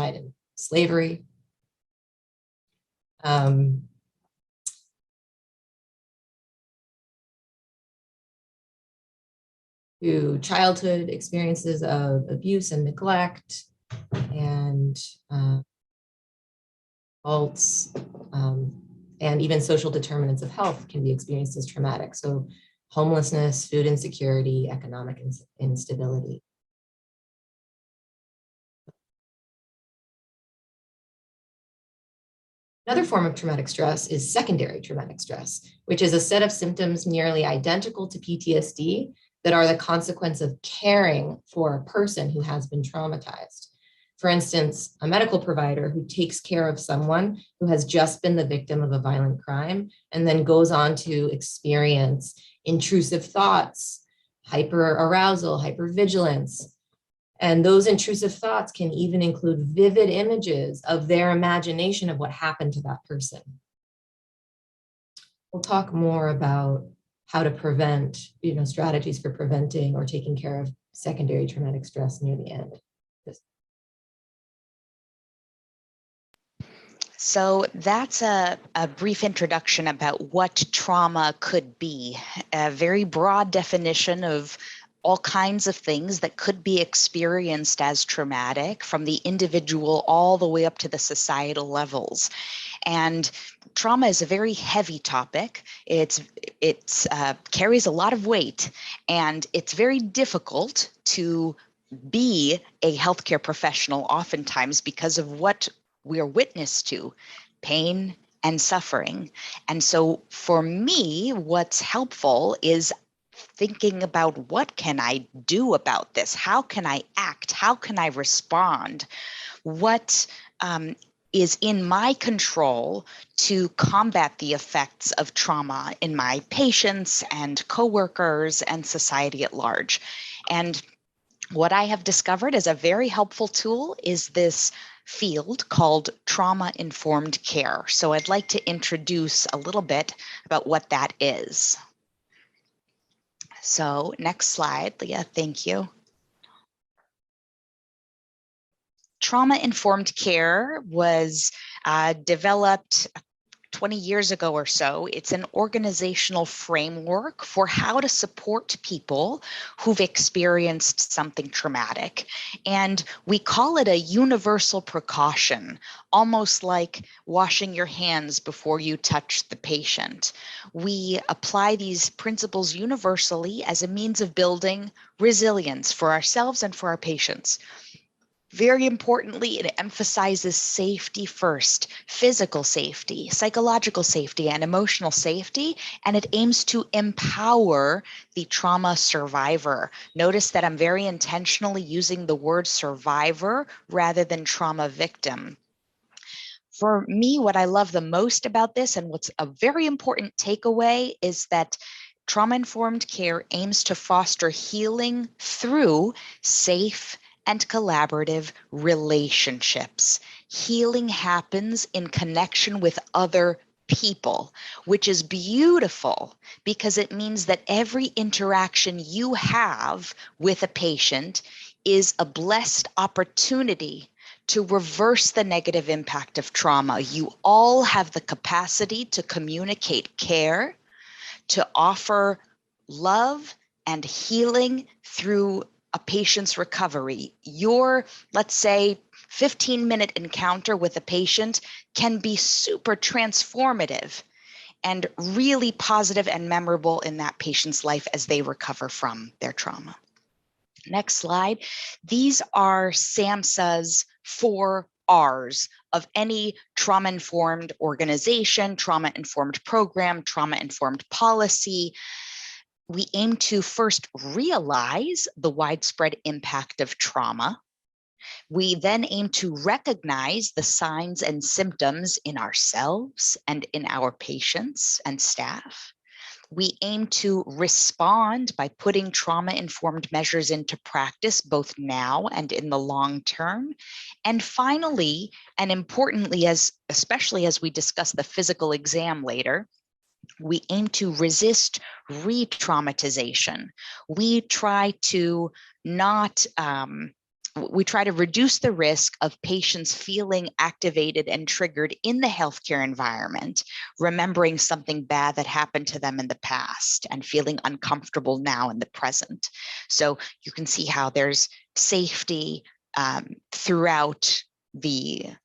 genocide and slavery. To childhood experiences of abuse and neglect, and faults, and even social determinants of health can be experienced as traumatic. So homelessness, food insecurity, economic instability. Another form of traumatic stress is secondary traumatic stress, which is a set of symptoms nearly identical to PTSD that are the consequence of caring for a person who has been traumatized. For instance, a medical provider who takes care of someone who has just been the victim of a violent crime and then goes on to experience intrusive thoughts, hyperarousal, hypervigilance. And those intrusive thoughts can even include vivid images of their imagination of what happened to that person. We'll talk more about how to prevent, strategies for preventing or taking care of secondary traumatic stress near the end. So that's a brief introduction about what trauma could be, a very broad definition of all kinds of things that could be experienced as traumatic, from the individual all the way up to the societal levels. And trauma is a very heavy topic. It carries a lot of weight, and it's very difficult to be a healthcare professional oftentimes because of what we're witness to: pain and suffering. And so for me, what's helpful is thinking about, what can I do about this? How can I act? How can I respond? What is in my control to combat the effects of trauma in my patients and coworkers and society at large? And what I have discovered as a very helpful tool is this field called trauma-informed care. So I'd like to introduce a little bit about what that is. So next slide, Leah, thank you. Trauma-informed care was developed 20 years ago or so. It's an organizational framework for how to support people who've experienced something traumatic. And we call it a universal precaution, almost like washing your hands before you touch the patient. We apply these principles universally as a means of building resilience for ourselves and for our patients. Very importantly, it emphasizes safety first: physical safety, psychological safety, and emotional safety, and it aims to empower the trauma survivor. Notice that I'm very intentionally using the word survivor rather than trauma victim. For me, what I love the most about this, and what's a very important takeaway, is that trauma-informed care aims to foster healing through safe and collaborative relationships. Healing happens in connection with other people, which is beautiful because it means that every interaction you have with a patient is a blessed opportunity to reverse the negative impact of trauma. You all have the capacity to communicate care, to offer love and healing through a patient's recovery. Your, let's say, 15-minute encounter with a patient can be super transformative and really positive and memorable in that patient's life as they recover from their trauma. Next slide. These are SAMHSA's 4 R's of any trauma-informed organization, trauma-informed program, trauma-informed policy. We aim to first realize the widespread impact of trauma. We then aim to recognize the signs and symptoms in ourselves and in our patients and staff. We aim to respond by putting trauma-informed measures into practice, both now and in the long term. And finally, and importantly, especially as we discuss the physical exam later, we aim to resist re-traumatization. We try to not we try to reduce the risk of patients feeling activated and triggered in the healthcare environment, remembering something bad that happened to them in the past and feeling uncomfortable now in the present. So you can see how there's safety throughout the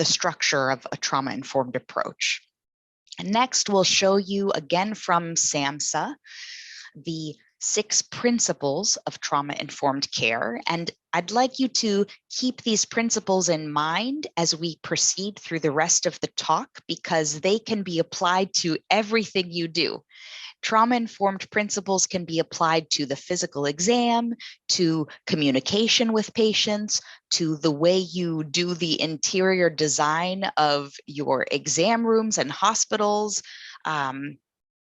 structure of a trauma-informed approach. And next, we'll show you again from SAMHSA the 6 principles of trauma-informed care. And I'd like you to keep these principles in mind as we proceed through the rest of the talk, because they can be applied to everything you do. Trauma-informed principles can be applied to the physical exam, to communication with patients, to the way you do the interior design of your exam rooms and hospitals.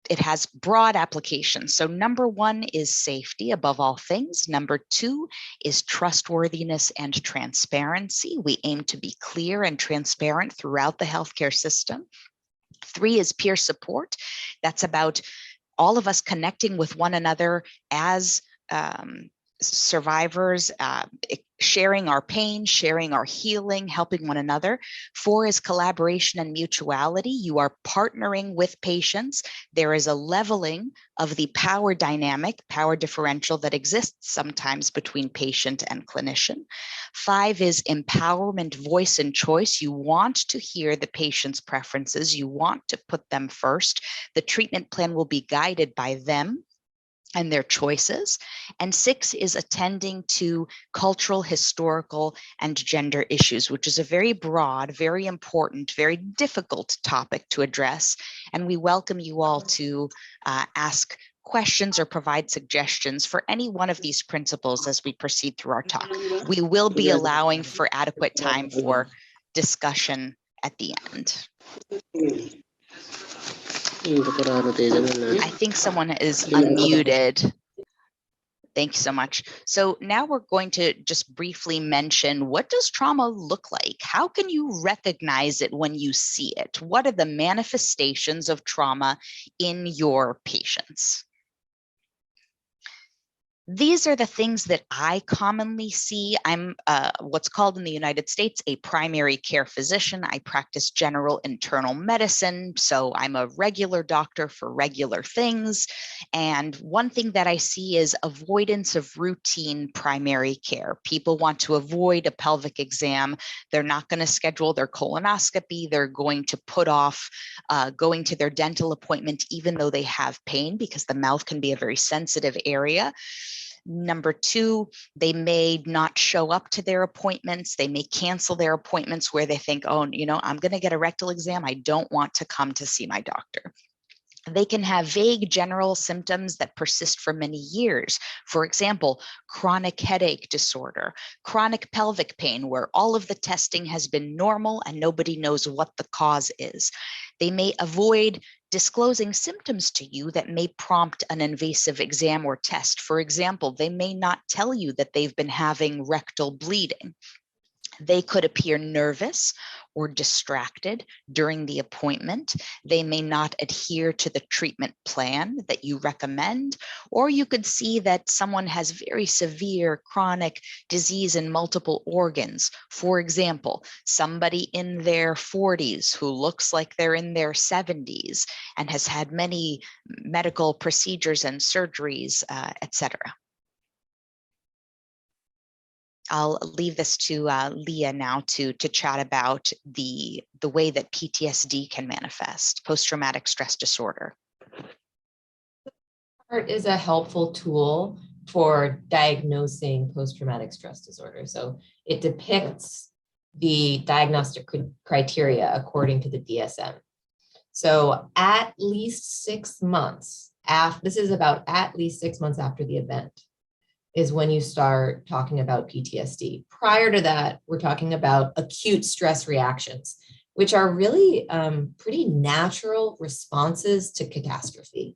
It has broad applications. So number 1 is safety above all things. Number 2 is trustworthiness and transparency. We aim to be clear and transparent throughout the healthcare system. 3 is peer support. That's about all of us connecting with one another as survivors, sharing our pain, sharing our healing, helping one another. 4 is collaboration and mutuality. You are partnering with patients. There is a leveling of the power dynamic, power differential that exists sometimes between patient and clinician. 5 is empowerment, voice, and choice. You want to hear the patient's preferences. You want to put them first. The treatment plan will be guided by them and their choices. And 6 is attending to cultural, historical, and gender issues, which is a very broad, very important, very difficult topic to address. And we welcome you all to ask questions or provide suggestions for any one of these principles as we proceed through our talk. We will be allowing for adequate time for discussion at the end. I think someone is unmuted. Thank you so much. So now we're going to just briefly mention, what does trauma look like? How can you recognize it when you see it? What are the manifestations of trauma in your patients? These are the things that I commonly see. I'm what's called in the United States a primary care physician. I practice general internal medicine, so I'm a regular doctor for regular things. And one thing that I see is avoidance of routine primary care. People want to avoid a pelvic exam. They're not going to schedule their colonoscopy. They're going to put off going to their dental appointment, even though they have pain, because the mouth can be a very sensitive area. Number 2, they may not show up to their appointments. They may cancel their appointments where they think, oh, I'm going to get a rectal exam. I don't want to come to see my doctor. They can have vague general symptoms that persist for many years. For example, chronic headache disorder, chronic pelvic pain, where all of the testing has been normal and nobody knows what the cause is. They may avoid disclosing symptoms to you that may prompt an invasive exam or test. For example, they may not tell you that they've been having rectal bleeding. They could appear nervous or distracted during the appointment. They may not adhere to the treatment plan that you recommend, or you could see that someone has very severe chronic disease in multiple organs. For example, somebody in their 40s who looks like they're in their 70s and has had many medical procedures and surgeries, etc. I'll leave this to Leah now to chat about the way that PTSD can manifest, post-traumatic stress disorder. Chart is a helpful tool for diagnosing post-traumatic stress disorder. So it depicts the diagnostic criteria according to the DSM. So at least 6 months after, this is about at least 6 months after the event, is when you start talking about PTSD. Prior to that, we're talking about acute stress reactions, which are really pretty natural responses to catastrophe.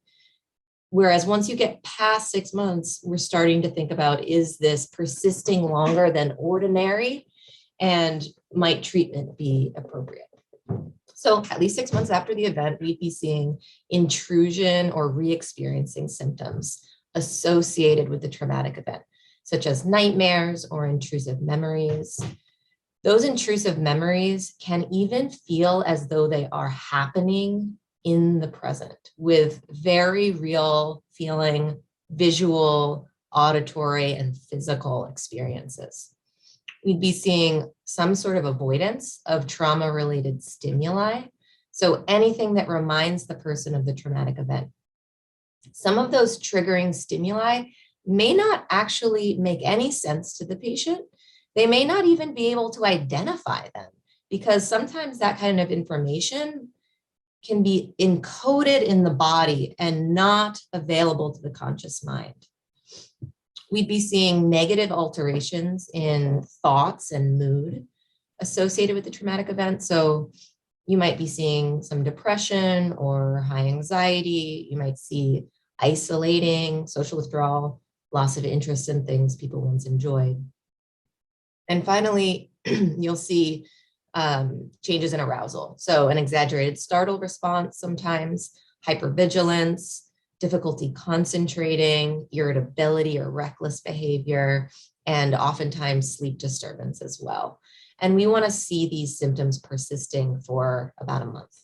Whereas once you get past 6 months, we're starting to think about, is this persisting longer than ordinary? And might treatment be appropriate? So at least 6 months after the event, we'd be seeing intrusion or re-experiencing symptoms associated with the traumatic event. such as nightmares or intrusive memories. Those intrusive memories can even feel as though they are happening in the present with very real feeling, visual, auditory, and physical experiences. We'd be seeing some sort of avoidance of trauma-related stimuli. So anything that reminds the person of the traumatic event. Some of those triggering stimuli may not actually make any sense to the patient. They may not even be able to identify them because sometimes that kind of information can be encoded in the body and not available to the conscious mind. We'd be seeing negative alterations in thoughts and mood associated with the traumatic event. So you might be seeing some depression or high anxiety. You might see isolating, social withdrawal, loss of interest in things people once enjoyed. And finally, you'll see changes in arousal. So an exaggerated startle response sometimes, hypervigilance, difficulty concentrating, irritability or reckless behavior, and oftentimes sleep disturbance as well. And we want to see these symptoms persisting for about a month.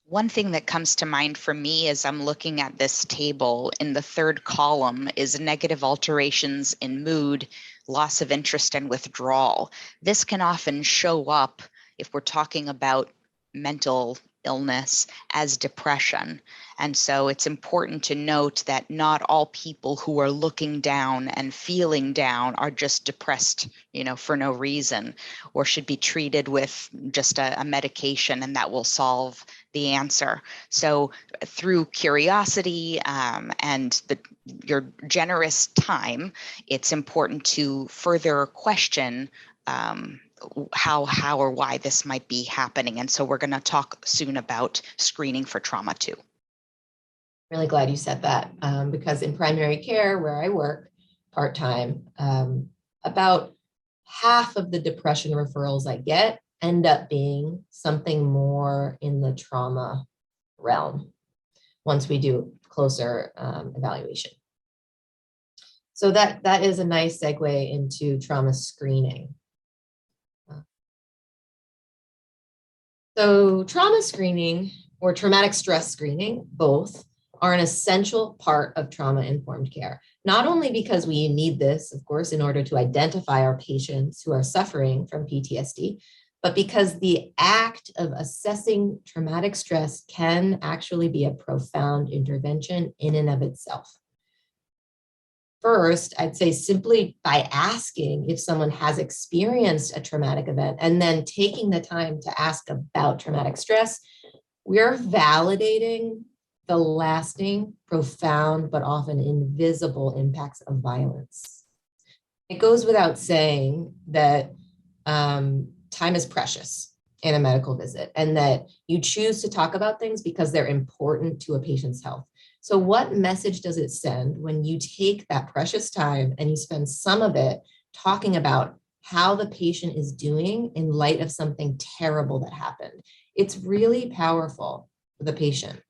One thing that comes to mind for me as I'm looking at this table in the third column is negative alterations in mood, loss of interest, and withdrawal. This can often show up if we're talking about mental illness as depression. And so it's important to note that not all people who are looking down and feeling down are just depressed, for no reason, or should be treated with just a medication and that will solve the answer. So through curiosity and your generous time, it's important to further question how or why this might be happening. And so we're going to talk soon about screening for trauma too. Really glad you said that because in primary care where I work part-time, about half of the depression referrals I get end up being something more in the trauma realm once we do closer evaluation. So that is a nice segue into trauma screening. So trauma screening or traumatic stress screening, both, are an essential part of trauma-informed care, not only because we need this, of course, in order to identify our patients who are suffering from PTSD, but because the act of assessing traumatic stress can actually be a profound intervention in and of itself. First, I'd say simply by asking if someone has experienced a traumatic event and then taking the time to ask about traumatic stress, we're validating the lasting, profound, but often invisible impacts of violence. It goes without saying that time is precious in a medical visit and that you choose to talk about things because they're important to a patient's health. So what message does it send when you take that precious time and you spend some of it talking about how the patient is doing in light of something terrible that happened? It's really powerful for the patient.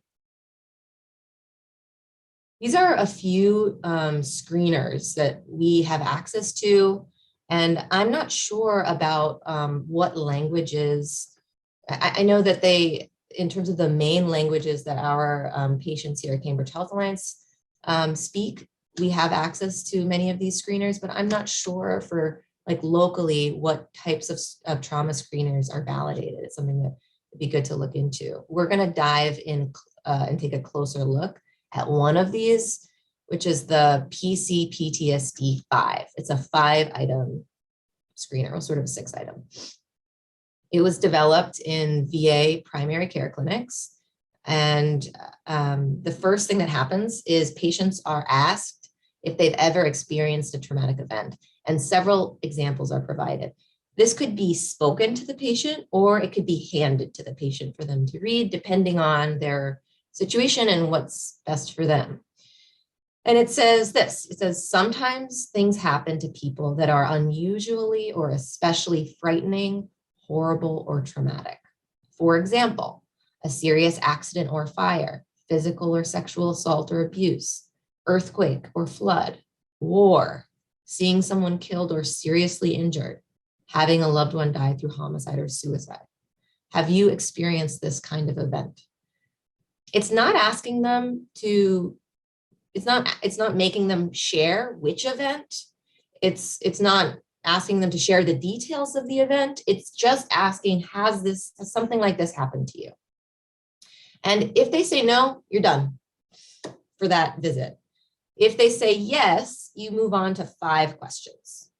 These are a few screeners that we have access to, and I'm not sure about what languages. I know that they, in terms of the main languages that our patients here at Cambridge Health Alliance speak, we have access to many of these screeners, but I'm not sure for like locally what types of trauma screeners are validated. It's something that would be good to look into. We're going to dive in and take a closer look at one of these, which is the PC-PTSD-5. It's a 5-item screener, or sort of a 6-item. It was developed in VA primary care clinics. And the first thing that happens is patients are asked if they've ever experienced a traumatic event. And several examples are provided. This could be spoken to the patient, or it could be handed to the patient for them to read, depending on their situation and what's best for them. And it says this, it says, sometimes things happen to people that are unusually or especially frightening, horrible, or traumatic. For example, a serious accident or fire, physical or sexual assault or abuse, earthquake or flood, war, seeing someone killed or seriously injured, having a loved one die through homicide or suicide? Have you experienced this kind of event? It's not asking them to, it's not making them share which event. It's not asking them to share the details of the event. It's just asking, has something like this happened to you? And if they say no, you're done for that visit. If they say yes, you move on to 5 questions.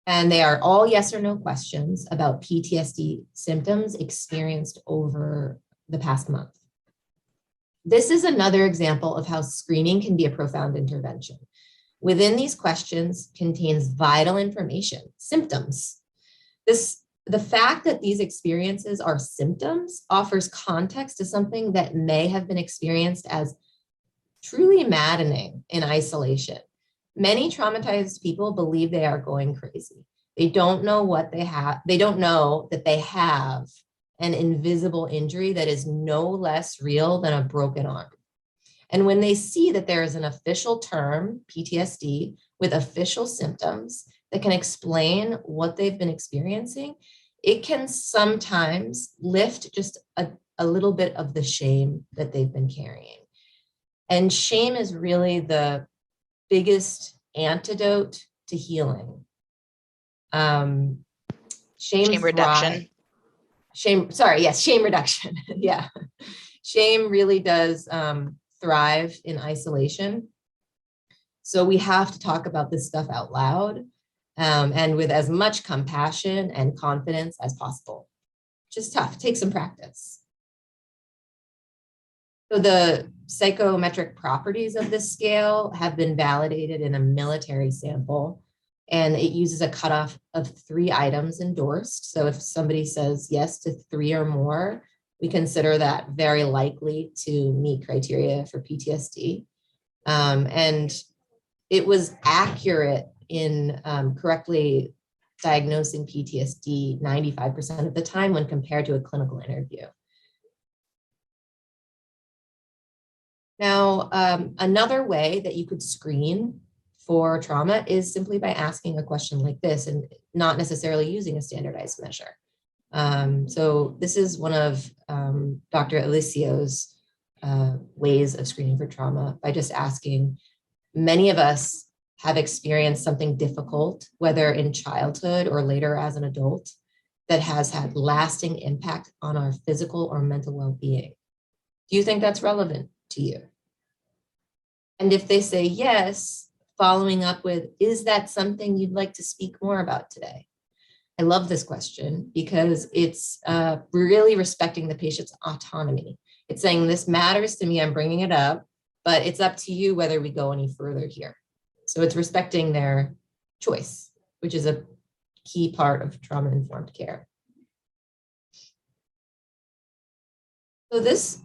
And they are all yes or no questions about PTSD symptoms experienced over the past month. This is another example of how screening can be a profound intervention. Within these questions contains vital information, symptoms. The fact that these experiences are symptoms offers context to something that may have been experienced as truly maddening in isolation. Many traumatized people believe they are going crazy. They don't know what they have. They don't know that they have an invisible injury that is no less real than a broken arm. And when they see that there is an official term, PTSD, with official symptoms that can explain what they've been experiencing, it can sometimes lift just a little bit of the shame that they've been carrying. And shame is really the biggest antidote to healing. Shame reduction. Shame reduction. Yeah. Shame really does thrive in isolation. So we have to talk about this stuff out loud and with as much compassion and confidence as possible. Just tough, take some practice. So the psychometric properties of this scale have been validated in a military sample, and it uses a cutoff of 3 items endorsed. So if somebody says yes to 3 or more, we consider that very likely to meet criteria for PTSD. And it was accurate in correctly diagnosing PTSD 95% of the time when compared to a clinical interview. Now, another way that you could screen for trauma is simply by asking a question like this and not necessarily using a standardized measure. So this is one of Dr. Elisseou's ways of screening for trauma by just asking, many of us have experienced something difficult, whether in childhood or later as an adult, that has had lasting impact on our physical or mental well-being. Do you think that's relevant to you? And if they say yes, following up with, is that something you'd like to speak more about today? I love this question because it's really respecting the patient's autonomy. It's saying, this matters to me, I'm bringing it up, but it's up to you whether we go any further here. So it's respecting their choice, which is a key part of trauma-informed care. So this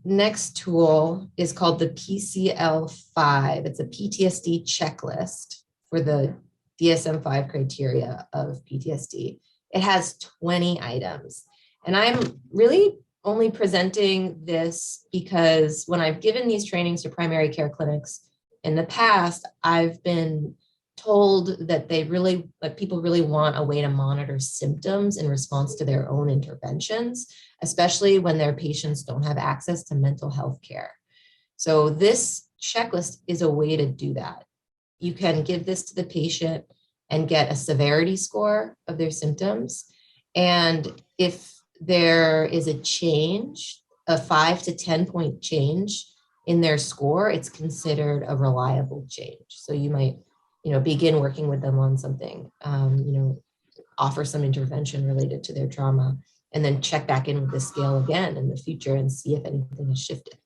next tool is called the PCL5. It's a PTSD checklist for the DSM-5 criteria of PTSD. It has 20 items. And I'm really only presenting this because when I've given these trainings to primary care clinics in the past, I've been told that people really want a way to monitor symptoms in response to their own interventions, especially when their patients don't have access to mental health care. So this checklist is a way to do that. You can give this to the patient and get a severity score of their symptoms. And if there is a change, a 5 to 10 point change in their score, it's considered a reliable change. So you might, begin working with them on something, offer some intervention related to their trauma, and then check back in with the scale again in the future and see if anything has shifted.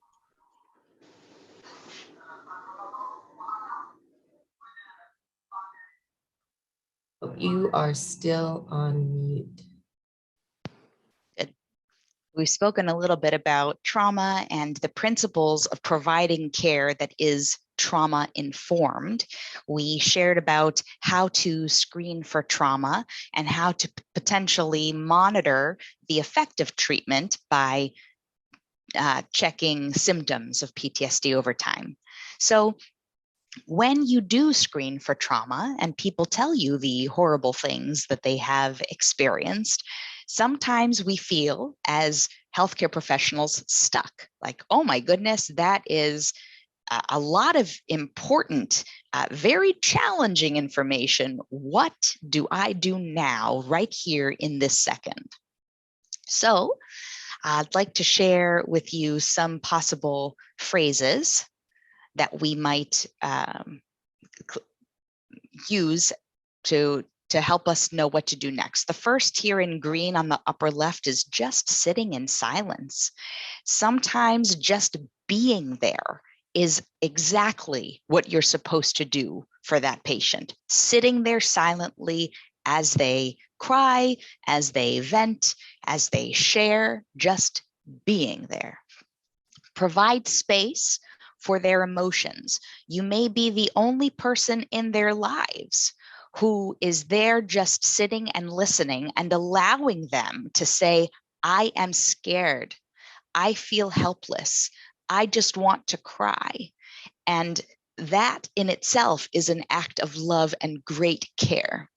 Oh, you are still on mute. We've spoken a little bit about trauma and the principles of providing care that is trauma informed. We shared about how to screen for trauma and how to potentially monitor the effect of treatment by checking symptoms of PTSD over time. So When you do screen for trauma and people tell you the horrible things that they have experienced, sometimes we feel as healthcare professionals stuck, like, oh my goodness, that is a lot of important, very challenging information. What do I do now, right here in this second? So I'd like to share with you some possible phrases that we might use to help us know what to do next. The first here in green on the upper left is just sitting in silence. Sometimes just being there is exactly what you're supposed to do for that patient. Sitting there silently as they cry, as they vent, as they share, just being there. Provide space for their emotions. You may be the only person in their lives who is there just sitting and listening and allowing them to say, I am scared. I feel helpless. I just want to cry. And that in itself is an act of love and great care.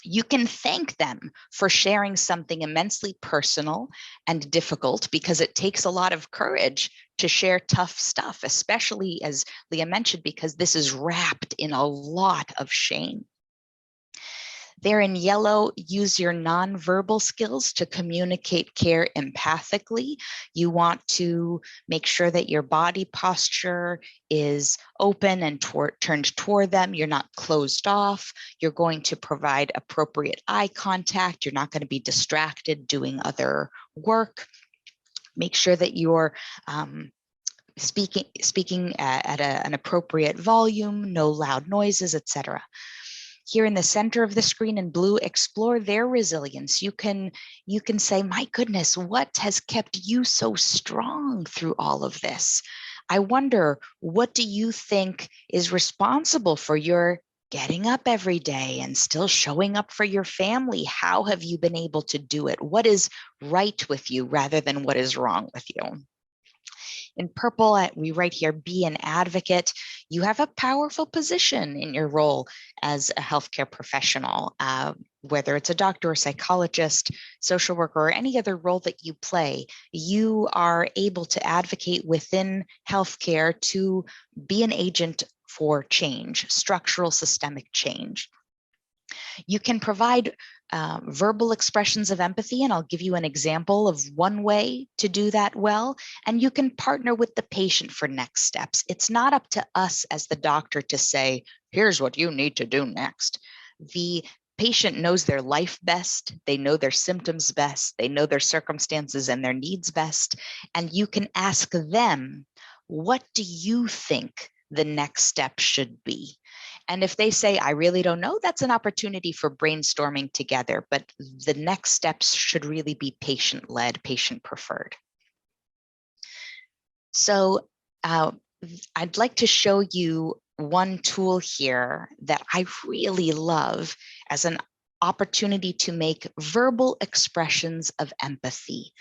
You can thank them for sharing something immensely personal and difficult, because it takes a lot of courage to share tough stuff, especially, as Leah mentioned, because this is wrapped in a lot of shame. There in yellow, use your nonverbal skills to communicate care empathically. You want to make sure that your body posture is open and turned toward them. You're not closed off. You're going to provide appropriate eye contact. You're not going to be distracted doing other work. Make sure that you're speaking at an appropriate volume, no loud noises, etc. Here in the center of the screen in blue, explore their resilience. You can say, my goodness, what has kept you so strong through all of this? I wonder, what do you think is responsible for your getting up every day and still showing up for your family? How have you been able to do it? What is right with you rather than what is wrong with you? In purple, we write here, be an advocate. You have a powerful position in your role as a healthcare professional, whether it's a doctor or psychologist, social worker, or any other role that you play. You are able to advocate within healthcare to be an agent for change, structural systemic change. You can provide verbal expressions of empathy, and I'll give you an example of one way to do that well. And you can partner with the patient for next steps. It's not up to us as the doctor to say, here's what you need to do next. The patient knows their life best. They know their symptoms best. They know their circumstances and their needs best. And you can ask them, what do you think the next step should be? And if they say, I really don't know, that's an opportunity for brainstorming together. But the next steps should really be patient-led, patient-preferred. So I'd like to show you one tool here that I really love as an opportunity to make verbal expressions of empathy.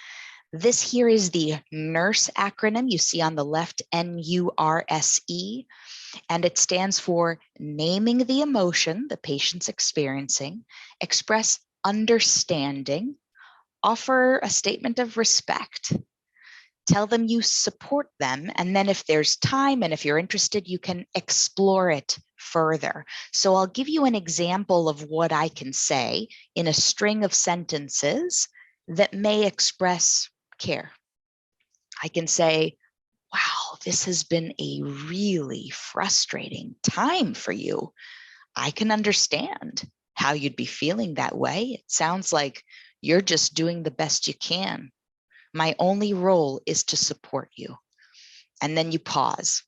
This here is the NURSE acronym you see on the left, NURSE, and it stands for naming the emotion the patient's experiencing, express understanding, offer a statement of respect, tell them you support them, and then if there's time and if you're interested, you can explore it further. So I'll give you an example of what I can say in a string of sentences that may express care. I can say, wow, this has been a really frustrating time for you. I can understand how you'd be feeling that way. It sounds like you're just doing the best you can. My only role is to support you. And then you pause.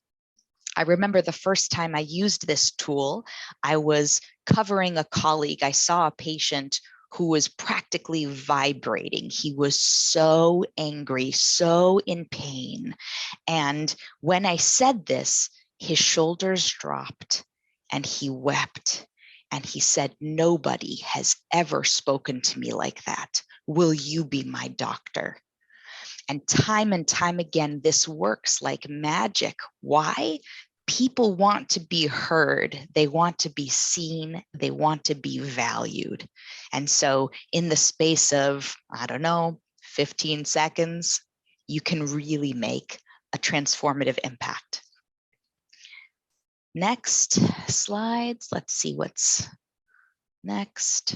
I remember the first time I used this tool, I was covering a colleague. I saw a patient who was practically vibrating. He was so angry, so in pain. And when I said this, his shoulders dropped and he wept. And he said, nobody has ever spoken to me like that. Will you be my doctor? And time again, this works like magic. Why? people want to be heard, they want to be seen, they want to be valued. And so in the space of, I don't know, 15 seconds, you can really make a transformative impact. Next slides. Let's see what's next.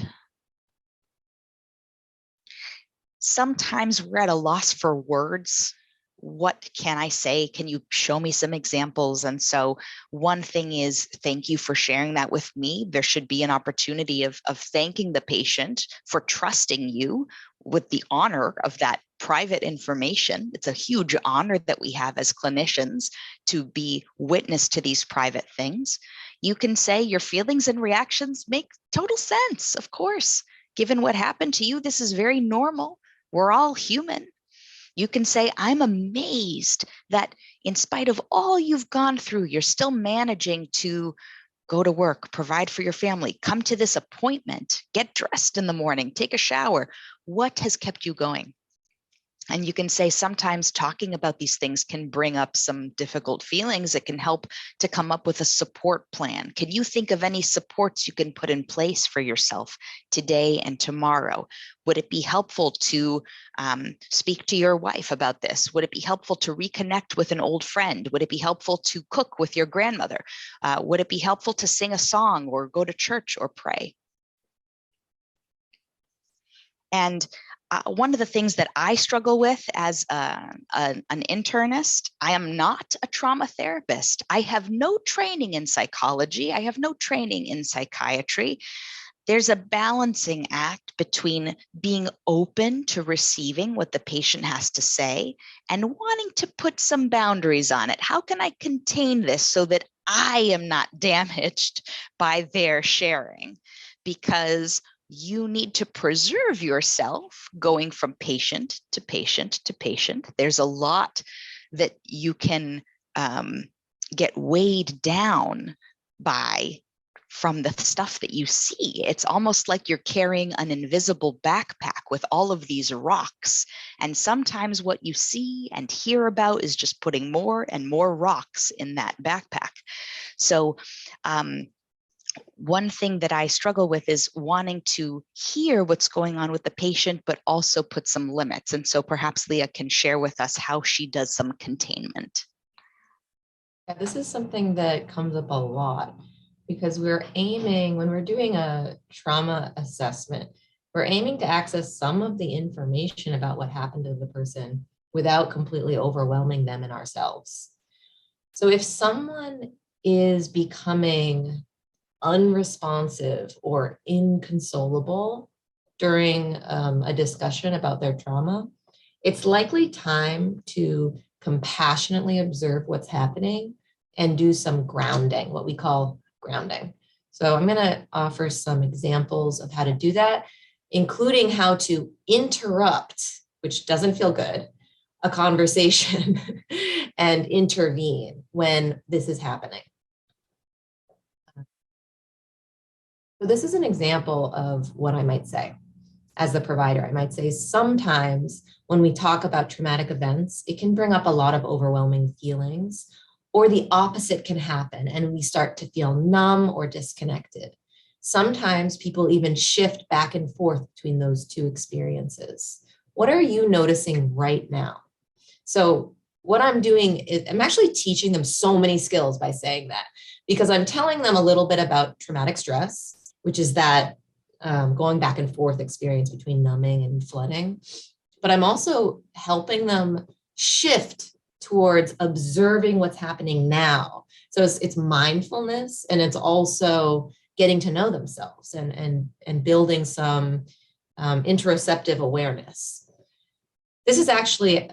Sometimes we're at a loss for words. What can I say? Can you show me some examples? And so one thing is, thank you for sharing that with me. There should be an opportunity of thanking the patient for trusting you with the honor of that private information. It's a huge honor that we have as clinicians to be witness to these private things. You can say your feelings and reactions make total sense. Of course, given what happened to you, this is very normal. We're all human. You can say, I'm amazed that in spite of all you've gone through, you're still managing to go to work, provide for your family, come to this appointment, get dressed in the morning, take a shower. What has kept you going? And you can say sometimes talking about these things can bring up some difficult feelings. It can help to come up with a support plan. Can you think of any supports you can put in place for yourself today and tomorrow? Would it be helpful to speak to your wife about this? Would it be helpful to reconnect with an old friend? Would it be helpful to cook with your grandmother? Would it be helpful to sing a song or go to church or pray? And one of the things that I struggle with as an internist, I am not a trauma therapist. I have no training in psychology. I have no training in psychiatry. There's a balancing act between being open to receiving what the patient has to say and wanting to put some boundaries on it. How can I contain this so that I am not damaged by their sharing? Because you need to preserve yourself going from patient to patient to patient. There's a lot that you can get weighed down by from the stuff that you see. It's almost like you're carrying an invisible backpack with all of these rocks. And sometimes what you see and hear about is just putting more and more rocks in that backpack. So, one thing that I struggle with is wanting to hear what's going on with the patient, but also put some limits. And so perhaps Leah can share with us how she does some containment. Yeah, this is something that comes up a lot because we're aiming, when we're doing a trauma assessment, we're aiming to access some of the information about what happened to the person without completely overwhelming them and ourselves. So if someone is becoming unresponsive or inconsolable during a discussion about their trauma, it's likely time to compassionately observe what's happening and do some grounding, what we call grounding. So I'm going to offer some examples of how to do that, including how to interrupt, which doesn't feel good, a conversation and intervene when this is happening. So this is an example of what I might say as the provider. I might say sometimes when we talk about traumatic events, it can bring up a lot of overwhelming feelings, or the opposite can happen and we start to feel numb or disconnected. Sometimes people even shift back and forth between those two experiences. What are you noticing right now? So what I'm doing is I'm actually teaching them so many skills by saying that, because I'm telling them a little bit about traumatic stress, which is that going back and forth experience between numbing and flooding. But I'm also helping them shift towards observing what's happening now. So it's mindfulness, and it's also getting to know themselves and building some interoceptive awareness. This is actually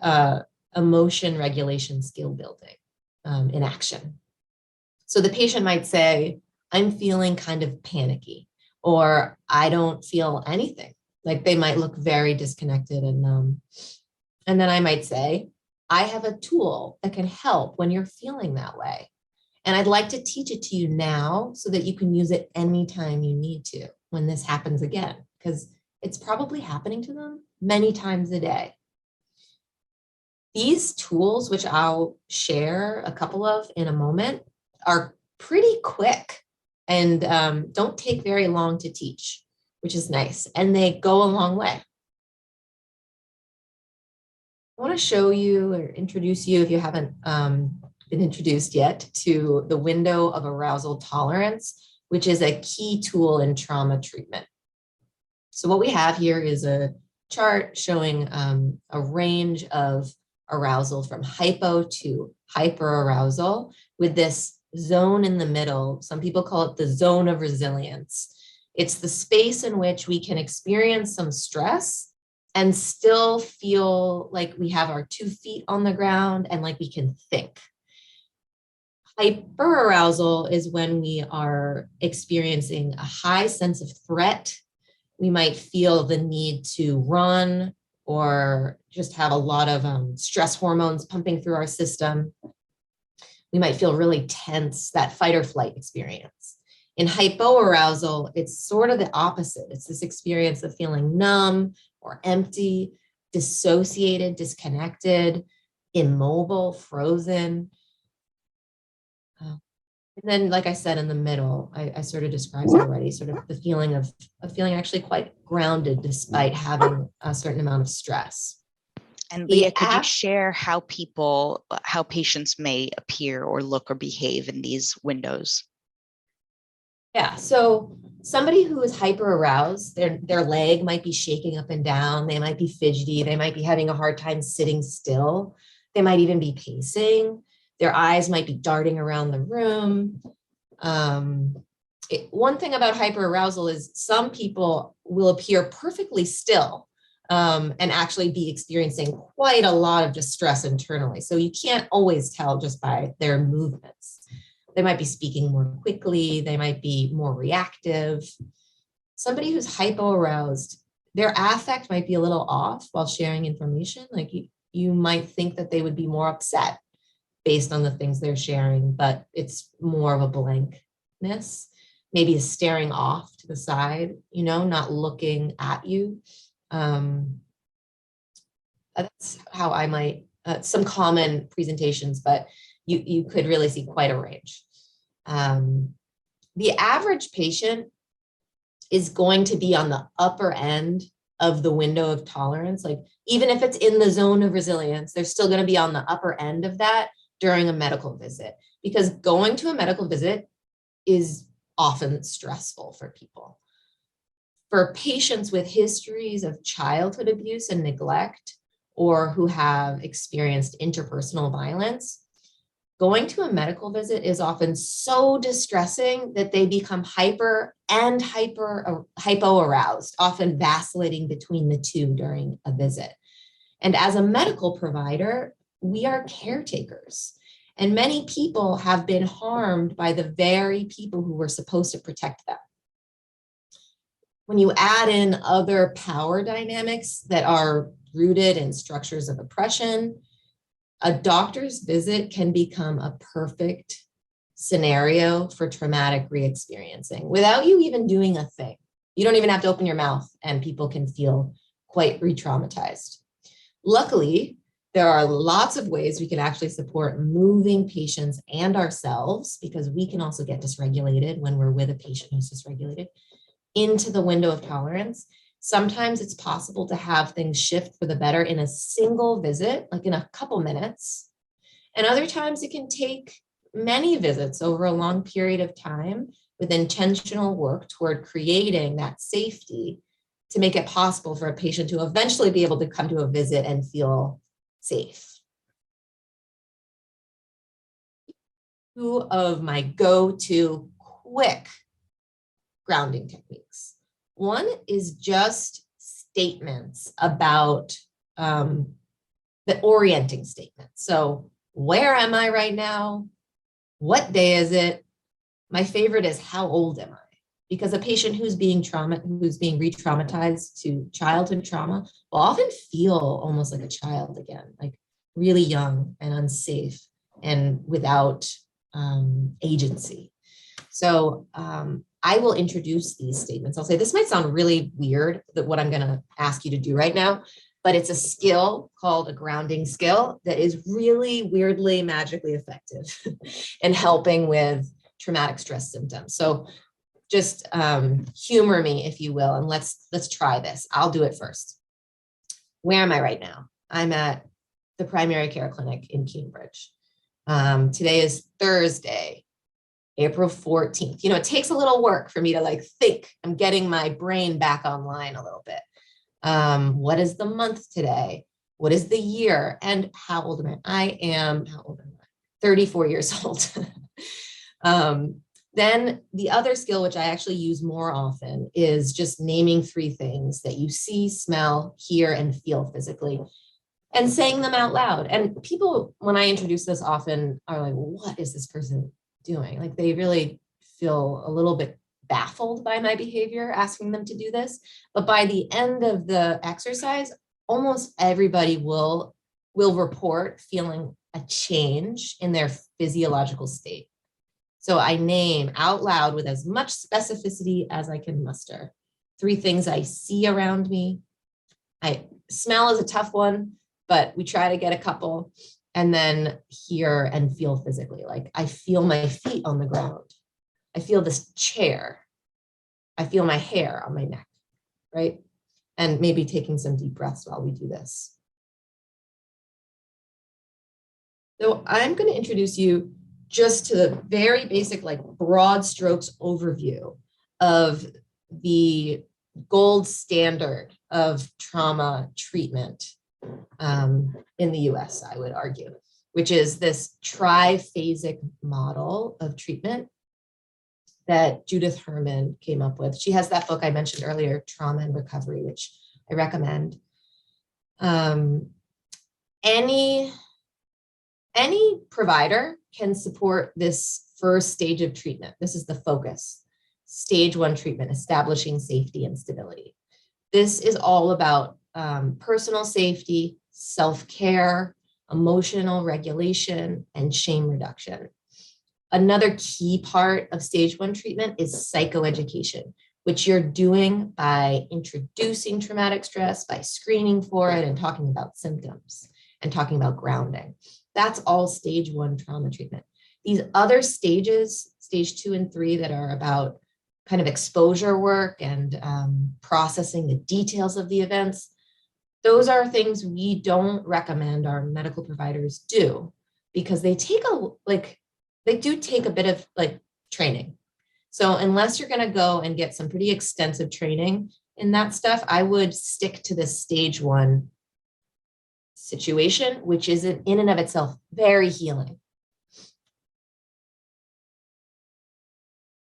emotion regulation skill building in action. So the patient might say, I'm feeling kind of panicky, or I don't feel anything. Like they might look very disconnected and numb. And then I might say, I have a tool that can help when you're feeling that way. And I'd like to teach it to you now so that you can use it anytime you need to when this happens again, because it's probably happening to them many times a day. These tools, which I'll share a couple of in a moment, are pretty quick and don't take very long to teach, which is nice. And they go a long way. I want to show you or introduce you, if you haven't been introduced yet, to the window of arousal tolerance, which is a key tool in trauma treatment. So what we have here is a chart showing a range of arousal from hypo to hyperarousal with this zone in the middle. Some people call it the zone of resilience. It's the space in which we can experience some stress and still feel like we have our 2 feet on the ground and like we can think. Hyperarousal is when we are experiencing a high sense of threat. We might feel the need to run or just have a lot of stress hormones pumping through our system. We might feel really tense, that fight or flight experience. In hypoarousal, it's sort of the opposite. It's this experience of feeling numb or empty, dissociated, disconnected, immobile, frozen. And then, like I said, in the middle, I sort of described already, sort of the feeling of feeling actually quite grounded despite having a certain amount of stress. And Leah, could you share how patients may appear or look or behave in these windows? Yeah, so somebody who is hyper aroused, their leg might be shaking up and down. They might be fidgety. They might be having a hard time sitting still. They might even be pacing. Their eyes might be darting around the room. One thing about hyperarousal is some people will appear perfectly still and actually be experiencing quite a lot of distress internally. So you can't always tell just by their movements. They might be speaking more quickly. They might be more reactive. Somebody who's hypoaroused, their affect might be a little off while sharing information. Like you might think that they would be more upset based on the things they're sharing, but it's more of a blankness, maybe a staring off to the side, not looking at you. That's how I might, some common presentations, but you could really see quite a range. The average patient is going to be on the upper end of the window of tolerance. Like even if it's in the zone of resilience, they're still going to be on the upper end of that during a medical visit, because going to a medical visit is often stressful for people. For patients with histories of childhood abuse and neglect, or who have experienced interpersonal violence, going to a medical visit is often so distressing that they become hyper and hypo-aroused, often vacillating between the two during a visit. And as a medical provider, we are caretakers. And many people have been harmed by the very people who were supposed to protect them. When you add in other power dynamics that are rooted in structures of oppression, a doctor's visit can become a perfect scenario for traumatic re-experiencing without you even doing a thing. You don't even have to open your mouth and people can feel quite re-traumatized. Luckily, there are lots of ways we can actually support moving patients and ourselves, because we can also get dysregulated when we're with a patient who's dysregulated, into the window of tolerance. Sometimes it's possible to have things shift for the better in a single visit, like in a couple minutes. And other times it can take many visits over a long period of time with intentional work toward creating that safety to make it possible for a patient to eventually be able to come to a visit and feel safe. Two of my go-to quick grounding techniques. One is just statements about the orienting statement. So where am I right now? What day is it? My favorite is how old am I? Because a patient who's being re-traumatized to childhood trauma will often feel almost like a child again, like really young and unsafe and without agency. So I will introduce these statements. I'll say, this might sound really weird, that what I'm going to ask you to do right now, but it's a skill called a grounding skill that is really weirdly, magically effective in helping with traumatic stress symptoms. So just humor me, if you will, and let's try this. I'll do it first. Where am I right now? I'm at the primary care clinic in Cambridge. Today is Thursday, April 14th. It takes a little work for me to think. I'm getting my brain back online a little bit. What is the month today? What is the year? And how old am I? How old am I? 34 years old. Then the other skill, which I actually use more often, is just naming 3 things that you see, smell, hear, and feel physically, and saying them out loud. And people, when I introduce this, often are like, what is this person doing? They really feel a little bit baffled by my behavior, asking them to do this. But by the end of the exercise, almost everybody will report feeling a change in their physiological state. So I name out loud with as much specificity as I can muster 3 things I see around me. Smell is a tough one, but we try to get a couple. And then hear and feel physically. I feel my feet on the ground. I feel this chair. I feel my hair on my neck, right? And maybe taking some deep breaths while we do this. So I'm going to introduce you just to the very basic, broad strokes overview of the gold standard of trauma treatment in the US, I would argue, which is this triphasic model of treatment that Judith Herman came up with. She has that book I mentioned earlier, Trauma and Recovery, which I recommend. Any provider can support this first stage of treatment. This is the focus. Stage 1 treatment, establishing safety and stability. This is all about personal safety, self-care, emotional regulation, and shame reduction. Another key part of stage 1 treatment is psychoeducation, which you're doing by introducing traumatic stress, by screening for it and talking about symptoms and talking about grounding. That's all stage 1 trauma treatment. These other stages, stage 2 and 3, that are about kind of exposure work and processing the details of the events, those are things we don't recommend our medical providers do, because they do take a bit of training. So unless you're going to go and get some pretty extensive training in that stuff, I would stick to this stage 1 situation, which is in and of itself very healing.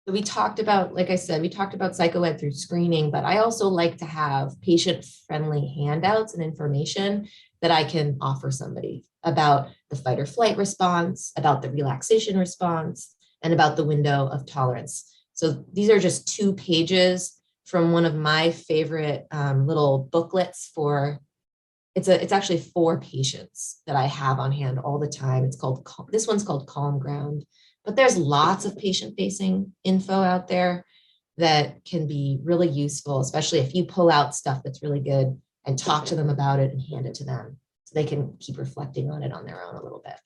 So we talked about, like I said, we talked about psychoed through screening, but I also like to have patient-friendly handouts and information that I can offer somebody about the fight or flight response, about the relaxation response, and about the window of tolerance. So these are just 2 pages from one of my favorite little booklets for, it's actually 4 patients that I have on hand all the time. This one's called Calm Ground. But there's lots of patient-facing info out there that can be really useful, especially if you pull out stuff that's really good and talk to them about it and hand it to them so they can keep reflecting on it on their own a little bit.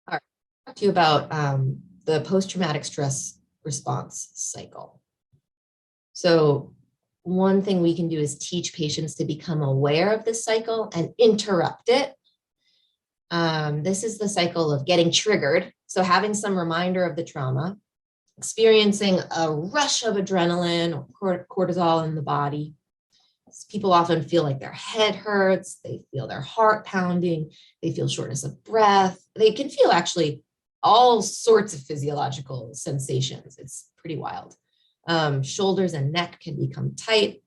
All right, I'll talk to you about the post-traumatic stress response cycle. So one thing we can do is teach patients to become aware of this cycle and interrupt it. This is the cycle of getting triggered. So having some reminder of the trauma, experiencing a rush of adrenaline or cortisol in the body. People often feel like their head hurts. They feel their heart pounding. They feel shortness of breath. They can feel actually all sorts of physiological sensations. It's pretty wild. Shoulders and neck can become tight.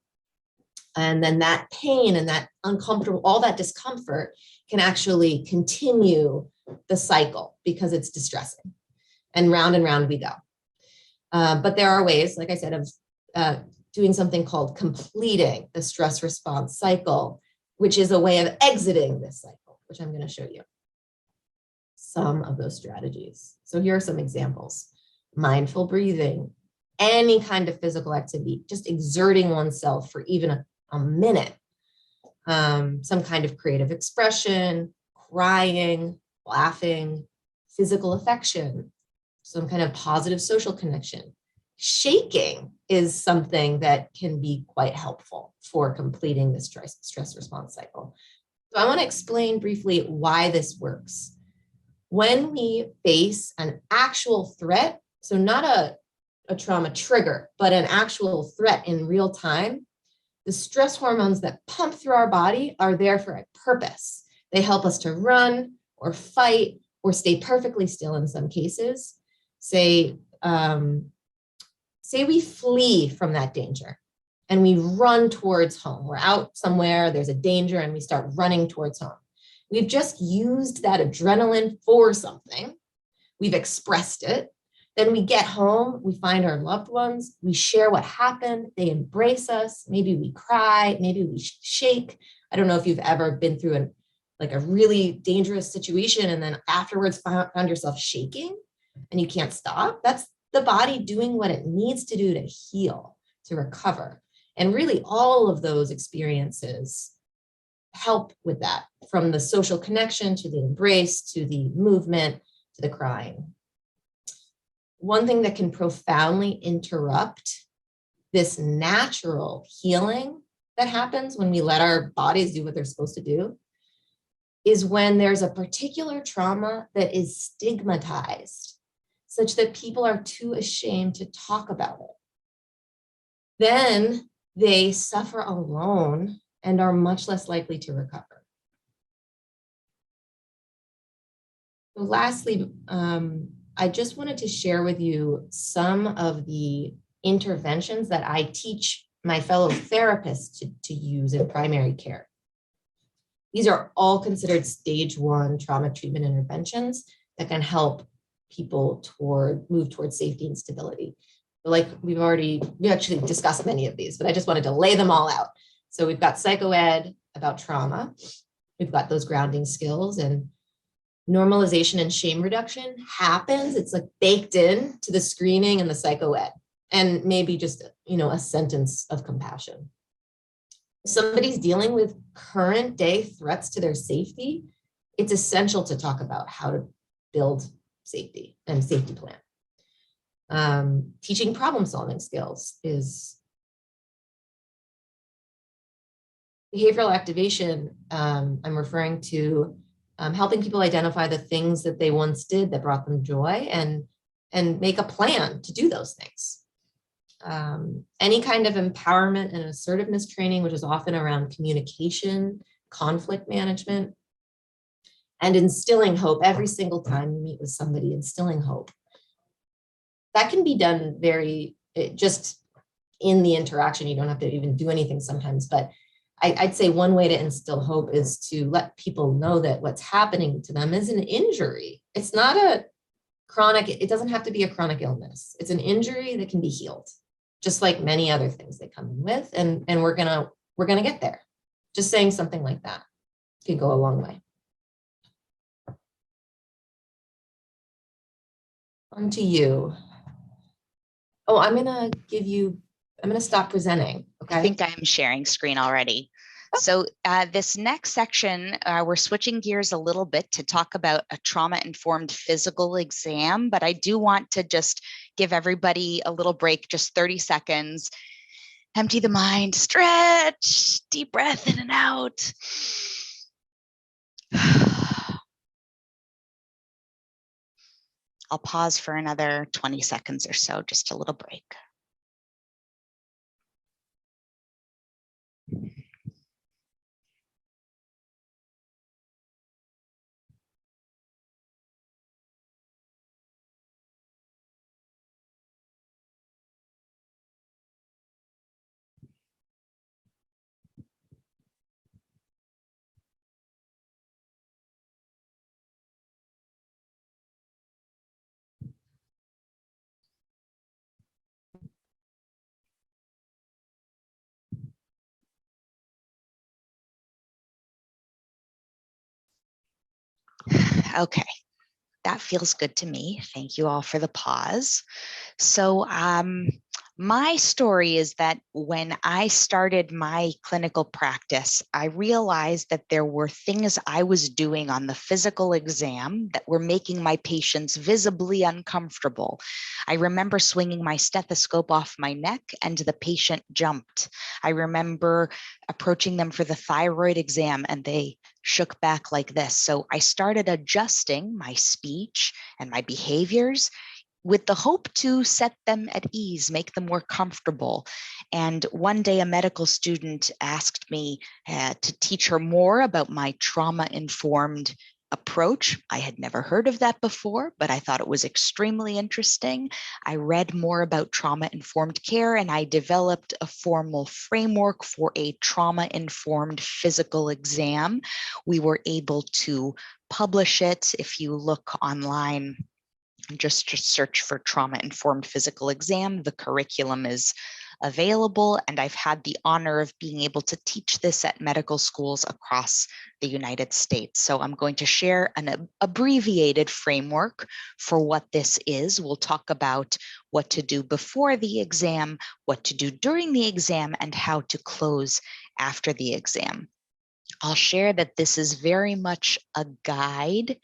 And then that pain and that uncomfortable, all that discomfort can actually continue the cycle because it's distressing. And round we go. But there are ways, like I said, of doing something called completing the stress response cycle, which is a way of exiting this cycle, which I'm going to show you some of those strategies. So here are some examples: mindful breathing, any kind of physical activity, just exerting oneself for even a minute, some kind of creative expression, crying, laughing, physical affection, some kind of positive social connection. Shaking is something that can be quite helpful for completing the stress response cycle. So I want to explain briefly why this works. When we face an actual threat, so not a trauma trigger, but an actual threat in real time, the stress hormones that pump through our body are there for a purpose. They help us to run or fight or stay perfectly still in some cases. Say we flee from that danger and we run towards home. We're out somewhere, there's a danger, and we start running towards home. We've just used that adrenaline for something. We've expressed it. Then we get home, we find our loved ones, we share what happened, they embrace us, maybe we cry, maybe we shake. I don't know if you've ever been through a really dangerous situation and then afterwards found yourself shaking and you can't stop. That's the body doing what it needs to do to heal, to recover. And really all of those experiences help with that, from the social connection to the embrace, to the movement, to the crying. One thing that can profoundly interrupt this natural healing that happens when we let our bodies do what they're supposed to do is when there's a particular trauma that is stigmatized, such that people are too ashamed to talk about it. Then they suffer alone and are much less likely to recover. So lastly, I just wanted to share with you some of the interventions that I teach my fellow therapists to use in primary care. These are all considered stage 1 trauma treatment interventions that can help people move towards safety and stability. Like we actually discussed many of these, but I just wanted to lay them all out. So we've got psychoed about trauma. We've got those grounding skills, and normalization and shame reduction happens. It's like baked in to the screening and the psychoed, and maybe just, a sentence of compassion. If somebody's dealing with current day threats to their safety, it's essential to talk about how to build safety and safety plan. Teaching problem solving skills is behavioral activation. I'm referring to helping people identify the things that they once did that brought them joy and make a plan to do those things. Any kind of empowerment and assertiveness training, which is often around communication, conflict management, and instilling hope every single time you meet with somebody, instilling hope. That can be done just in the interaction. You don't have to even do anything sometimes, but I'd say one way to instill hope is to let people know that what's happening to them is an injury. It's not a chronic, it doesn't have to be a chronic illness. It's an injury that can be healed, just like many other things they come in with. And we're gonna get there. Just saying something like that can go a long way. On to you. Oh, I'm gonna stop presenting. Okay. I think I'm sharing screen already. So this next section, we're switching gears a little bit to talk about a trauma-informed physical exam, but I do want to just give everybody a little break, just 30 seconds. Empty the mind, stretch, deep breath in and out. I'll pause for another 20 seconds or so, just a little break. Okay, that feels good to me. Thank you all for the pause. So My story is that when I started my clinical practice, I realized that there were things I was doing on the physical exam that were making my patients visibly uncomfortable. I remember swinging my stethoscope off my neck and the patient jumped. I remember approaching them for the thyroid exam and they shook back like this. So I started adjusting my speech and my behaviors with the hope to set them at ease, make them more comfortable. And one day a medical student asked me to teach her more about my trauma-informed approach. I had never heard of that before, but I thought it was extremely interesting. I read more about trauma-informed care and I developed a formal framework for a trauma-informed physical exam. We were able to publish it. If you look online, just to search for trauma-informed physical exam. The curriculum is available, and I've had the honor of being able to teach this at medical schools across the United States. So I'm going to share an abbreviated framework for what this is. We'll talk about what to do before the exam, what to do during the exam, and how to close after the exam. I'll share that this is very much a guide.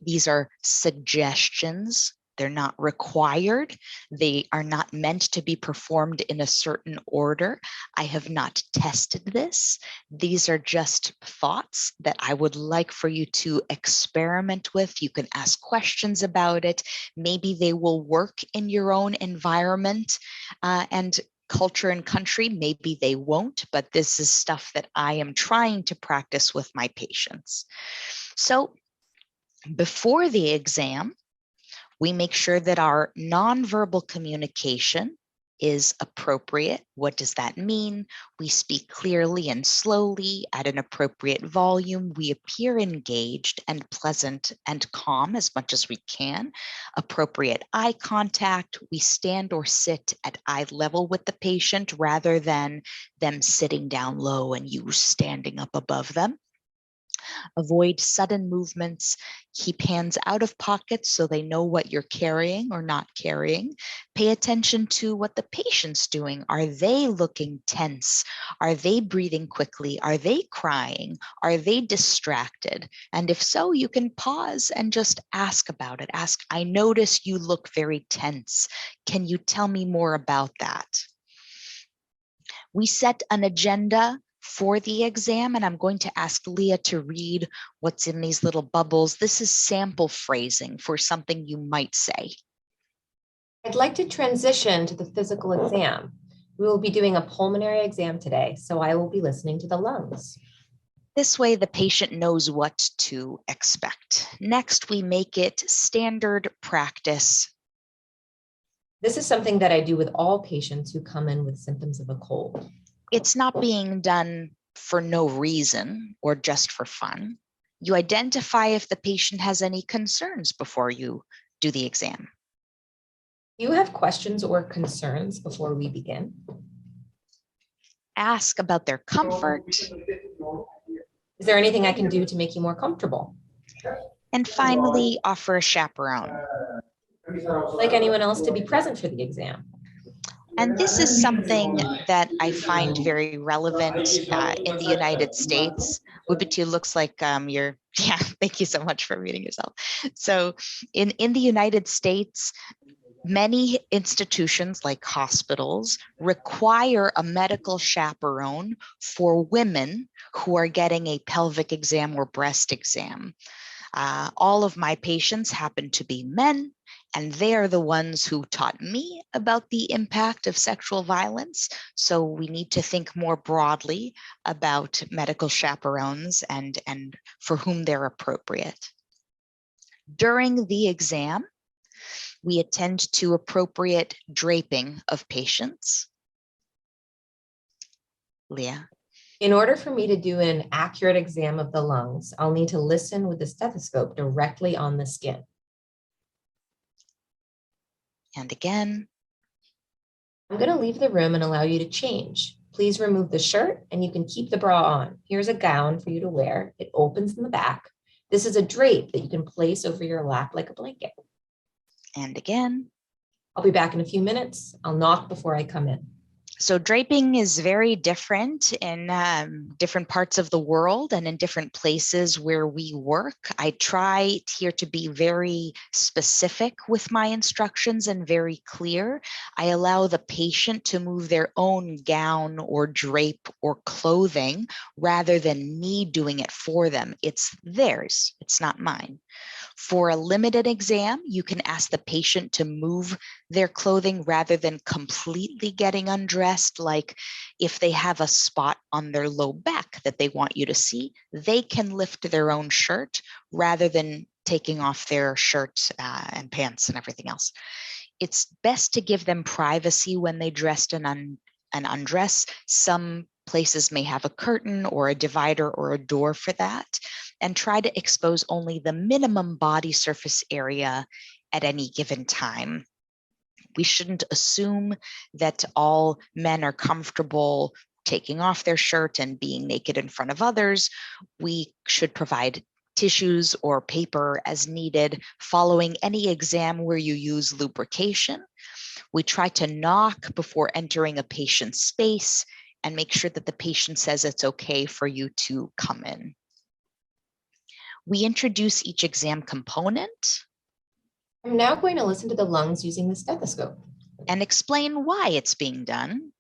These are suggestions. They're not required. They are not meant to be performed in a certain order. I have not tested this. These are just thoughts that I would like for you to experiment with. You can ask questions about it. Maybe they will work in your own environment and culture and country. Maybe they won't, but this is stuff that I am trying to practice with my patients. So before the exam, we make sure that our nonverbal communication is appropriate. What does that mean? We speak clearly and slowly at an appropriate volume. We appear engaged and pleasant and calm as much as we can. Appropriate eye contact. We stand or sit at eye level with the patient rather than them sitting down low and you standing up above them. Avoid sudden movements, keep hands out of pockets so they know what you're carrying or not carrying. Pay attention to what the patient's doing. Are they looking tense? Are they breathing quickly? Are they crying? Are they distracted? And if so, you can pause and just ask about it. Ask, I notice you look very tense. Can you tell me more about that? We set an agenda for the exam, and I'm going to ask Leah to read what's in these little bubbles. This is sample phrasing for something you might say. I'd like to transition to the physical exam. We will be doing a pulmonary exam today, so I will be listening to the lungs. This way, the patient knows what to expect. Next, we make it standard practice. This is something that I do with all patients who come in with symptoms of a cold. It's not being done for no reason or just for fun. You identify if the patient has any concerns before you do the exam. Do you have questions or concerns before we begin? Ask about their comfort. Is there anything I can do to make you more comfortable? And finally, offer a chaperone. Like anyone else to be present for the exam. And this is something that I find very relevant in the United States. Ubitu looks like you're, yeah, thank you so much for reading yourself. So in the United States, many institutions like hospitals require a medical chaperone for women who are getting a pelvic exam or breast exam. All of my patients happen to be men, and they are the ones who taught me about the impact of sexual violence. So we need to think more broadly about medical chaperones and for whom they're appropriate. During the exam, we attend to appropriate draping of patients. Leah. In order for me to do an accurate exam of the lungs, I'll need to listen with the stethoscope directly on the skin. And again. I'm going to leave the room and allow you to change. Please remove the shirt and you can keep the bra on. Here's a gown for you to wear. It opens in the back. This is a drape that you can place over your lap like a blanket. And again. I'll be back in a few minutes. I'll knock before I come in. So draping is very different in different parts of the world and in different places where we work. I try here to be very specific with my instructions and very clear. I allow the patient to move their own gown or drape or clothing rather than me doing it for them. It's theirs, it's not mine. For a limited exam, you can ask the patient to move their clothing rather than completely getting undressed. Like if they have a spot on their low back that they want you to see, they can lift their own shirt rather than taking off their shirt and pants and everything else. It's best to give them privacy when they dressed and undress. Some places may have a curtain or a divider or a door for that, and try to expose only the minimum body surface area at any given time. We shouldn't assume that all men are comfortable taking off their shirt and being naked in front of others. We should provide tissues or paper as needed following any exam where you use lubrication. We try to knock before entering a patient's space and make sure that the patient says it's okay for you to come in. We introduce each exam component. I'm now going to listen to the lungs using the stethoscope. And explain why it's being done.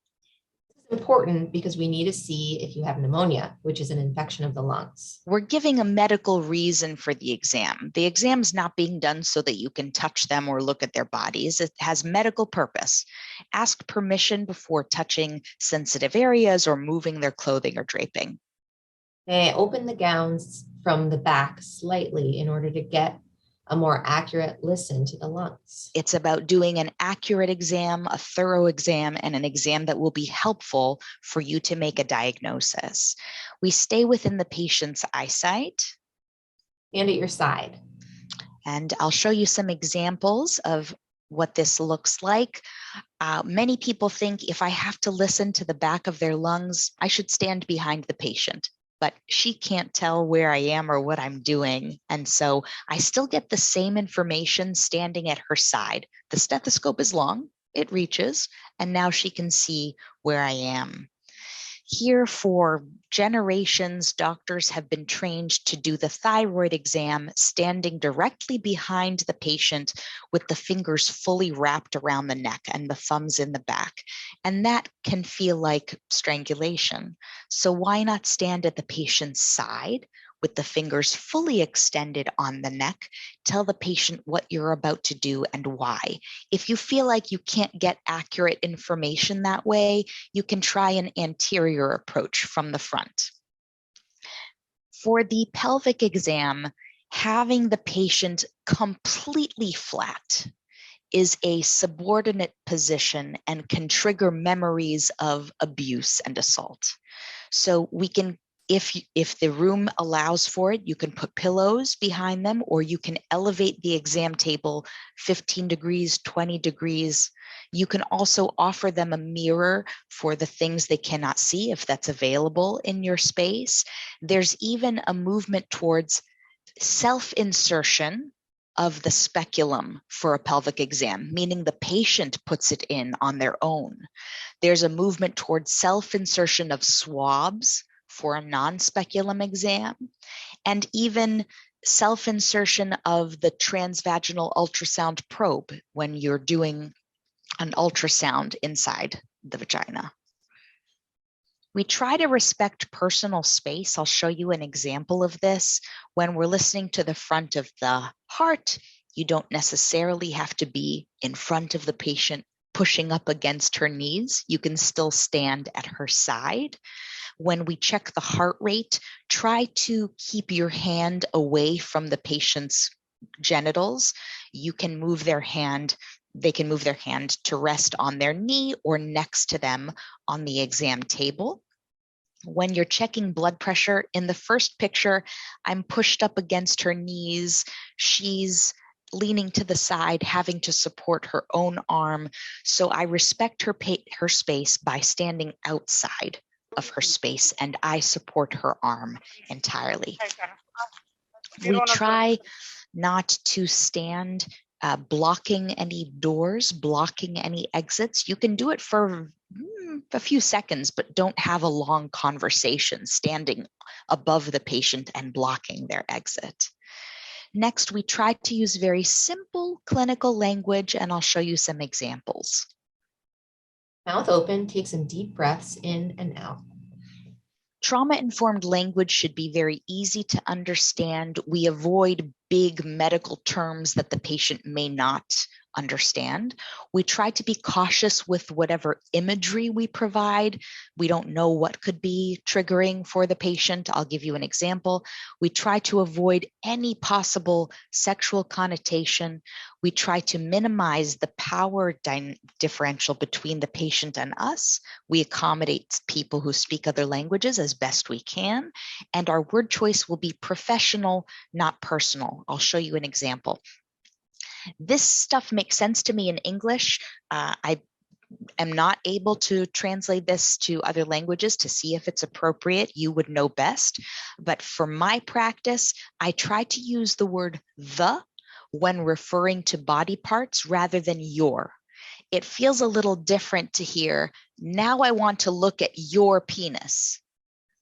This is important because we need to see if you have pneumonia, which is an infection of the lungs. We're giving a medical reason for the exam. The exam's not being done so that you can touch them or look at their bodies. It has medical purpose. Ask permission before touching sensitive areas or moving their clothing or draping. May I open the gowns from the back slightly in order to get a more accurate listen to the lungs? It's about doing an accurate exam, a thorough exam, and an exam that will be helpful for you to make a diagnosis. We stay within the patient's eyesight. And at your side. And I'll show you some examples of what this looks like. Many people think if I have to listen to the back of their lungs, I should stand behind the patient. But she can't tell where I am or what I'm doing. And so I still get the same information standing at her side. The stethoscope is long, it reaches, and now she can see where I am. Here for generations, doctors have been trained to do the thyroid exam standing directly behind the patient with the fingers fully wrapped around the neck and the thumbs in the back. And that can feel like strangulation. So why not stand at the patient's side with the fingers fully extended on the neck? Tell the patient what you're about to do and why. If you feel like you can't get accurate information that way, you can try an anterior approach from the front. For the pelvic exam, having the patient completely flat is a subordinate position and can trigger memories of abuse and assault. So we can, if the room allows for it, you can put pillows behind them, or you can elevate the exam table 15 degrees, 20 degrees. You can also offer them a mirror for the things they cannot see if that's available in your space. There's even a movement towards self-insertion of the speculum for a pelvic exam, meaning the patient puts it in on their own. There's a movement towards self-insertion of swabs for a non-speculum exam, and even self-insertion of the transvaginal ultrasound probe when you're doing an ultrasound inside the vagina. We try to respect personal space. I'll show you an example of this. When we're listening to the front of the heart, you don't necessarily have to be in front of the patient pushing up against her knees. You can still stand at her side. When we check the heart rate, try to keep your hand away from the patient's genitals. You can move their hand, they can move their hand to rest on their knee or next to them on the exam table. When you're checking blood pressure, in the first picture, I'm pushed up against her knees. She's leaning to the side, having to support her own arm. So I respect her space by standing outside of her space, and I support her arm entirely. We try not to stand blocking any doors, blocking any exits. You can do it for a few seconds, but don't have a long conversation standing above the patient and blocking their exit. Next, we try to use very simple clinical language, and I'll show you some examples. Mouth open, take some deep breaths in and out. Trauma-informed language should be very easy to understand. We avoid big medical terms that the patient may not understand. We try to be cautious with whatever imagery we provide. We don't know what could be triggering for the patient. I'll give you an example. We try to avoid any possible sexual connotation. We try to minimize the power differential between the patient and us. We accommodate people who speak other languages as best we can. And our word choice will be professional, not personal. I'll show you an example. This stuff makes sense to me in English. I am not able to translate this to other languages to see if it's appropriate. You would know best. But for my practice, I try to use the word the when referring to body parts rather than your. It feels a little different to hear, now I want to look at your penis,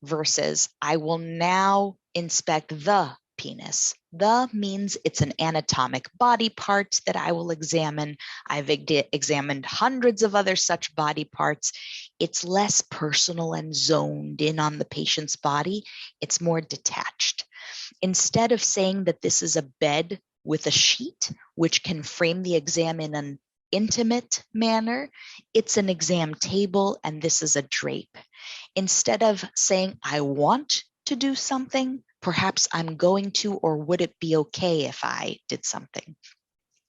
versus I will now inspect the penis. The means it's an anatomic body part that I will examine. I've examined hundreds of other such body parts. It's less personal and zoned in on the patient's body. It's more detached. Instead of saying that this is a bed with a sheet, which can frame the exam in an intimate manner, it's an exam table and this is a drape. Instead of saying, I want to do something, perhaps I'm going to, or would it be okay if I did something?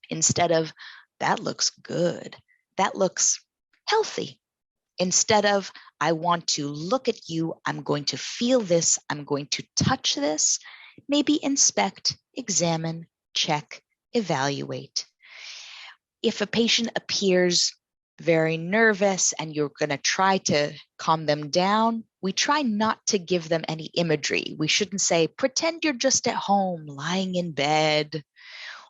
Instead of, that looks good, that looks healthy. Instead of, I want to look at you, I'm going to feel this, I'm going to touch this, maybe inspect, examine, check, evaluate. If a patient appears very nervous and you're going to try to calm them down, we try not to give them any imagery. We shouldn't say, pretend you're just at home, lying in bed.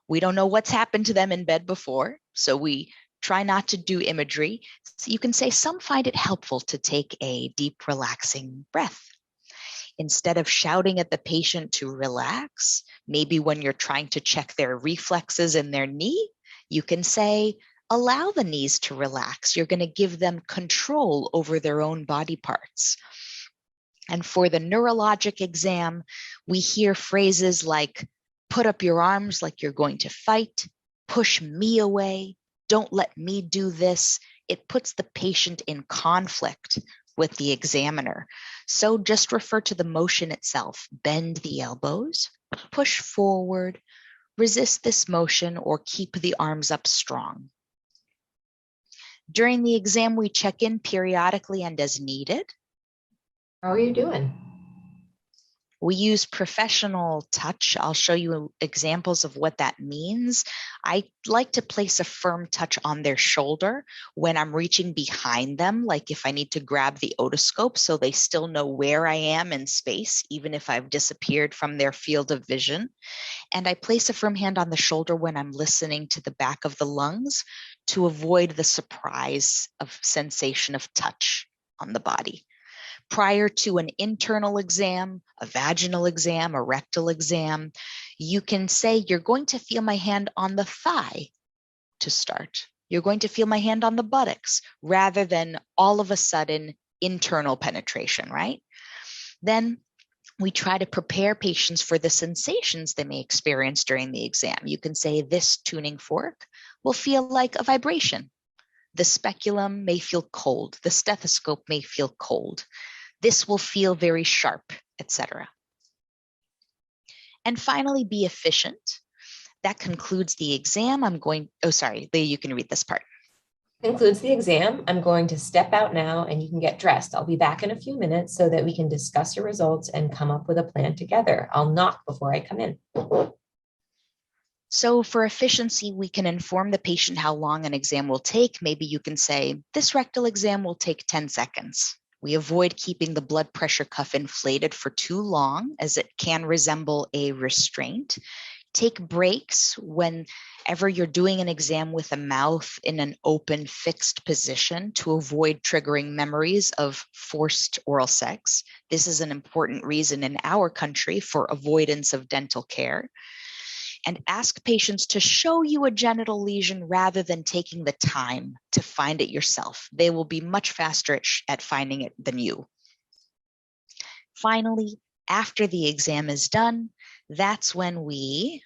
We don't know what's happened to them in bed before, so we try not to do imagery. So you can say, some find it helpful to take a deep, relaxing breath. Instead of shouting at the patient to relax, maybe when you're trying to check their reflexes in their knee, you can say, allow the knees to relax. You're going to give them control over their own body parts. And for the neurologic exam, we hear phrases like, put up your arms like you're going to fight, push me away, don't let me do this. It puts the patient in conflict with the examiner. So just refer to the motion itself. Bend the elbows, push forward, resist this motion, or keep the arms up strong. During the exam, we check in periodically and as needed. How are you doing? We use professional touch. I'll show you examples of what that means. I like to place a firm touch on their shoulder when I'm reaching behind them, like if I need to grab the otoscope so they still know where I am in space, even if I've disappeared from their field of vision. And I place a firm hand on the shoulder when I'm listening to the back of the lungs to avoid the surprise of sensation of touch on the body. Prior to an internal exam, a vaginal exam, a rectal exam, you can say, you're going to feel my hand on the thigh to start. You're going to feel my hand on the buttocks, rather than all of a sudden internal penetration, right? Then we try to prepare patients for the sensations they may experience during the exam. You can say, this tuning fork will feel like a vibration. The speculum may feel cold. The stethoscope may feel cold. This will feel very sharp, etc. And finally, be efficient. That concludes the exam. Leah, you can read this part. Concludes the exam. I'm going to step out now and you can get dressed. I'll be back in a few minutes so that we can discuss your results and come up with a plan together. I'll knock before I come in. So for efficiency, we can inform the patient how long an exam will take. Maybe you can say, this rectal exam will take 10 seconds. We avoid keeping the blood pressure cuff inflated for too long, as it can resemble a restraint. Take breaks whenever you're doing an exam with a mouth in an open, fixed position to avoid triggering memories of forced oral sex. This is an important reason in our country for avoidance of dental care. And ask patients to show you a genital lesion rather than taking the time to find it yourself. They will be much faster at finding it than you. Finally, after the exam is done, that's when we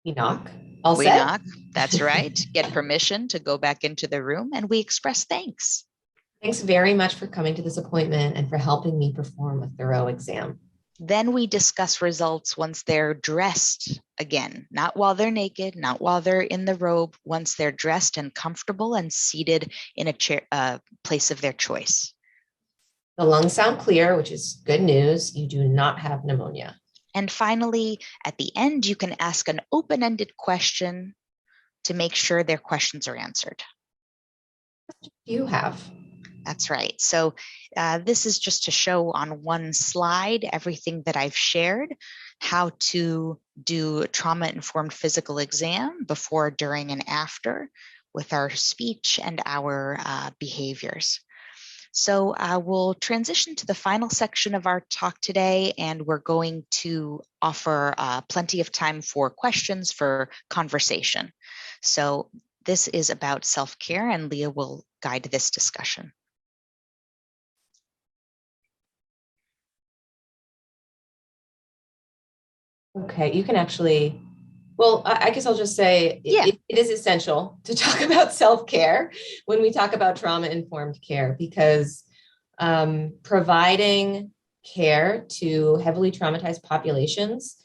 knock. We knock. That's right. Get permission to go back into the room, and we express thanks. Thanks very much for coming to this appointment and for helping me perform a thorough exam. Then we discuss results once they're dressed again, not while they're naked, not while they're in the robe, once they're dressed and comfortable and seated in a chair, place of their choice. The lungs sound clear, which is good news. You do not have pneumonia. And finally, at the end, you can ask an open-ended question to make sure their questions are answered. You have. That's right. So this is just to show on one slide everything that I've shared, how to do a trauma-informed physical exam before, during, and after with our speech and our behaviors. So we'll transition to the final section of our talk today, and we're going to offer plenty of time for questions, for conversation. So this is about self-care, and Leah will guide this discussion. Okay, you can actually, well, I guess I'll just say it is essential to talk about self-care when we talk about trauma-informed care, because providing care to heavily traumatized populations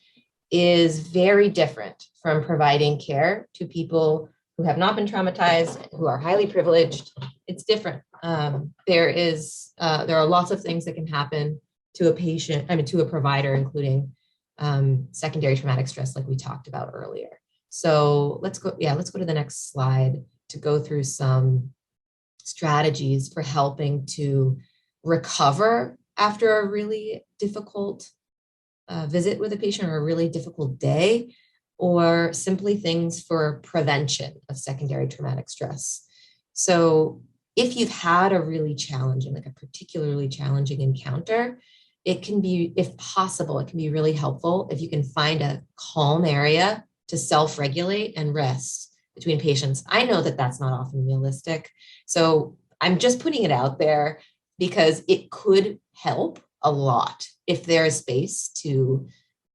is very different from providing care to people who have not been traumatized, who are highly privileged. It's different. There are lots of things that can happen to a patient, to a provider, including secondary traumatic stress, like we talked about earlier. So let's go to the next slide to go through some strategies for helping to recover after a really difficult visit with a patient, or a really difficult day, or simply things for prevention of secondary traumatic stress. So if you've had a really challenging, like a particularly challenging encounter, it can be, if possible, it can be really helpful if you can find a calm area to self-regulate and rest between patients. I know that that's not often realistic, so I'm just putting it out there because it could help a lot if there is space to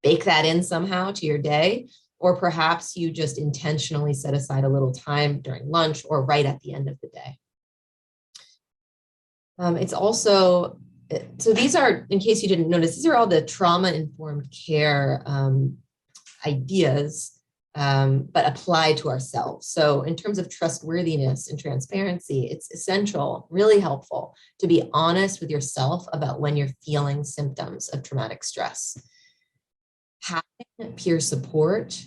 bake that in somehow to your day, or perhaps you just intentionally set aside a little time during lunch or right at the end of the day. It's also, so these are, in case you didn't notice, these are all the trauma-informed care ideas, but applied to ourselves. So in terms of trustworthiness and transparency, it's essential, really helpful, to be honest with yourself about when you're feeling symptoms of traumatic stress. Having peer support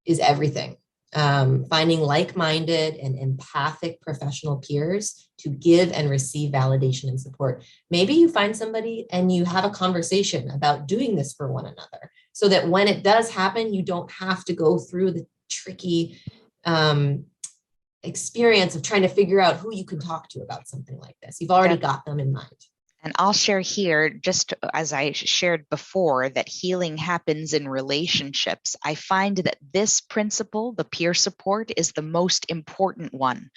is everything. Finding like-minded and empathic professional peers to give and receive validation and support. Maybe you find somebody and you have a conversation about doing this for one another, so that when it does happen, you don't have to go through the tricky experience of trying to figure out who you can talk to about something like this. You've already got them in mind. And I'll share here, just as I shared before, that healing happens in relationships. I find that this principle, the peer support, is the most important one.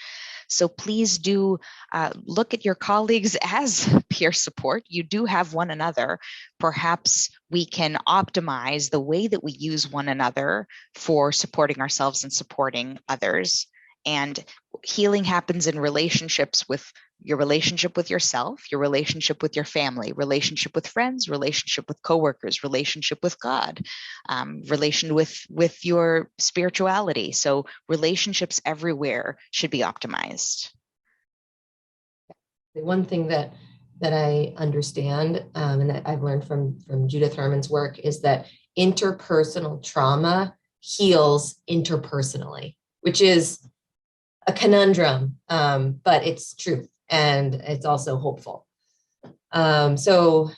So please do look at your colleagues as peer support. You do have one another. Perhaps we can optimize the way that we use one another for supporting ourselves and supporting others. And healing happens in relationships, with your relationship with yourself, your relationship with your family, relationship with friends, relationship with coworkers, relationship with God, relation with your spirituality. So relationships everywhere should be optimized. The one thing that I understand and that I've learned from Judith Herman's work is that interpersonal trauma heals interpersonally, which is a conundrum, but it's true, and it's also hopeful. So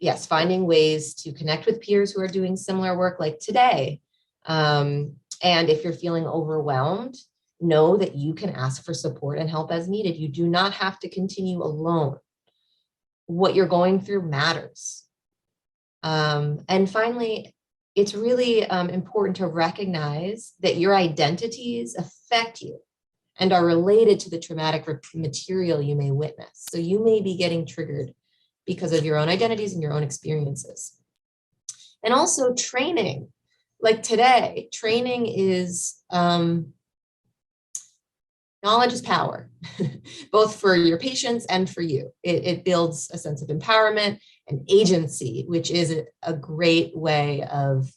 yes, finding ways to connect with peers who are doing similar work like today. And if you're feeling overwhelmed, know that you can ask for support and help as needed. You do not have to continue alone. What you're going through matters. And finally, it's really important to recognize that your identities affect you and are related to the traumatic material you may witness. So you may be getting triggered because of your own identities and your own experiences. And also training, like today, training is knowledge is power, both for your patients and for you. It builds a sense of empowerment and agency, which is a great way of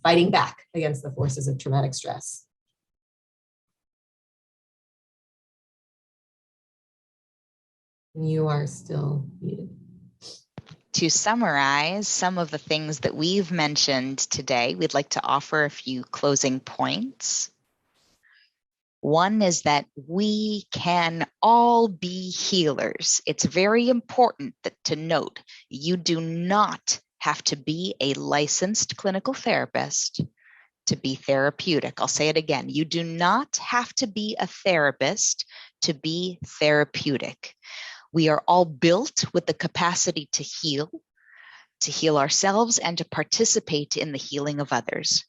fighting back against the forces of traumatic stress. You are still muted. To summarize some of the things that we've mentioned today, we'd like to offer a few closing points. One is that we can all be healers. It's very important to note you do not have to be a licensed clinical therapist to be therapeutic. I'll say it again. You do not have to be a therapist to be therapeutic. We are all built with the capacity to heal ourselves and to participate in the healing of others.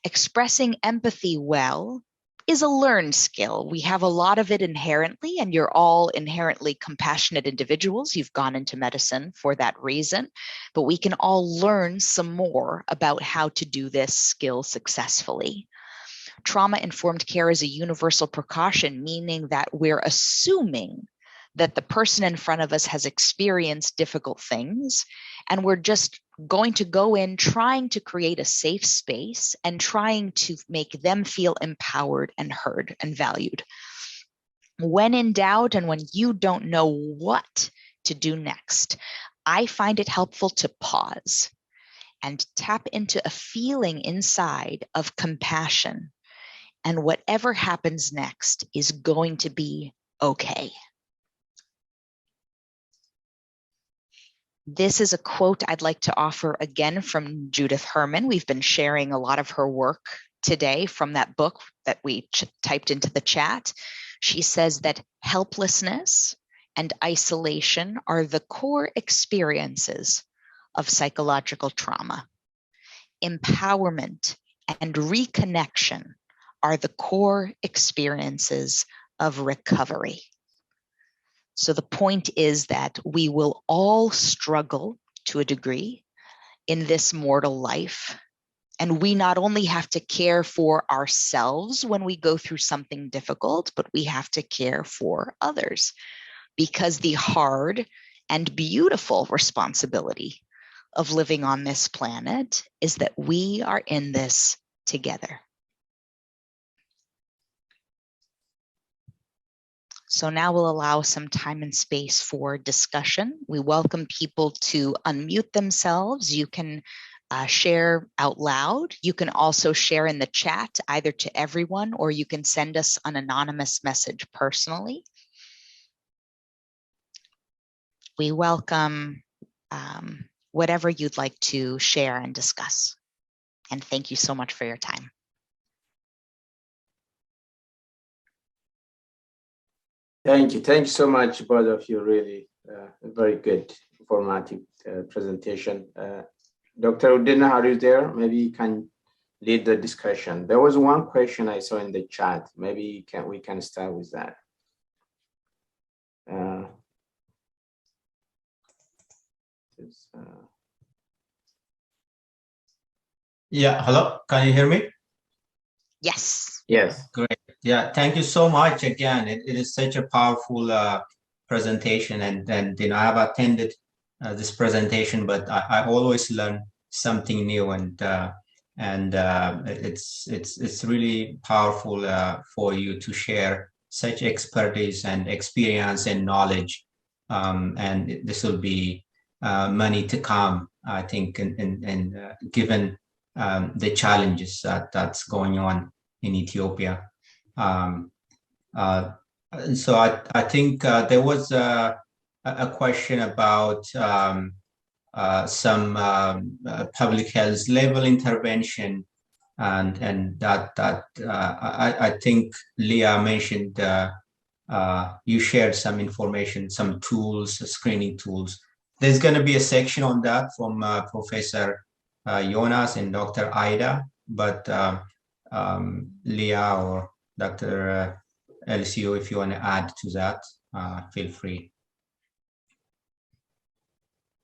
Expressing empathy well is a learned skill. We have a lot of it inherently, and you're all inherently compassionate individuals. You've gone into medicine for that reason, but we can all learn some more about how to do this skill successfully. Trauma-informed care is a universal precaution, meaning that we're assuming that the person in front of us has experienced difficult things, and we're just going to go in trying to create a safe space and trying to make them feel empowered and heard and valued. When in doubt and when you don't know what to do next, I find it helpful to pause and tap into a feeling inside of compassion, and whatever happens next is going to be okay. This is a quote I'd like to offer again from Judith Herman. We've been sharing a lot of her work today from that book that we typed into the chat. She says that helplessness and isolation are the core experiences of psychological trauma. Empowerment and reconnection are the core experiences of recovery. So the point is that we will all struggle to a degree in this mortal life. And we not only have to care for ourselves when we go through something difficult, but we have to care for others, because the hard and beautiful responsibility of living on this planet is that we are in this together. So now we'll allow some time and space for discussion. We welcome people to unmute themselves. You can share out loud. You can also share in the chat, either to everyone, or you can send us an anonymous message personally. We welcome whatever you'd like to share and discuss. And thank you so much for your time. Thank you. Thank you so much, both of you. Really very good, informative presentation. Dr. Udina, are you there? Maybe you can lead the discussion. There was one question I saw in the chat. Maybe we can start with that. Yeah, hello, can you hear me? Yes. Yes. Great. Yeah, thank you so much again. It is such a powerful presentation, and you know, I have attended this presentation, but I always learn something new, and it's really powerful for you to share such expertise and experience and knowledge, and this will be many to come, I think, and given the challenges that's going on in Ethiopia. So I think there was a question about some public health level intervention, and that I think Leah mentioned you shared some information, some tools, screening tools. There's going to be a section on that from Professor Yonas and Dr. Aida, but Leah or Dr. Elisseou, if you want to add to that, feel free.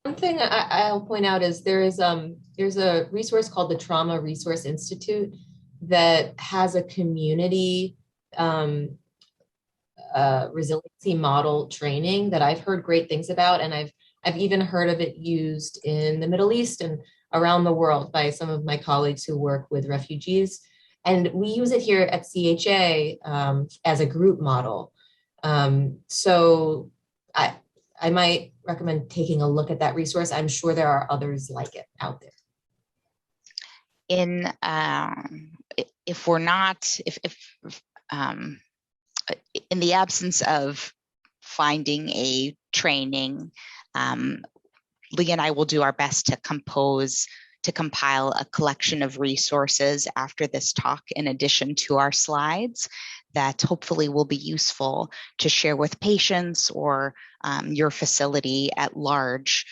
One thing I'll point out is there's a resource called the Trauma Resource Institute that has a community resiliency model training that I've heard great things about, and I've even heard of it used in the Middle East and around the world by some of my colleagues who work with refugees. And we use it here at CHA as a group model. So I might recommend taking a look at that resource. I'm sure there are others like it out there. If we're not, in the absence of finding a training, Leah and I will do our best to compile a collection of resources after this talk, in addition to our slides, that hopefully will be useful to share with patients or your facility at large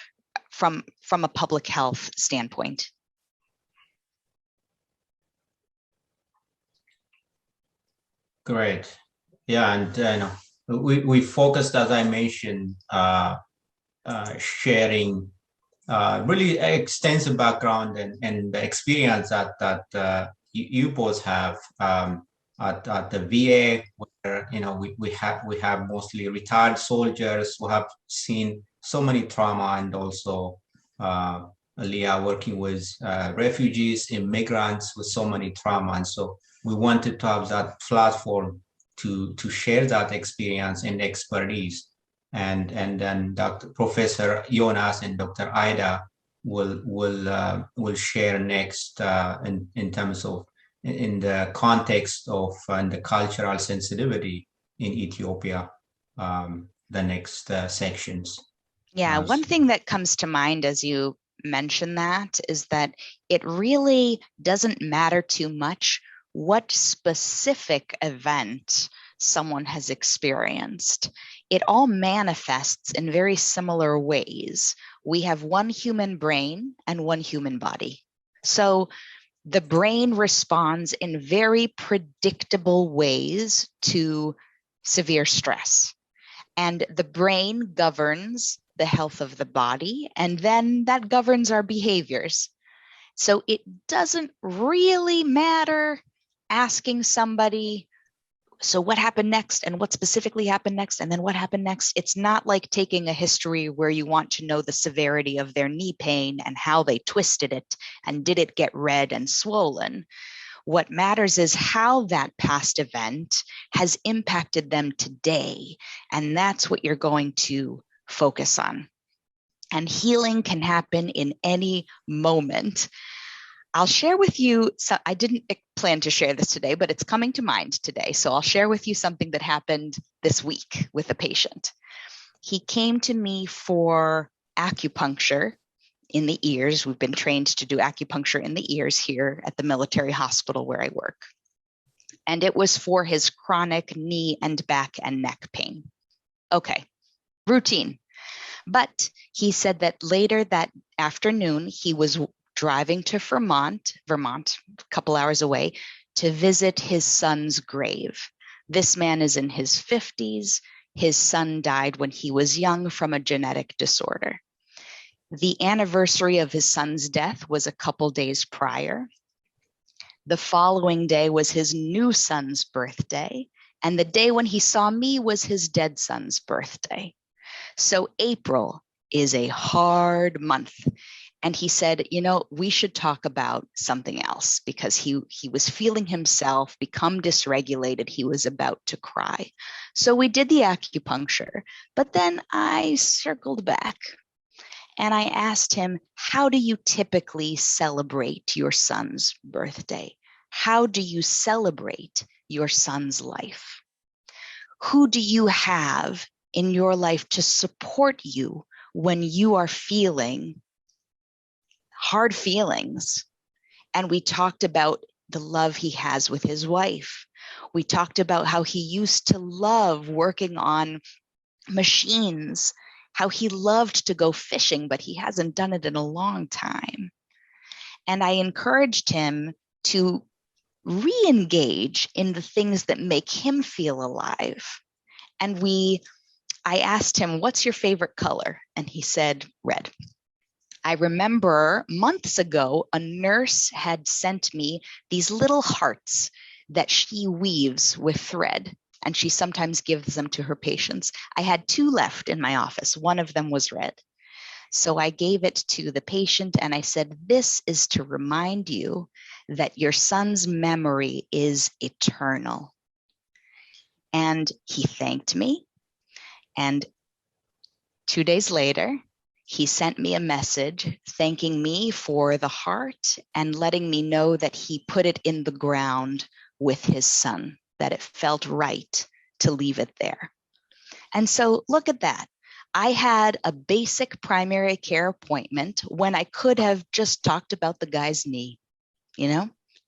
from a public health standpoint. Great. Yeah, and we focused, as I mentioned, sharing really extensive background and the experience that you both have at the VA, where we have mostly retired soldiers who have seen so many trauma, and also Leah working with refugees, immigrants with so many trauma, and so we wanted to have that platform to share that experience and expertise. And then Professor Yonas and Dr. Aida will share next in terms of in the context of and the cultural sensitivity in Ethiopia, the next sections. Yeah, one thing that comes to mind as you mention that is that it really doesn't matter too much what specific event someone has experienced. It all manifests in very similar ways. We have one human brain and one human body. So the brain responds in very predictable ways to severe stress. And the brain governs the health of the body, and then that governs our behaviors. So it doesn't really matter asking somebody, so what happened next, and what specifically happened next, and then what happened next. It's not like taking a history where you want to know the severity of their knee pain and how they twisted it and did it get red and swollen. What matters is how that past event has impacted them today, and that's what you're going to focus on. And healing can happen in any moment. I'll share with you, so I didn't plan to share this today, but it's coming to mind today. So I'll share with you something that happened this week with a patient. He came to me for acupuncture in the ears. We've been trained to do acupuncture in the ears here at the military hospital where I work. And it was for his chronic knee and back and neck pain. Okay, routine. But he said that later that afternoon, he was driving to Vermont, a couple hours away, to visit his son's grave. This man is in his 50s. His son died when he was young from a genetic disorder. The anniversary of his son's death was a couple days prior. The following day was his new son's birthday, and the day when he saw me was his dead son's birthday. So April is a hard month. And he said, we should talk about something else, because he was feeling himself become dysregulated. He was about to cry. So we did the acupuncture, but then I circled back and I asked him, how do you typically celebrate your son's birthday? How do you celebrate your son's life? Who do you have in your life to support you when you are feeling hard feelings. And we talked about the love he has with his wife. We talked about how he used to love working on machines, how he loved to go fishing, but he hasn't done it in a long time. And I encouraged him to re-engage in the things that make him feel alive. And I asked him, what's your favorite color? And he said, red. I remember months ago, a nurse had sent me these little hearts that she weaves with thread, and she sometimes gives them to her patients. I had 2 left in my office. One of them was red. So I gave it to the patient and I said, this is to remind you that your son's memory is eternal. And he thanked me. And 2 days later, he sent me a message thanking me for the heart and letting me know that he put it in the ground with his son, that it felt right to leave it there. And so look at that. I had a basic primary care appointment when I could have just talked about the guy's knee,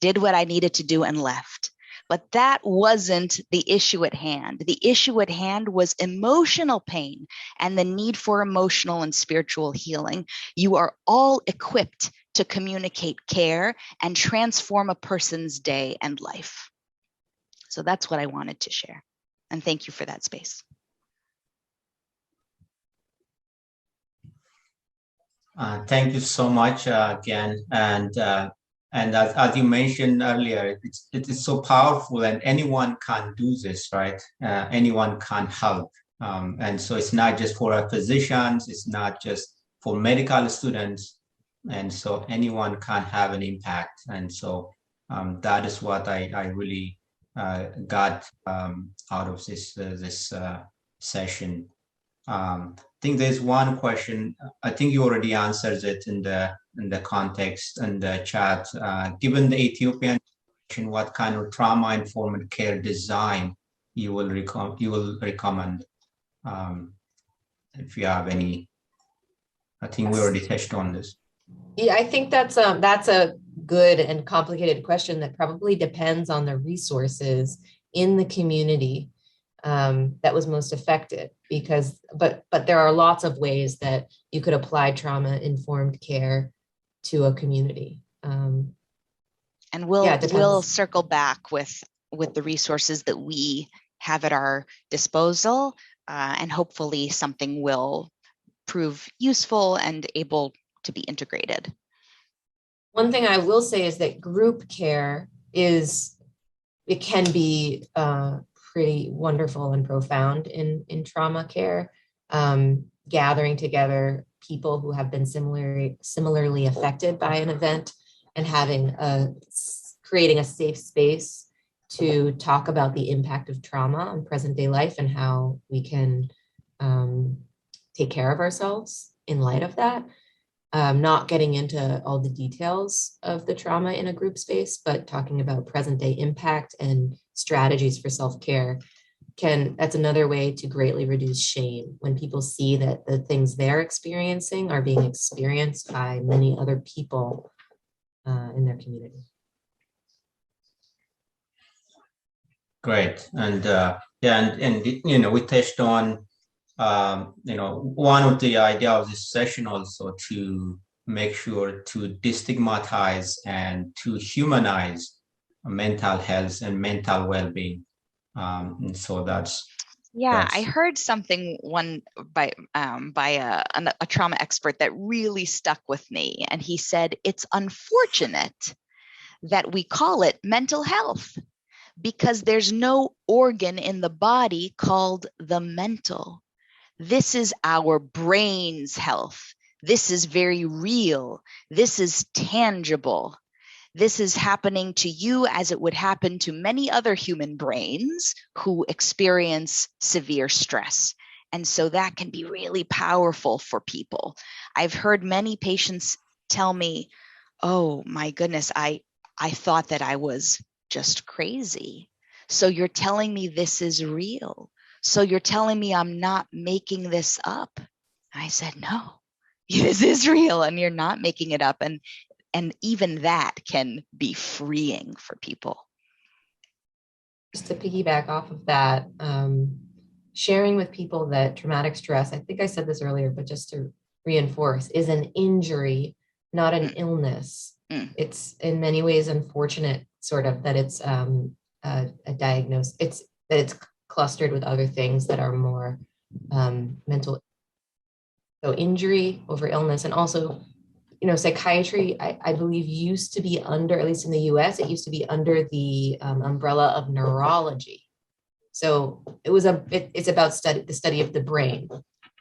did what I needed to do and left. But that wasn't the issue at hand. The issue at hand was emotional pain and the need for emotional and spiritual healing. You are all equipped to communicate care and transform a person's day and life. So that's what I wanted to share. And thank you for that space. Thank you so much again. And as you mentioned earlier, it is so powerful, and anyone can do this, right? Anyone can help. And so it's not just for our physicians, it's not just for medical students. And so anyone can have an impact. And so that is what I really got out of this session. I think there's one question. I think you already answered it in the context and the chat. Given the Ethiopian, what kind of trauma-informed care design you will recommend? If you have any, I think we already touched on this. Yeah, I think that's a good and complicated question that probably depends on the resources in the community that was most affected, but there are lots of ways that you could apply trauma-informed care to a community. And we'll circle back with the resources that we have at our disposal, and hopefully something will prove useful and able to be integrated. One thing I will say is that group care can be pretty wonderful and profound in trauma care, gathering together people who have been similarly affected by an event and creating a safe space to talk about the impact of trauma on present day life and how we can take care of ourselves in light of that. Not getting into all the details of the trauma in a group space, but talking about present day impact and strategies for self-care. That's another way to greatly reduce shame when people see that the things they're experiencing are being experienced by many other people in their community. Great. And we touched on one of the idea of this session also to make sure to destigmatize and to humanize mental health and mental well-being. And so that's. I heard something by a trauma expert that really stuck with me. And he said, it's unfortunate that we call it mental health because there's no organ in the body called the mental. This is our brain's health. This is very real. This is tangible. This is happening to you as it would happen to many other human brains who experience severe stress. And so that can be really powerful for people. I've heard many patients tell me, oh my goodness, I thought that I was just crazy. So you're telling me this is real. So you're telling me I'm not making this up. I said, no, This is real and you're not making it up. And even that can be freeing for people. Just to piggyback off of that, sharing with people that traumatic stress, I think I said this earlier, but just to reinforce, is an injury, not an illness. It's in many ways unfortunate, sort of, that it's a diagnosis. It's that it's clustered with other things that are more mental. So injury over illness, and also, psychiatry, I believe used to be under, at least in the US, it used to be under the umbrella of neurology. So it's about the study of the brain.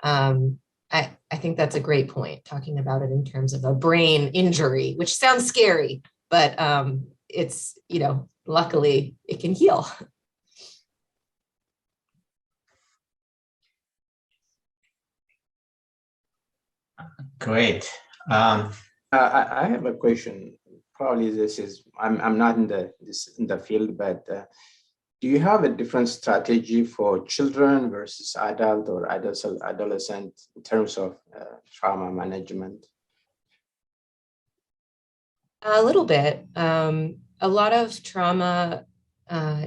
I think that's a great point, talking about it in terms of a brain injury, which sounds scary, but it's, luckily it can heal. Great. I have a question. Probably this is, I'm not in the field, but do you have a different strategy for children versus adult or adolescent in terms of trauma management? A little bit. A lot of trauma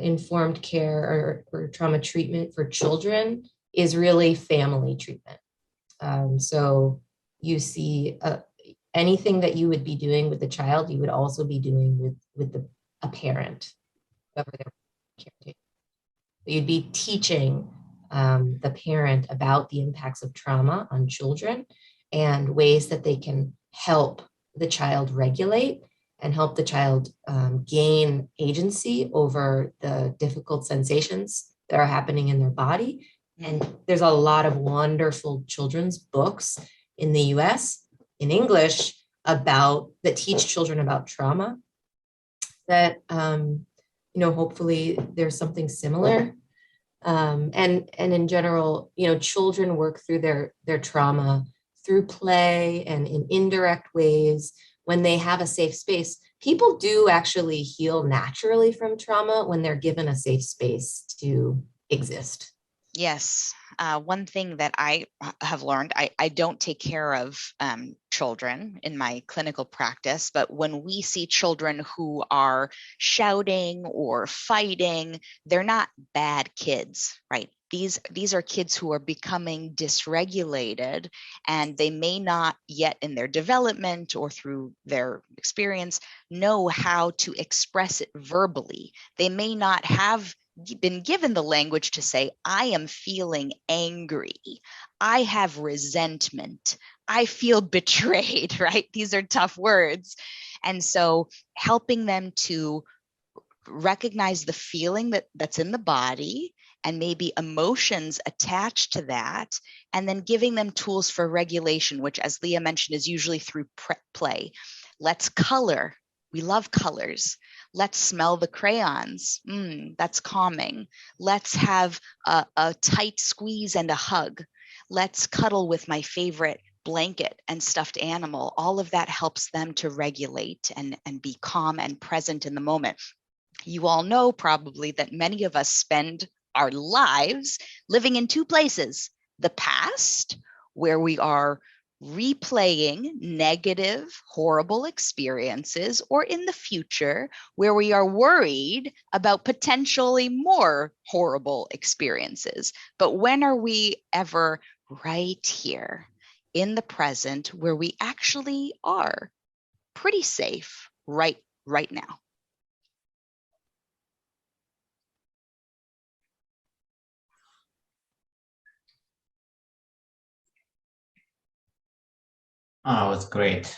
informed care or trauma treatment for children is really family treatment. So you see anything that you would be doing with the child, you would also be doing with a parent, whoever their caretaker. You'd be teaching the parent about the impacts of trauma on children and ways that they can help the child regulate and help the child gain agency over the difficult sensations that are happening in their body. And there's a lot of wonderful children's books in the US in English that teach children about trauma, that, hopefully there's something similar. And in general, children work through their trauma through play and in indirect ways. When they have a safe space, people do actually heal naturally from trauma when they're given a safe space to exist. Yes. One thing that I have learned, I don't take care of children in my clinical practice, but when we see children who are shouting or fighting, they're not bad kids, right? These are kids who are becoming dysregulated, and they may not yet in their development or through their experience know how to express it verbally. They may not have been given the language to say, I am feeling angry, I have resentment, I feel betrayed, right? These are tough words. And so helping them to recognize the feeling that's in the body and maybe emotions attached to that, and then giving them tools for regulation, which, as Leah mentioned, is usually through play. Let's color. We love colors. Let's smell the crayons. That's calming. Let's have a tight squeeze and a hug. Let's cuddle with my favorite blanket and stuffed animal. All of that helps them to regulate and be calm and present in the moment. You all know probably that many of us spend our lives living in two places: the past, where we are replaying negative, horrible experiences, or in the future, where we are worried about potentially more horrible experiences. But when are we ever right here in the present, where we actually are pretty safe right now? Oh, it's great.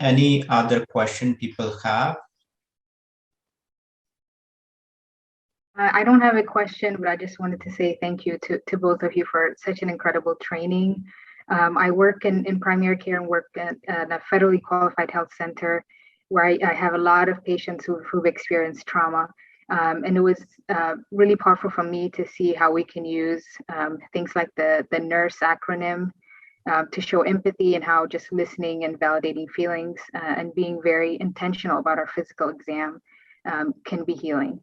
Any other question people have? I don't have a question, but I just wanted to say thank you to both of you for such an incredible training. I work in primary care and work at a federally qualified health center where I have a lot of patients who've experienced trauma. And it was really powerful for me to see how we can use things like the NURSE acronym to show empathy, and how just listening and validating feelings and being very intentional about our physical exam can be healing.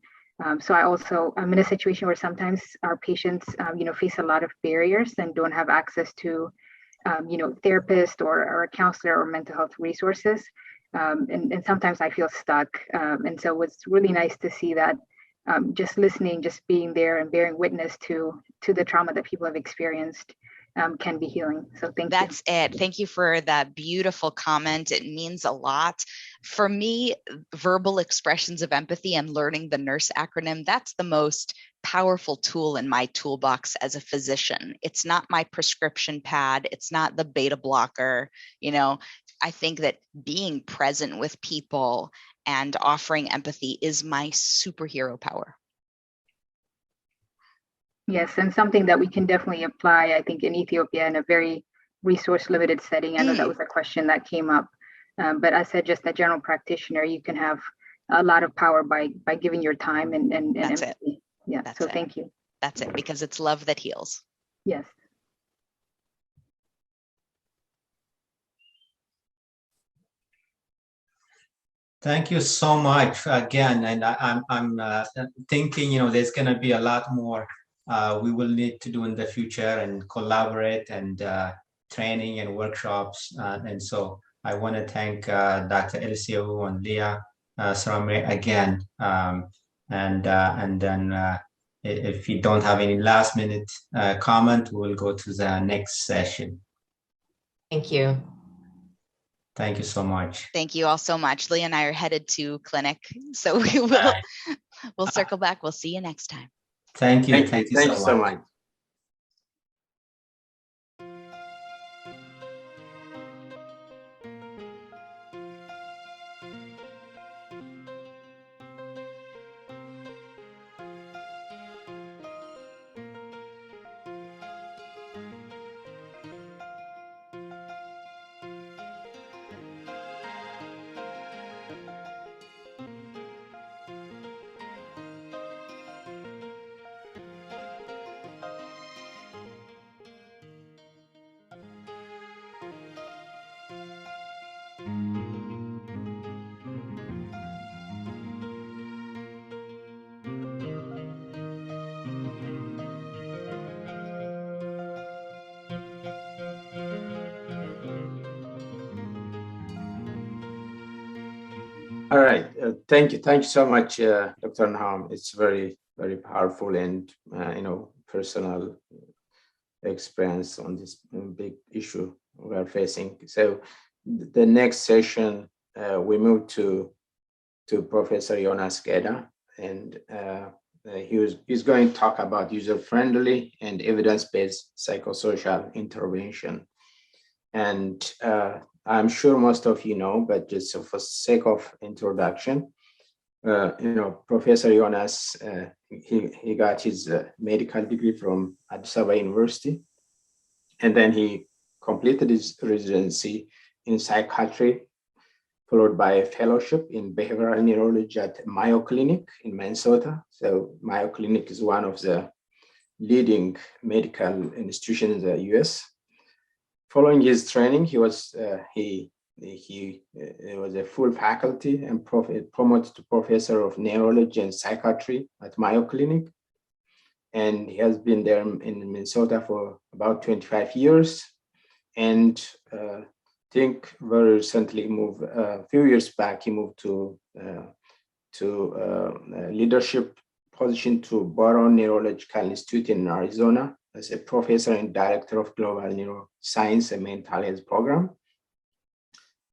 So I'm in a situation where sometimes our patients, face a lot of barriers and don't have access to therapist or a counselor or mental health resources. And sometimes I feel stuck. And so it's really nice to see that just listening, just being there and bearing witness to the trauma that people have experienced can be healing. So thank you. That's it. Thank you for that beautiful comment. It means a lot. For me, verbal expressions of empathy and learning the NURSE acronym, that's the most powerful tool in my toolbox as a physician. It's not my prescription pad. It's not the beta blocker. I think that being present with people and offering empathy is my superhero power. Yes, and something that we can definitely apply, I think, in Ethiopia in a very resource limited setting. I know that was a question that came up, but as just a general practitioner, you can have a lot of power by giving your time and That's empathy. it. Yeah, That's so it. thank you. That's it, because it's love that heals. Yes. Thank you so much again, and I'm thinking there's going to be a lot more we will need to do in the future and collaborate and training and workshops, and so I want to thank Dr. Elisseou and Leah, Soumerai again, and then if you don't have any last minute comment, we'll go to the next session. Thank you. Thank you so much. Thank you all so much. Leah and I are headed to clinic, so we'll circle back. We'll see you next time. Thank you. Thank you so much. All right. Thank you so much, Dr. Nahum. It's very, very powerful and personal experience on this big issue we are facing. So the next session, we move to Professor Yonas Geda, and he's going to talk about user-friendly and evidence-based psychosocial intervention. And I'm sure most of you know, but just for sake of introduction, Professor Yonas, he got his medical degree from Addis Ababa University, and then he completed his residency in psychiatry, followed by a fellowship in behavioral neurology at Mayo Clinic in Minnesota. So Mayo Clinic is one of the leading medical institutions in the US. Following his training, he was a full faculty and promoted to professor of neurology and psychiatry at Mayo Clinic. And he has been there in Minnesota for about 25 years. And I think very recently moved, a few years back, he moved to leadership position to Barrow Neurological Institute in Arizona as a professor and director of global neuroscience and mental health program.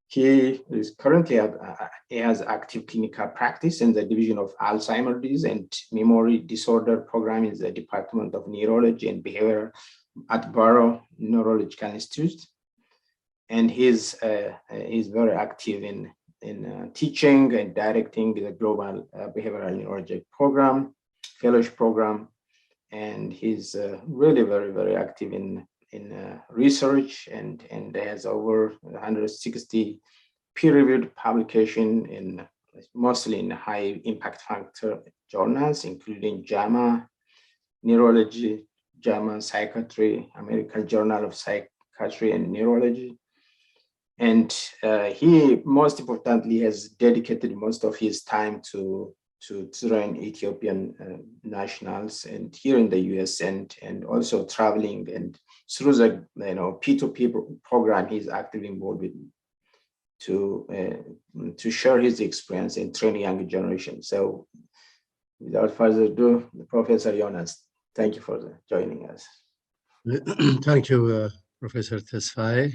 He is currently he has active clinical practice in the division of Alzheimer's disease and memory disorder program in the Department of Neurology and Behavior at Barrow Neurological Institute. And he's very active in teaching and directing the global behavioral neurology program, fellowship program, and he's really very, very active in research and has over 160 peer-reviewed publication in mostly in high impact factor journals, including JAMA Neurology, JAMA Psychiatry, American Journal of Psychiatry and Neurology. And he, most importantly, has dedicated most of his time to to train Ethiopian nationals and here in the US and also traveling and through the P2P program he's actively involved with to share his experience and train younger generation. So without further ado, Professor Yonas, thank you for joining us. Thank you, Professor Tesfaye.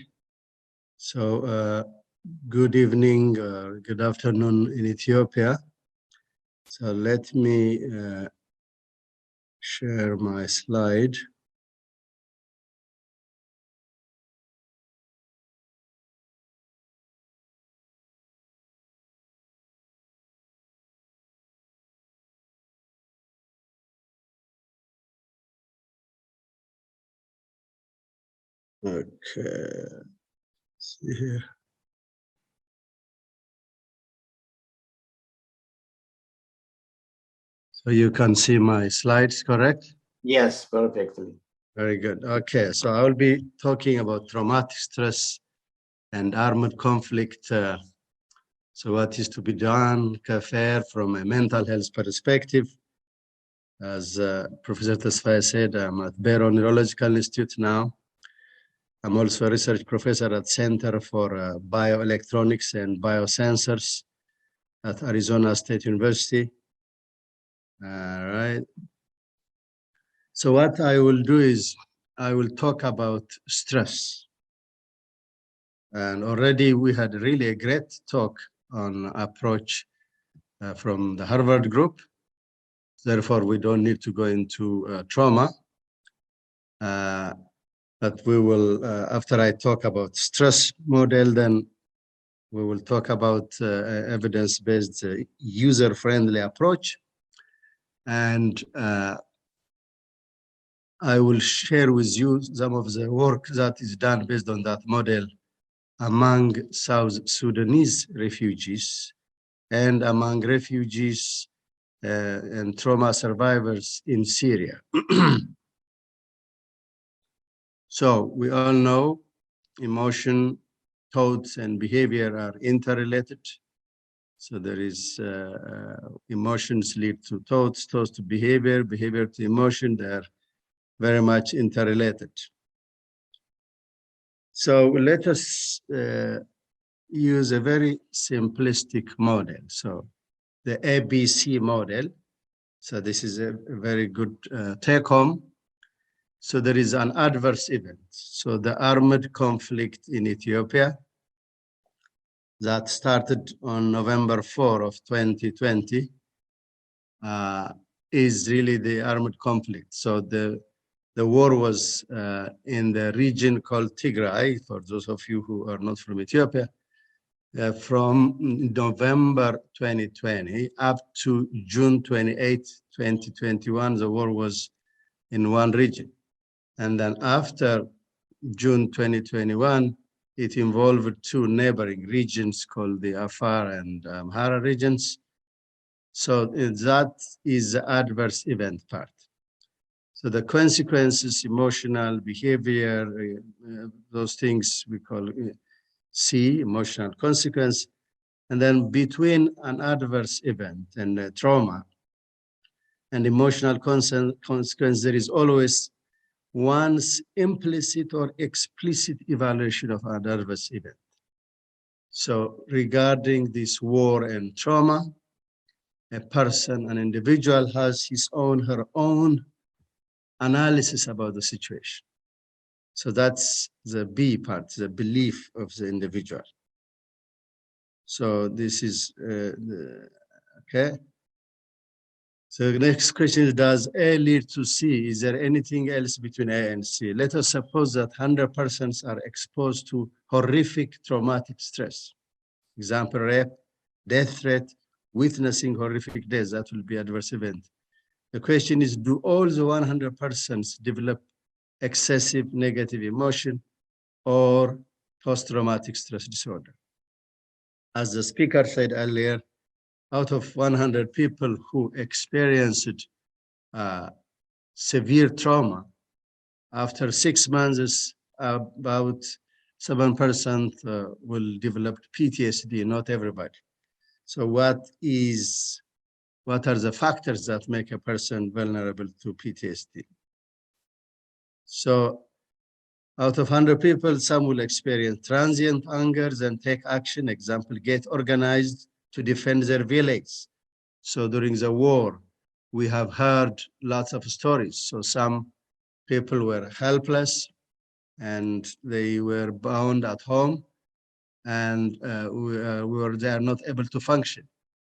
So good evening, good afternoon in Ethiopia. So let me share my slide. Okay, see here. So you can see my slides, correct? Yes, perfectly. Very good. Okay, so I will be talking about traumatic stress and armed conflict. So what is to be done, Teferra, from a mental health perspective? As Professor Tesfaye said, I'm at Barrow Neurological Institute now. I'm also a research professor at Center for Bioelectronics and Biosensors at Arizona State University. All right. So what I will do is I will talk about stress. And already we had really a great talk on approach from the Harvard group. Therefore, we don't need to go into trauma. But we will, after I talk about stress model, then we will talk about evidence-based user-friendly approach. And I will share with you some of the work that is done based on that model among South Sudanese refugees and among refugees and trauma survivors in Syria. So we all know emotion, thoughts, and behavior are interrelated. So there is emotions lead to thoughts, thoughts to behavior, behavior to emotion. They are very much interrelated. So let us use a very simplistic model. So the ABC model. So this is a very good take home. So there is an adverse event. So the armed conflict in Ethiopia that started on November 4 of 2020 is really the armed conflict. So the war was in the region called Tigray, for those of you who are not from Ethiopia, from November 2020 up to June 28, 2021, the war was in one region. And then after June 2021, it involved two neighboring regions called the Afar and Amhara regions. So that is the adverse event part. So the consequences, emotional behavior, those things we call C, emotional consequence. And then between an adverse event and trauma and emotional consequence, there is always one's implicit or explicit evaluation of an adverse event. So regarding this war and trauma, a person, an individual has his own, her own analysis about the situation. So that's the B part, the belief of the individual. So this is, okay. So the next question is, does A lead to C? Is there anything else between A and C? Let us suppose that 100 persons are exposed to horrific traumatic stress. Example, rape, death threat, witnessing horrific death, that will be adverse event. The question is, do all the 100 persons develop excessive negative emotion or post-traumatic stress disorder? As the speaker said earlier, out of 100 people who experienced severe trauma, after 6 months, about 7% will develop PTSD, not everybody. So what what are the factors that make a person vulnerable to PTSD. So out of 100 people, some will experience transient angers and take action. Example, get organized to defend their village. So during the war, we have heard lots of stories. So some people were helpless and they were bound at home, and they are not able to function.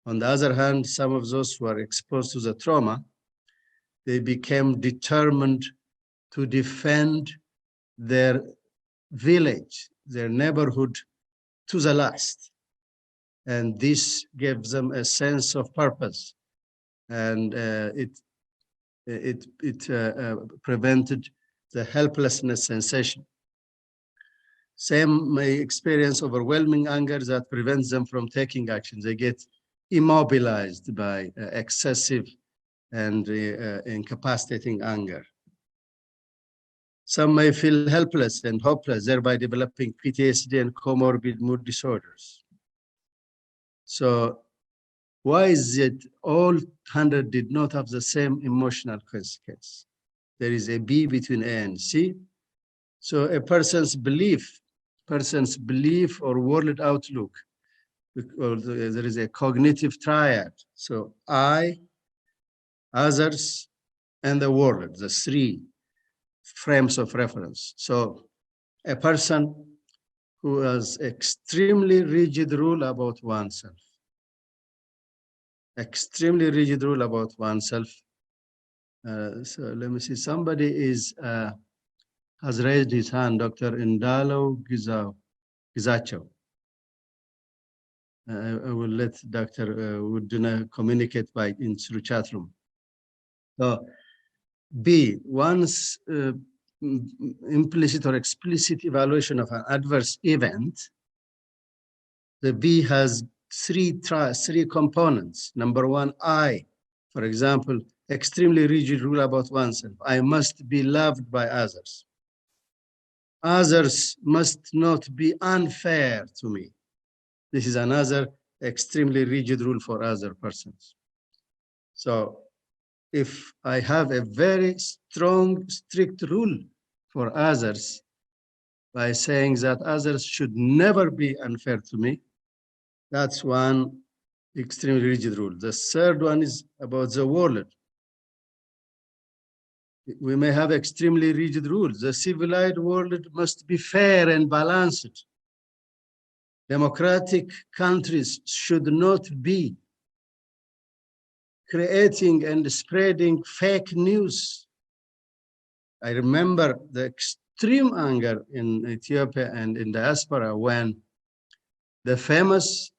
On the other hand, some of those who are exposed to the trauma, they became determined to defend their village, their neighborhood to the last. And this gives them a sense of purpose. And it prevented the helplessness sensation. Some may experience overwhelming anger that prevents them from taking action. They get immobilized by excessive and incapacitating anger. Some may feel helpless and hopeless, thereby developing PTSD and comorbid mood disorders. So why is it all 100 did not have the same emotional consequence? There is a B between A and C. So a person's belief or world outlook, or there is a cognitive triad. So I, others, and the world, the three frames of reference. So a person who has extremely rigid rule about oneself, extremely rigid rule about oneself. So let me see, somebody has raised his hand, Dr. Indalo Gizacho. I will let Dr. Woodina communicate through chat room. So B, one's implicit or explicit evaluation of an adverse event. The B has three components. Number one, I, for example, extremely rigid rule about oneself. I must be loved by others. Others must not be unfair to me. This is another extremely rigid rule for other persons. So if I have a very strong, strict rule for others by saying that others should never be unfair to me, that's one extremely rigid rule. The third one is about the world. We may have extremely rigid rules. The civilized world must be fair and balanced. Democratic countries should not be creating and spreading fake news. I remember the extreme anger in Ethiopia and in diaspora when the famous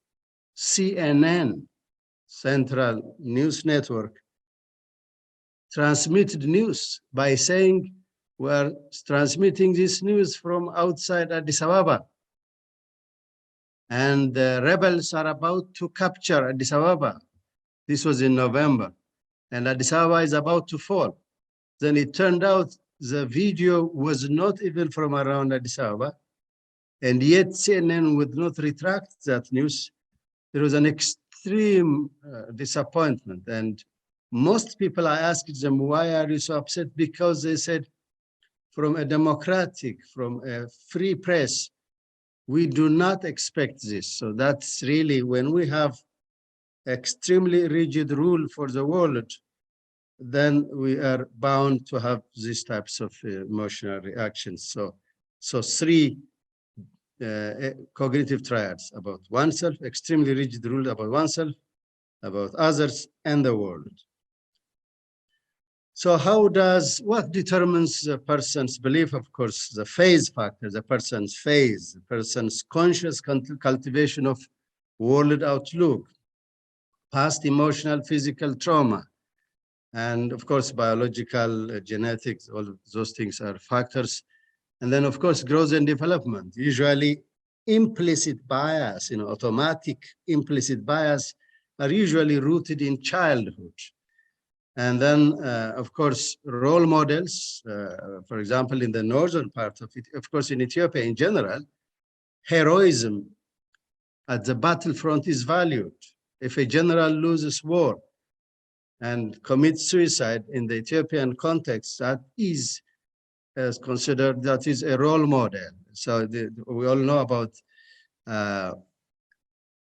CNN, Central News Network, transmitted news by saying we're transmitting this news from outside Addis Ababa. And the rebels are about to capture Addis Ababa. This was in November. And Addis Ababa is about to fall. Then it turned out the video was not even from around Addis Ababa. And yet CNN would not retract that news. There was an extreme disappointment. And most people, I asked them, why are you so upset? Because they said, from a democratic, from a free press, we do not expect this. So that's really, when we have extremely rigid rule for the world, then we are bound to have these types of emotional reactions. So three cognitive triads about oneself, extremely rigid rule about oneself, about others, and the world. So what determines a person's belief? Of course, the phase factor, the person's phase, the person's conscious cultivation of world outlook, past emotional, physical trauma, and of course, biological, genetics, all of those things are factors. And then of course, growth and development, usually implicit bias, automatic implicit bias are usually rooted in childhood. And then, of course, role models, for example, in the northern part of it, of course, in Ethiopia in general, heroism at the battlefront is valued. If a general loses war, and commit suicide in the Ethiopian context, that is considered, that is a role model. So we all know about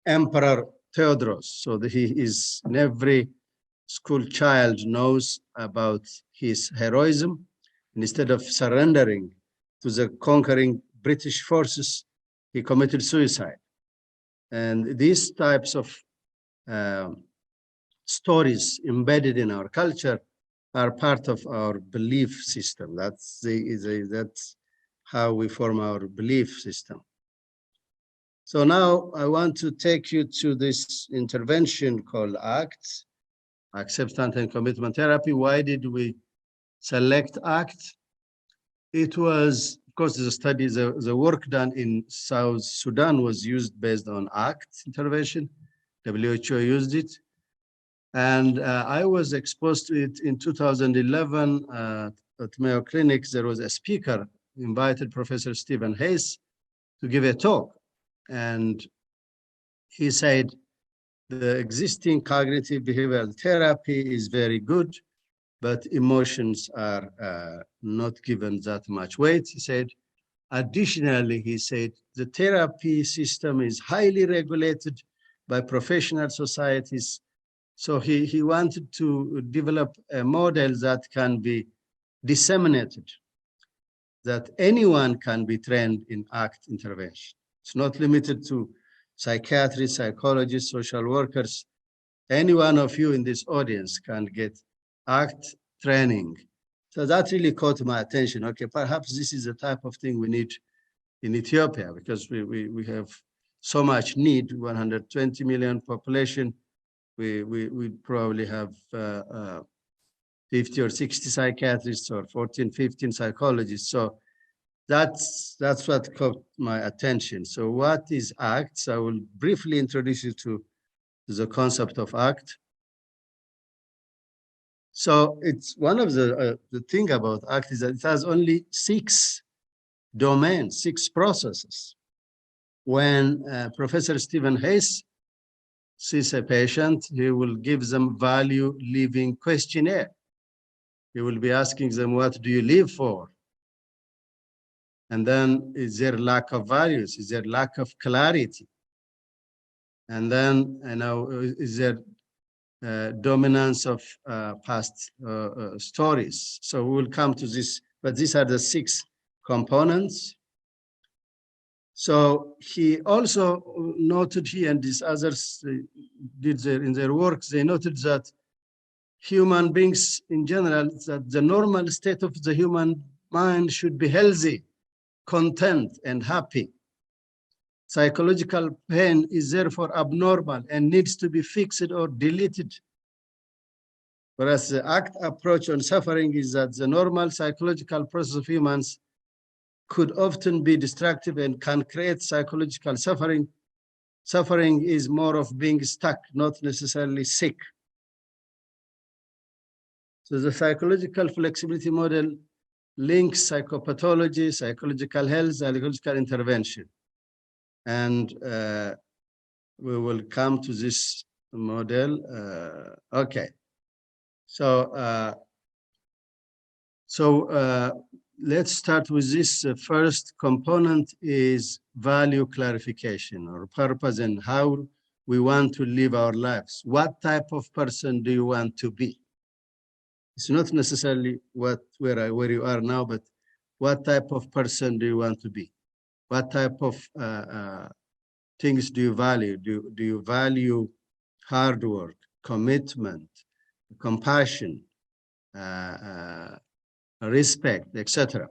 Emperor Theodorus. So he is, in every school child knows about his heroism. And instead of surrendering to the conquering British forces, he committed suicide. And these types of stories embedded in our culture are part of our belief system. That's how we form our belief system. So now I want to take you to this intervention called ACT, Acceptance and Commitment Therapy. Why did we select ACT? It was, of course, the study, the work done in South Sudan was used based on ACT intervention. WHO used it. And I was exposed to it in 2011 at Mayo Clinic. There was a speaker, invited Professor Stephen Hayes to give a talk. And he said, the existing cognitive behavioral therapy is very good, but emotions are not given that much weight. He said, additionally, he said, the therapy system is highly regulated by professional societies. So he wanted to develop a model that can be disseminated, that anyone can be trained in ACT intervention. It's not limited to psychiatrists, psychologists, social workers. Any one of you in this audience can get ACT training. So that really caught my attention. Okay, perhaps this is the type of thing we need in Ethiopia, because we have so much need, 120 million population. We probably have 50 or 60 psychiatrists or 14, 15 psychologists. So that's what caught my attention. So what is ACT? So I will briefly introduce you to the concept of ACT. So it's one of the thing about ACT is that it has only 6 domains, 6 processes. When Professor Stephen Hayes sees a patient, he will give them value living questionnaire. He will be asking them, what do you live for? And then, is there lack of values? Is there lack of clarity? And then, is there dominance of past stories? So we will come to this, but these are the 6 components. So he also noted, he and these others did in their works, they noted that human beings in general, that the normal state of the human mind should be healthy, content, and happy. Psychological pain is therefore abnormal and needs to be fixed or deleted. Whereas the ACT approach on suffering is that the normal psychological process of humans could often be destructive and can create psychological suffering. Suffering is more of being stuck, not necessarily sick. So the psychological flexibility model links psychopathology, psychological health, psychological intervention. And we will come to this model. Okay. So, let's start with this. First component is value clarification, or purpose, and how we want to live our lives. What type of person do you want to be? It's not necessarily where you are now, but what type of person do you want to be? What type of things do you value? Do you value hard work, commitment, compassion, respect, etc.?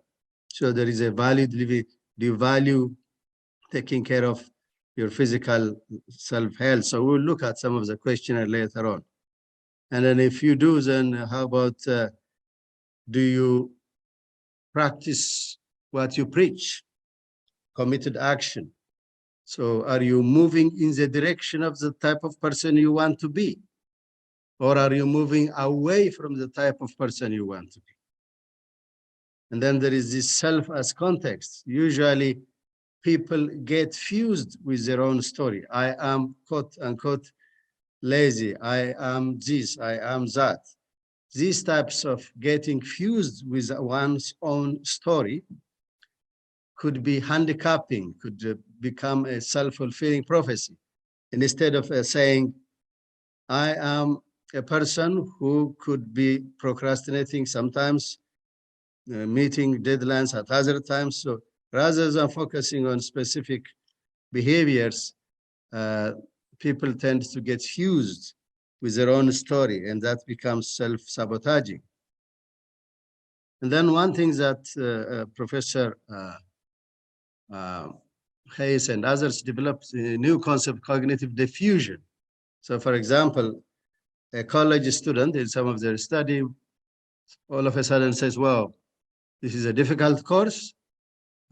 So there is a value living. Do you value taking care of your physical self-health? So we'll look at some of the questionnaire later on. And then if you do, then how about, do you practice what you preach? Committed action. So are you moving in the direction of the type of person you want to be? Or are you moving away from the type of person you want to be? And then there is this self as context. Usually people get fused with their own story. I am, quote unquote, lazy, I am this, I am that. These types of getting fused with one's own story could be handicapping, could become a self-fulfilling prophecy. And instead of saying, I am a person who could be procrastinating sometimes, meeting deadlines at other times. So rather than focusing on specific behaviors, people tend to get fused with their own story, and that becomes self-sabotaging. And then one thing that Professor Hayes and others developed a new concept, cognitive diffusion. So for example, a college student in some of their study, all of a sudden says, well, this is a difficult course.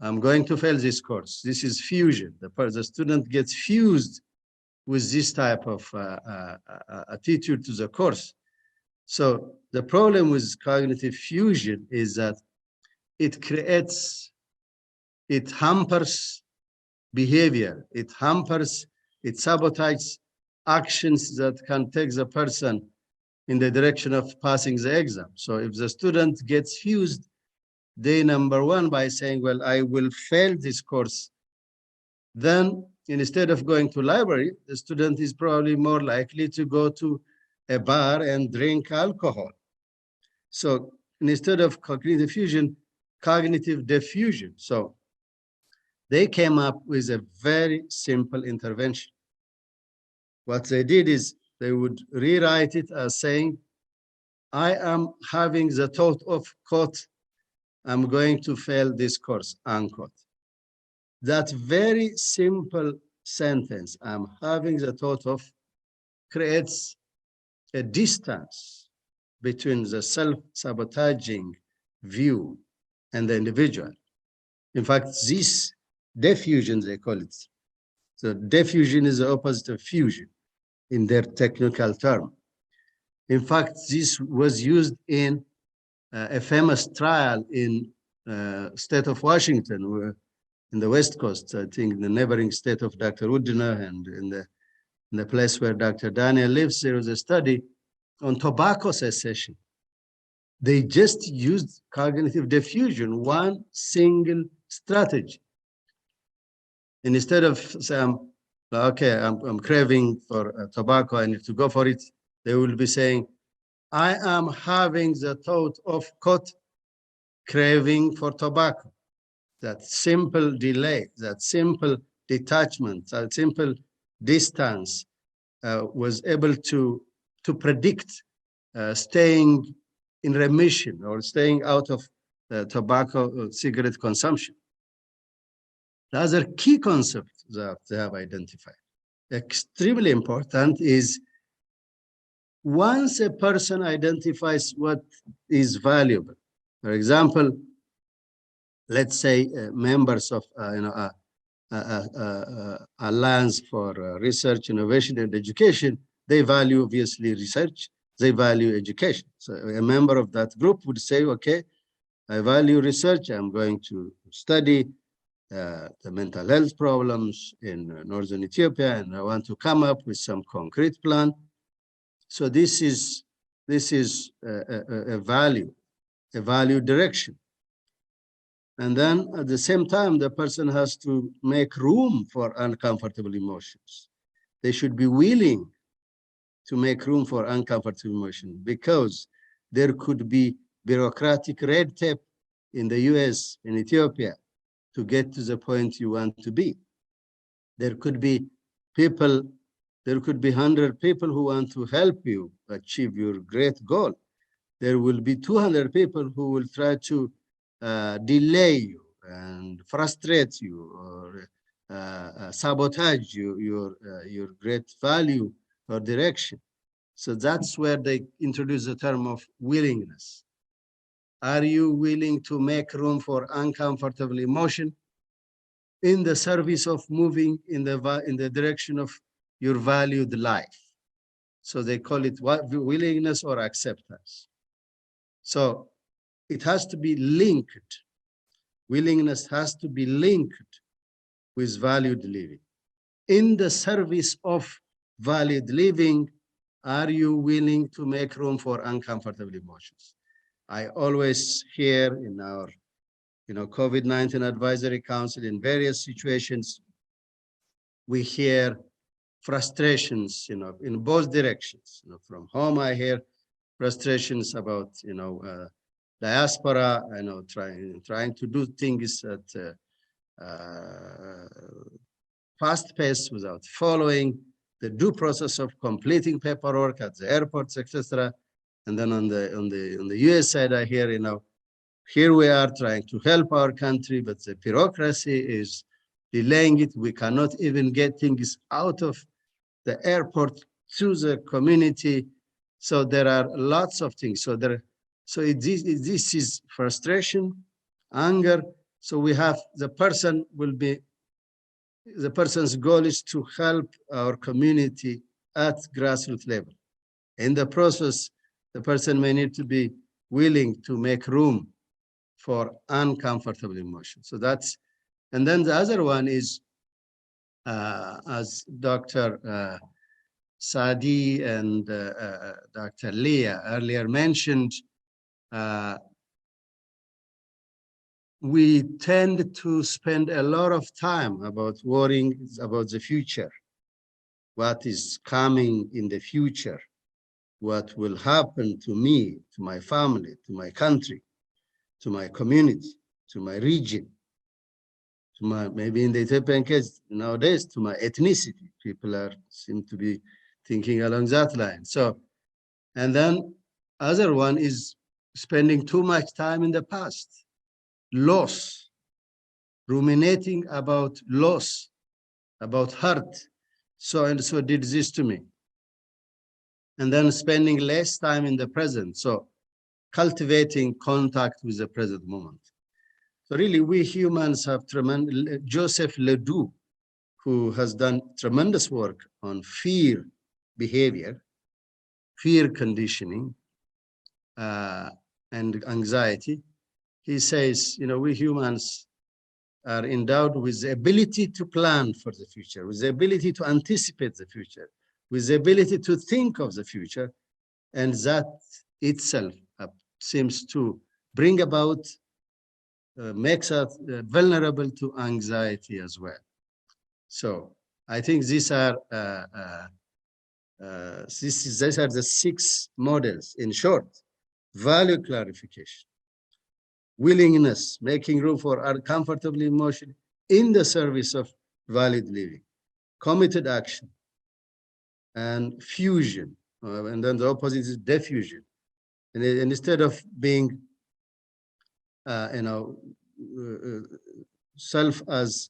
I'm going to fail this course. This is fusion. The student gets fused with this type of attitude to the course. So the problem with cognitive fusion is that it hampers behavior, it sabotages actions that can take the person in the direction of passing the exam. So if the student gets fused, day number one, by saying, well, I will fail this course, then instead of going to library, the student is probably more likely to go to a bar and drink alcohol. So instead of cognitive fusion, cognitive diffusion. So they came up with a very simple intervention. What they did is they would rewrite it as saying, I am having the thought of, quote, I'm going to fail this course, unquote. That very simple sentence, I'm having the thought of, creates a distance between the self-sabotaging view and the individual. In fact, this diffusion, they call it. So diffusion is the opposite of fusion in their technical term. In fact, this was used in a famous trial in state of Washington, where in the West Coast, I think the neighboring state of Dr. Woodner, and in the place where Dr. Daniel lives, there was a study on tobacco cessation. They just used cognitive diffusion, one single strategy. And instead of saying, okay, I'm craving for tobacco, I need to go for it, they will be saying, I am having the thought of, quote, craving for tobacco. That simple delay, that simple detachment, that simple distance was able to predict staying in remission or staying out of tobacco or cigarette consumption. The other key concept that they have identified, extremely important, is once a person identifies what is valuable, for example, let's say members of Alliance for Research, Innovation, and Education, they value obviously research, they value education. So a member of that group would say, okay, I value research, I'm going to study the mental health problems in Northern Ethiopia, and I want to come up with some concrete plan. So this is a value direction. And then at the same time, the person has to make room for uncomfortable emotions. They should be willing to make room for uncomfortable emotions, because there could be bureaucratic red tape in the US, in Ethiopia, to get to the point you want to be. There could be 100 people who want to help you achieve your great goal. There will be 200 people who will try to delay you and frustrate you or sabotage your great value or direction. So that's where they introduce the term of willingness. Are you willing to make room for uncomfortable emotion in the service of moving in the direction of your valued life? So they call it willingness or acceptance. So it has to be linked. Willingness has to be linked with valued living. In the service of valued living, are you willing to make room for uncomfortable emotions? I always hear in our, COVID-19 Advisory Council, in various situations, we hear frustrations, in both directions. From home, I hear frustrations about, diaspora, trying to do things at fast pace without following the due process of completing paperwork at the airports, etc. And then on the US side, I hear, here we are trying to help our country, but the bureaucracy is delaying it. We cannot even get things out of the airport to the community. So there are lots of things. So this is frustration, anger. So we have the person's goal is to help our community at grassroots level. In the process, the person may need to be willing to make room for uncomfortable emotions. So that's, and then the other one is, as Dr. Sadie and Dr. Leah earlier mentioned, we tend to spend a lot of time about worrying about the future, what is coming in the future, what will happen to me, to my family, to my country, to my community, to my region, to my, maybe in the Ethiopian case nowadays, to my ethnicity. People seem to be thinking along that line. So, and then other one is spending too much time in the past, loss, ruminating about loss, about hurt. So and so did this to me. And then spending less time in the present. So cultivating contact with the present moment. So really, we humans have tremendous, Joseph Ledoux, who has done tremendous work on fear behavior, fear conditioning, and anxiety. He says, we humans are endowed with the ability to plan for the future, with the ability to anticipate the future, with the ability to think of the future, and that itself seems to bring about, makes us vulnerable to anxiety as well. So I think these are these are the 6 models. In short: value clarification, willingness, making room for uncomfortable emotion in the service of valid living, committed action, and fusion. And then the opposite is diffusion. And instead of being, self as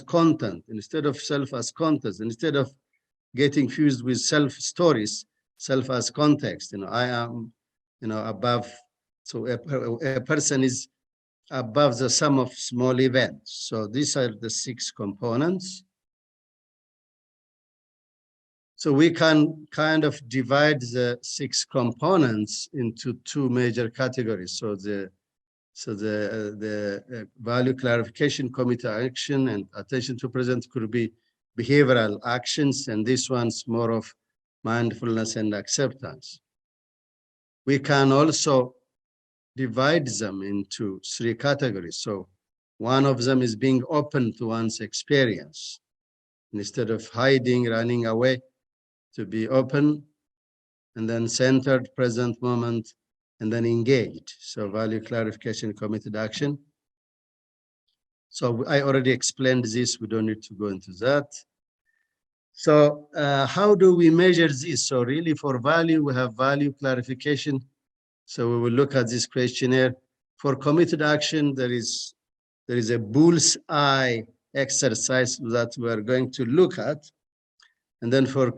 content, instead of self as content, instead of getting fused with self stories, self as context. I am, above. So a person is above the sum of small events. So these are the 6 components. So we can kind of divide the 6 components into 2 major categories. So the value clarification, committed action, and attention to present could be behavioral actions, and this one's more of mindfulness and acceptance. We can also divide them into 3 categories. So one of them is being open to one's experience. Instead of hiding, running away, to be open, and then centered, present moment, and then engaged. So value clarification, committed action. So I already explained this. We don't need to go into that. So how do we measure this? So really for value, we have value clarification. So we will look at this questionnaire. For committed action, there is a bull's eye exercise that we are going to look at. And then for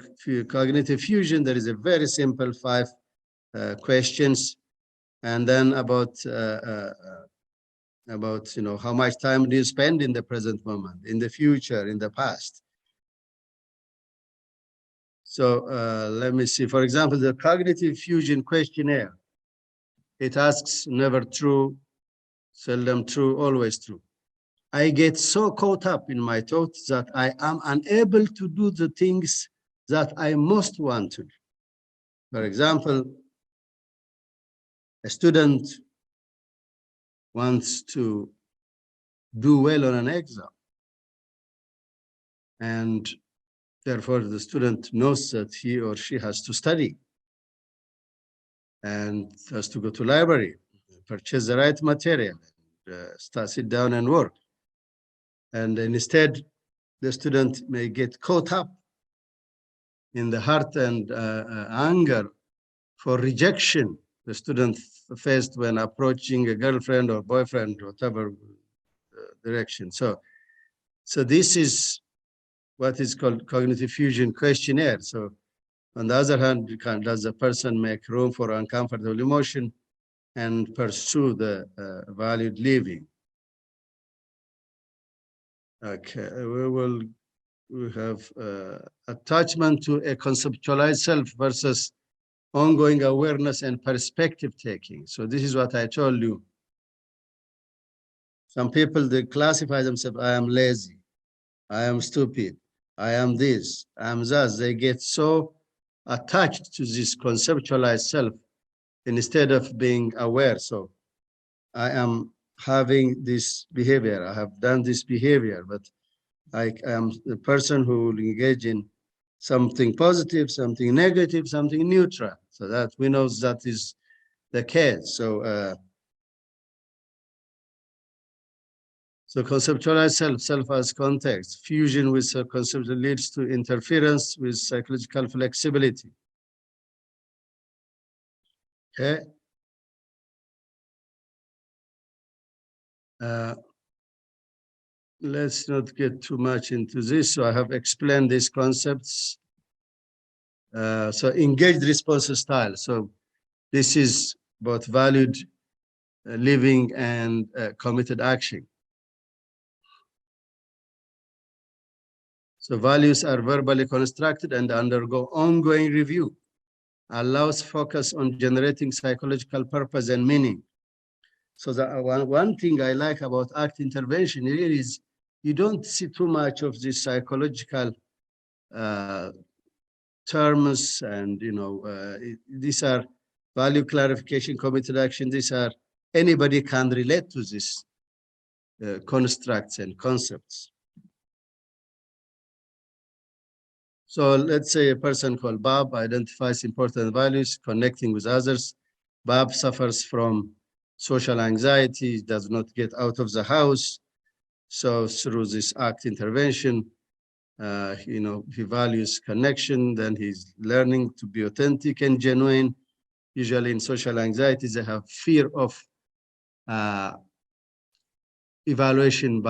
cognitive fusion, there is a very simple 5 questions. And then about how much time do you spend in the present moment, in the future, in the past. So let me see. For example, the cognitive fusion questionnaire, it asks never true, seldom true, always true. I get so caught up in my thoughts that I am unable to do the things that I most want to do. For example, a student wants to do well on an exam, and therefore the student knows that he or she has to study and has to go to library, purchase the right material, sit down and work. And instead, the student may get caught up in the hurt and anger for rejection the student faced when approaching a girlfriend or boyfriend, whatever direction. So this is what is called cognitive fusion questionnaire. So on the other hand, does the person make room for uncomfortable emotion and pursue the valued living? Okay, we have attachment to a conceptualized self versus ongoing awareness and perspective taking. So this is what I told you. Some people, they classify themselves, I am lazy, I am stupid, I am this, I am that. They get so attached to this conceptualized self instead of being aware. So I am having this behavior, I have done this behavior, but I am the person who will engage in something positive, something negative, something neutral. So that we know that is the case. So conceptualize self as context. Fusion with concept leads to interference with psychological flexibility. Okay. Let's not get too much into this. So I have explained these concepts. So engaged response style. So this is both valued living and committed action. So values are verbally constructed and undergo ongoing review, allows focus on generating psychological purpose and meaning. So the one thing I like about ACT intervention really is you don't see too much of this psychological terms, and these are value clarification, committed action. These are, anybody can relate to these constructs and concepts. So let's say a person called Bob identifies important values, connecting with others. Bob suffers from social anxiety, does not get out of the house. So through this ACT intervention, he values connection, then he's learning to be authentic and genuine. Usually in social anxiety, they have fear of evaluation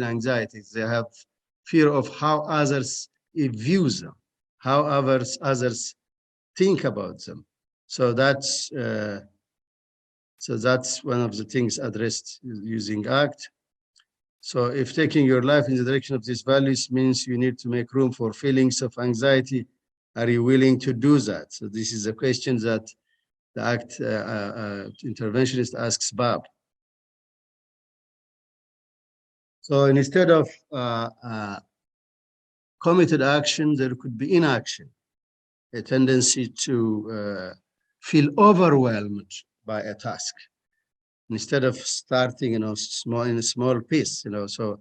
anxiety. They have fear of how others view them, how others think about them. So that's one of the things addressed using ACT. So if taking your life in the direction of these values means you need to make room for feelings of anxiety, are you willing to do that? So this is a question that the ACT interventionist asks Bob. So instead of committed action, there could be inaction, a tendency to feel overwhelmed by a task instead of starting, in a small piece. So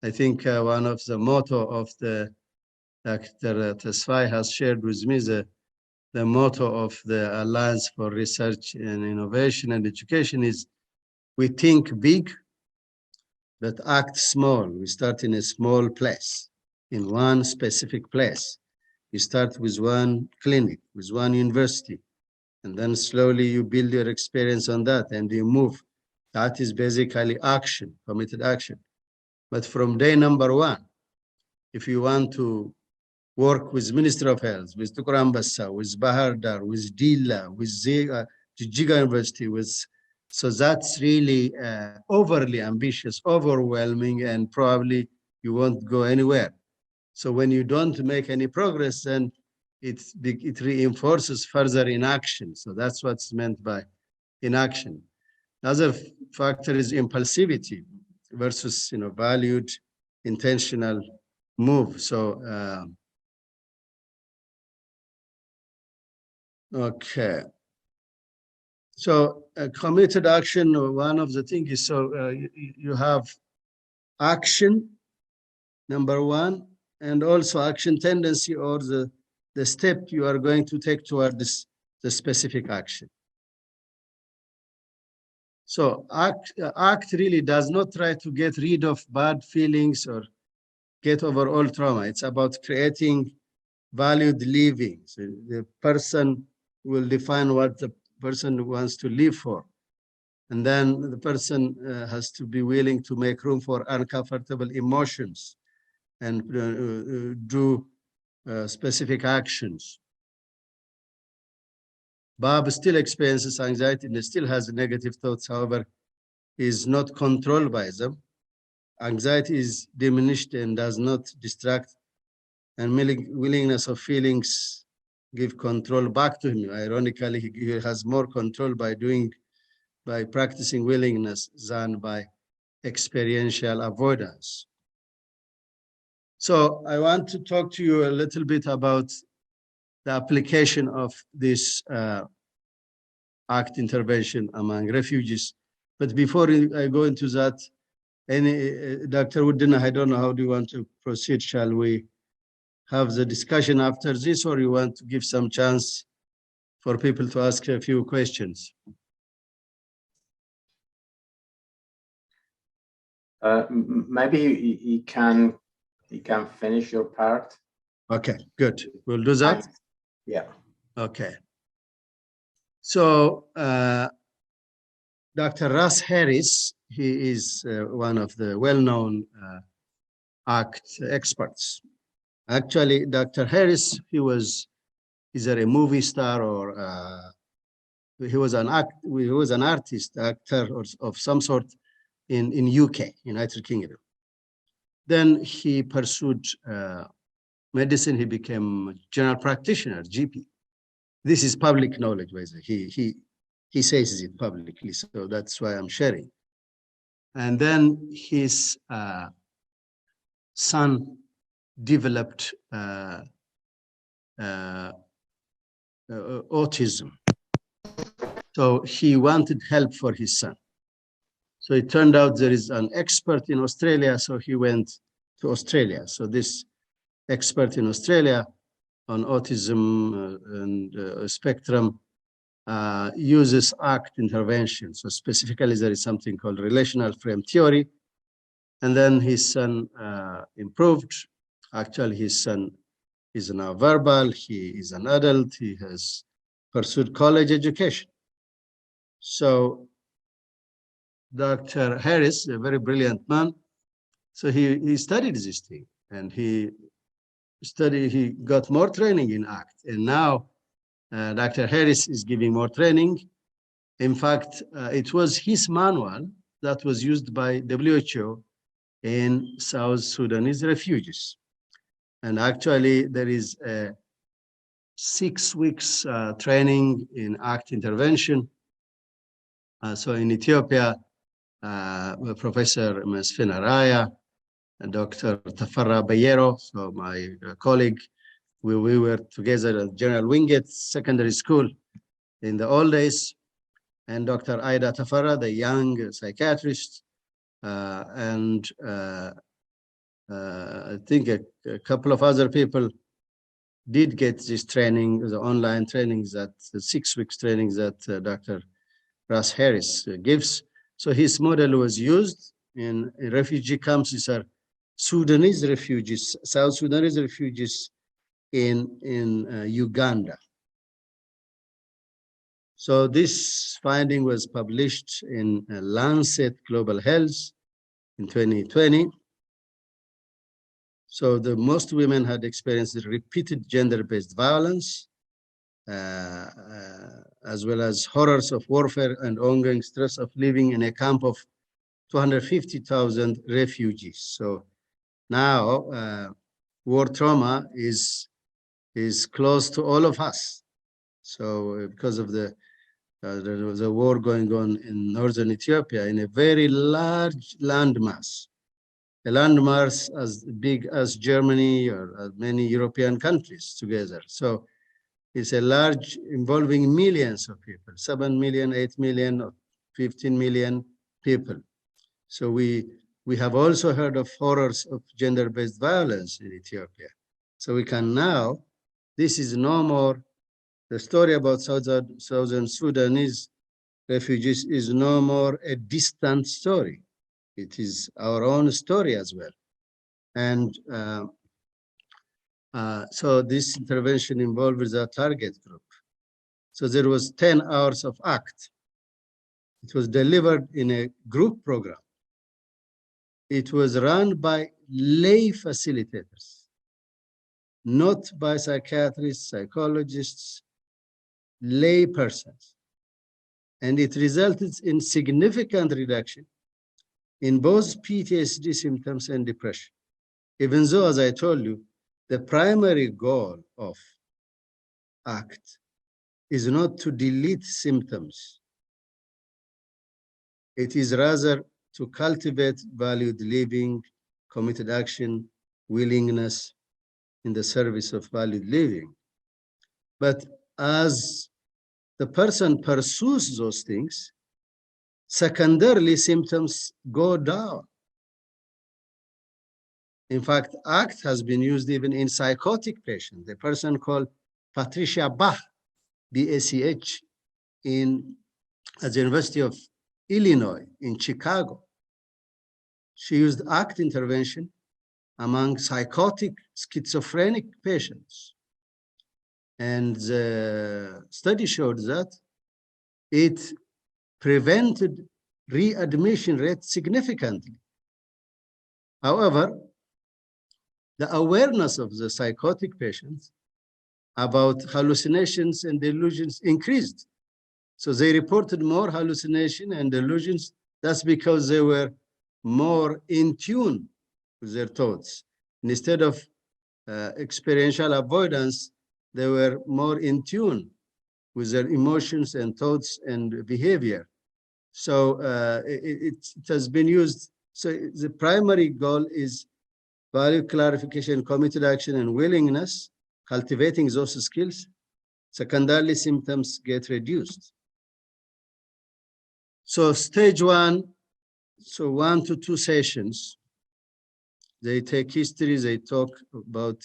I think one of the motto of the Dr. Tesfaye has shared with me, the motto of the Alliance for Research and Innovation and Education is, we think big, but act small. We start in a small place, in one specific place. You start with one clinic, with one university, and then slowly you build your experience on that and you move. That is basically action, committed action. But from day number one, if you want to work with Ministry of Health, with Tukur Ambassa, with Bahar Dar, with Dila, with Jijiga University, so that's really overly ambitious, overwhelming, and probably you won't go anywhere. So when you don't make any progress, then it reinforces further inaction. So that's what's meant by inaction. Another factor is impulsivity versus valued, intentional move. So Okay. So committed action, one of the things is, so you have action, number one, and also action tendency, or the step you are going to take toward this, the specific action. So ACT really does not try to get rid of bad feelings or get over all trauma. It's about creating valued living. So the person will define what the person wants to live for. And then the person has to be willing to make room for uncomfortable emotions and do specific actions. Bob still experiences anxiety and still has negative thoughts, however, is not controlled by them. Anxiety is diminished and does not distract, and willingness of feelings give control back to him. Ironically, he has more control by practicing willingness than by experiential avoidance. So I want to talk to you a little bit about the application of this ACT intervention among refugees. But before I go into that, Dr. Woodin, I don't know, how do you want to proceed? Shall we have the discussion after this, or you want to give some chance for people to ask a few questions? Maybe you can finish your part. Okay, good. We'll do that. Yeah. Okay. So Dr. Russ Harris, he is one of the well-known ACT experts. Actually, Dr. Harris, he's a movie star, or he was an artist, actor of some sort in UK, United Kingdom. Then he pursued medicine. He became a general practitioner, GP. This is public knowledge, by the way. He says it publicly, so that's why I'm sharing. And then his son developed autism. So he wanted help for his son. So it turned out there is an expert in Australia, so he went to Australia. So this expert in Australia on autism and spectrum uses ACT intervention. So specifically, there is something called relational frame theory. And then his son improved. Actually, his son is now verbal. He is an adult. He has pursued college education. So Dr. Harris, a very brilliant man, so he studied this thing, and he got more training in ACT. And now Dr. Harris is giving more training. In fact, it was his manual that was used by WHO in South Sudanese refugees. And actually, there is a 6 weeks training in ACT intervention. So in Ethiopia, Professor Soumerai, Dr. Teferra Bayero, so my colleague, we were together at General Wingate Secondary School in the old days, and Dr. Aida Teferra, the young psychiatrist, and I think a couple of other people did get this training, the online trainings, that the 6 weeks trainings that Dr. Russ Harris gives. So his model was used in refugee camps. These are Sudanese refugees, South Sudanese refugees in Uganda. So this finding was published in Lancet Global Health in 2020. So the most women had experienced repeated gender-based violence, as well as horrors of warfare and ongoing stress of living in a camp of 250,000 refugees. So now war trauma is close to all of us. So because of the war going on in northern Ethiopia, in a very large landmass, a landmass as big as Germany or as many European countries together. So It's a large involving millions of people, 7 million, 8 million, or 15 million people. So we have also heard of horrors of gender-based violence in Ethiopia. So we can now, this is no more, the story about Southern Sudanese refugees is no more a distant story. It is our own story as well. And so this intervention involves a target group. So there was 10 hours of ACT. It was delivered in a group program. It was run by lay facilitators, not by psychiatrists, psychologists, lay persons. And it resulted in significant reduction in both PTSD symptoms and depression. Even though, as I told you, the primary goal of ACT is not to delete symptoms. It is rather to cultivate valued living, committed action, willingness in the service of valued living. But as the person pursues those things, secondarily symptoms go down. In fact, ACT has been used even in psychotic patients. The person called Patricia Bach, B-A-C-H, at the University of Illinois in Chicago. She used ACT intervention among psychotic schizophrenic patients. And the study showed that it prevented readmission rate significantly. However, the awareness of the psychotic patients about hallucinations and delusions increased. So they reported more hallucination and delusions. That's because they were more in tune with their thoughts. And instead of experiential avoidance, they were more in tune with their emotions and thoughts and behavior. So it has been used. So the primary goal is value clarification, committed action, and willingness, cultivating those skills. Secondarily, symptoms get reduced. So stage one, so 1 to 2 sessions, they take history, they talk about,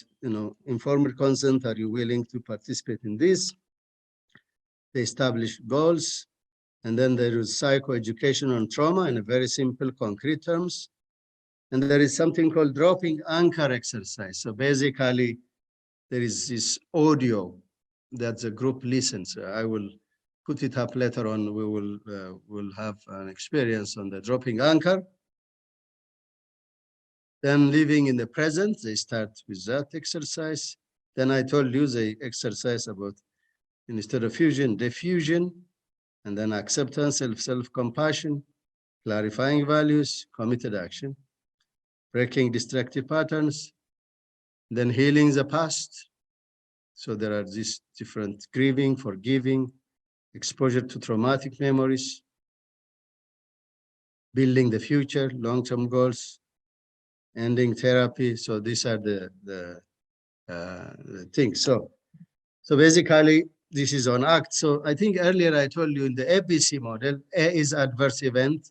informed consent, are you willing to participate in this? They establish goals, and then there is psychoeducation on trauma in a very simple, concrete terms. And there is something called dropping anchor exercise. So basically, there is this audio that the group listens. I will put it up later on. We will have an experience on the dropping anchor. Then living in the present, they start with that exercise. Then I told you they exercise about, instead of fusion, diffusion, and then acceptance, self-compassion, clarifying values, committed action, breaking destructive patterns, then healing the past. So there are these different grieving, forgiving, exposure to traumatic memories, building the future, long-term goals, ending therapy. So these are the things. So basically, this is on ACT. So I think earlier I told you in the ABC model, A is adverse event,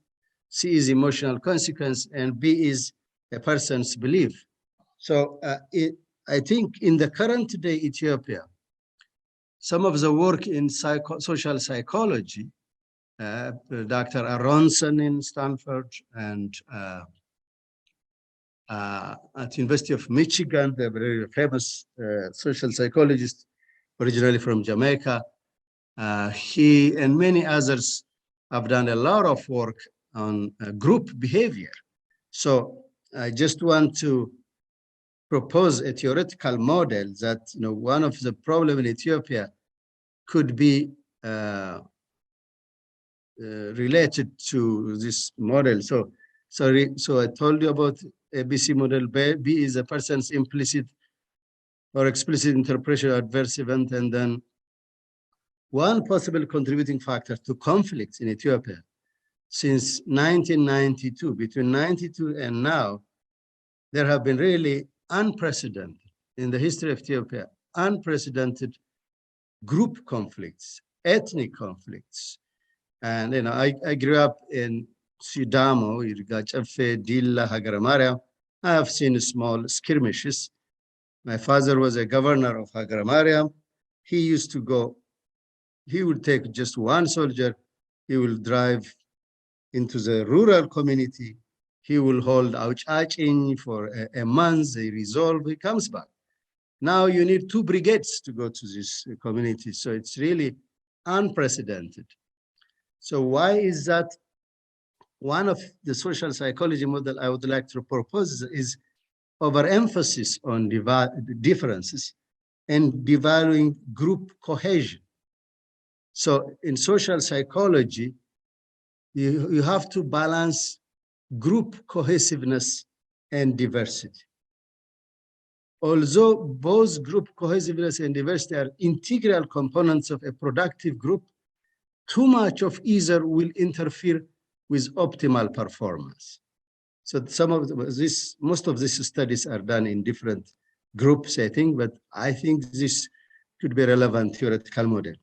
C is emotional consequence, and B is a person's belief. So I think in the current day Ethiopia, some of the work in social psychology, Dr. Aronson in Stanford and at University of Michigan, the very famous social psychologist originally from Jamaica, he and many others have done a lot of work on group behavior. So I just want to propose a theoretical model that one of the problems in Ethiopia could be related to this model. So I told you about ABC model. B is a person's implicit or explicit interpretation of adverse event, and then one possible contributing factor to conflicts in Ethiopia since 1992, between 92 and now, there have been really unprecedented in the history of Ethiopia, unprecedented group conflicts, ethnic conflicts. And I grew up in Sidamo, Irgachefe, Dilla, Hagaramaria. I have seen small skirmishes. My father was a governor of Hagaramaria. He used to go, he would take just one soldier, he will drive into the rural community, he will hold Auchachin for a month, they resolve, he comes back. Now you need 2 brigades to go to this community, so it's really unprecedented. So why is that? One of the social psychology model I would like to propose is overemphasis on differences and devaluing group cohesion. So in social psychology, you have to balance group cohesiveness and diversity. Although both group cohesiveness and diversity are integral components of a productive group, too much of either will interfere with optimal performance. So most of these studies are done in different group setting, but I think this could be a relevant theoretical model.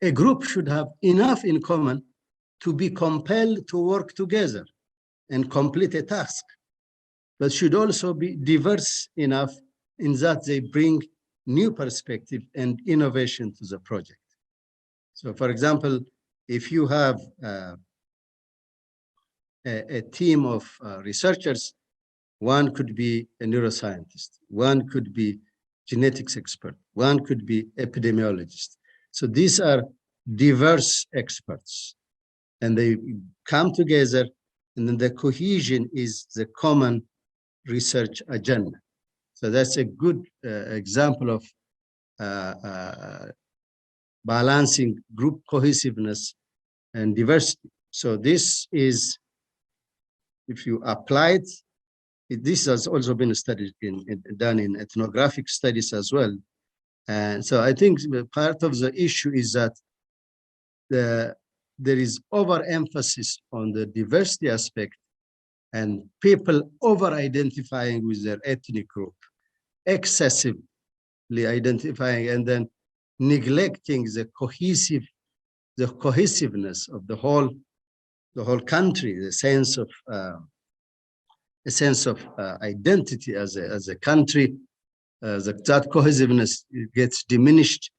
A group should have enough in common to be compelled to work together and complete a task, but should also be diverse enough in that they bring new perspective and innovation to the project. So for example, if you have a team of researchers, one could be a neuroscientist, one could be genetics expert, one could be epidemiologist. So these are diverse experts, and they come together, and then the cohesion is the common research agenda. So that's a good example of balancing group cohesiveness and diversity. So this is, if you apply it, this has also been studied done in ethnographic studies as well. And so I think part of the issue is that there is overemphasis on the diversity aspect and people over-identifying with their ethnic group, excessively identifying and then neglecting the cohesiveness of the whole country, the sense of identity as a country. That cohesiveness gets diminished,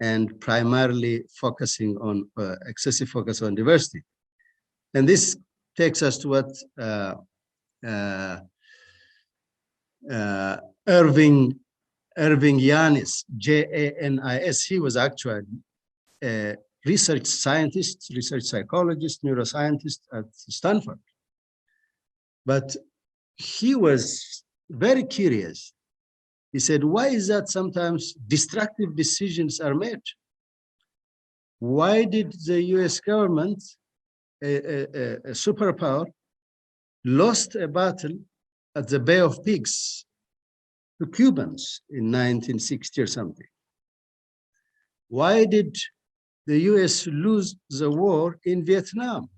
and primarily focusing on excessive focus on diversity. And this takes us to what Irving Yonas, Janis, he was actually a research scientist, research psychologist, neuroscientist at Stanford. But he was very curious. He said, why is that sometimes destructive decisions are made? Why did the US government, a superpower, lost a battle at the Bay of Pigs to Cubans in 1960 or something? Why did the US lose the war in Vietnam?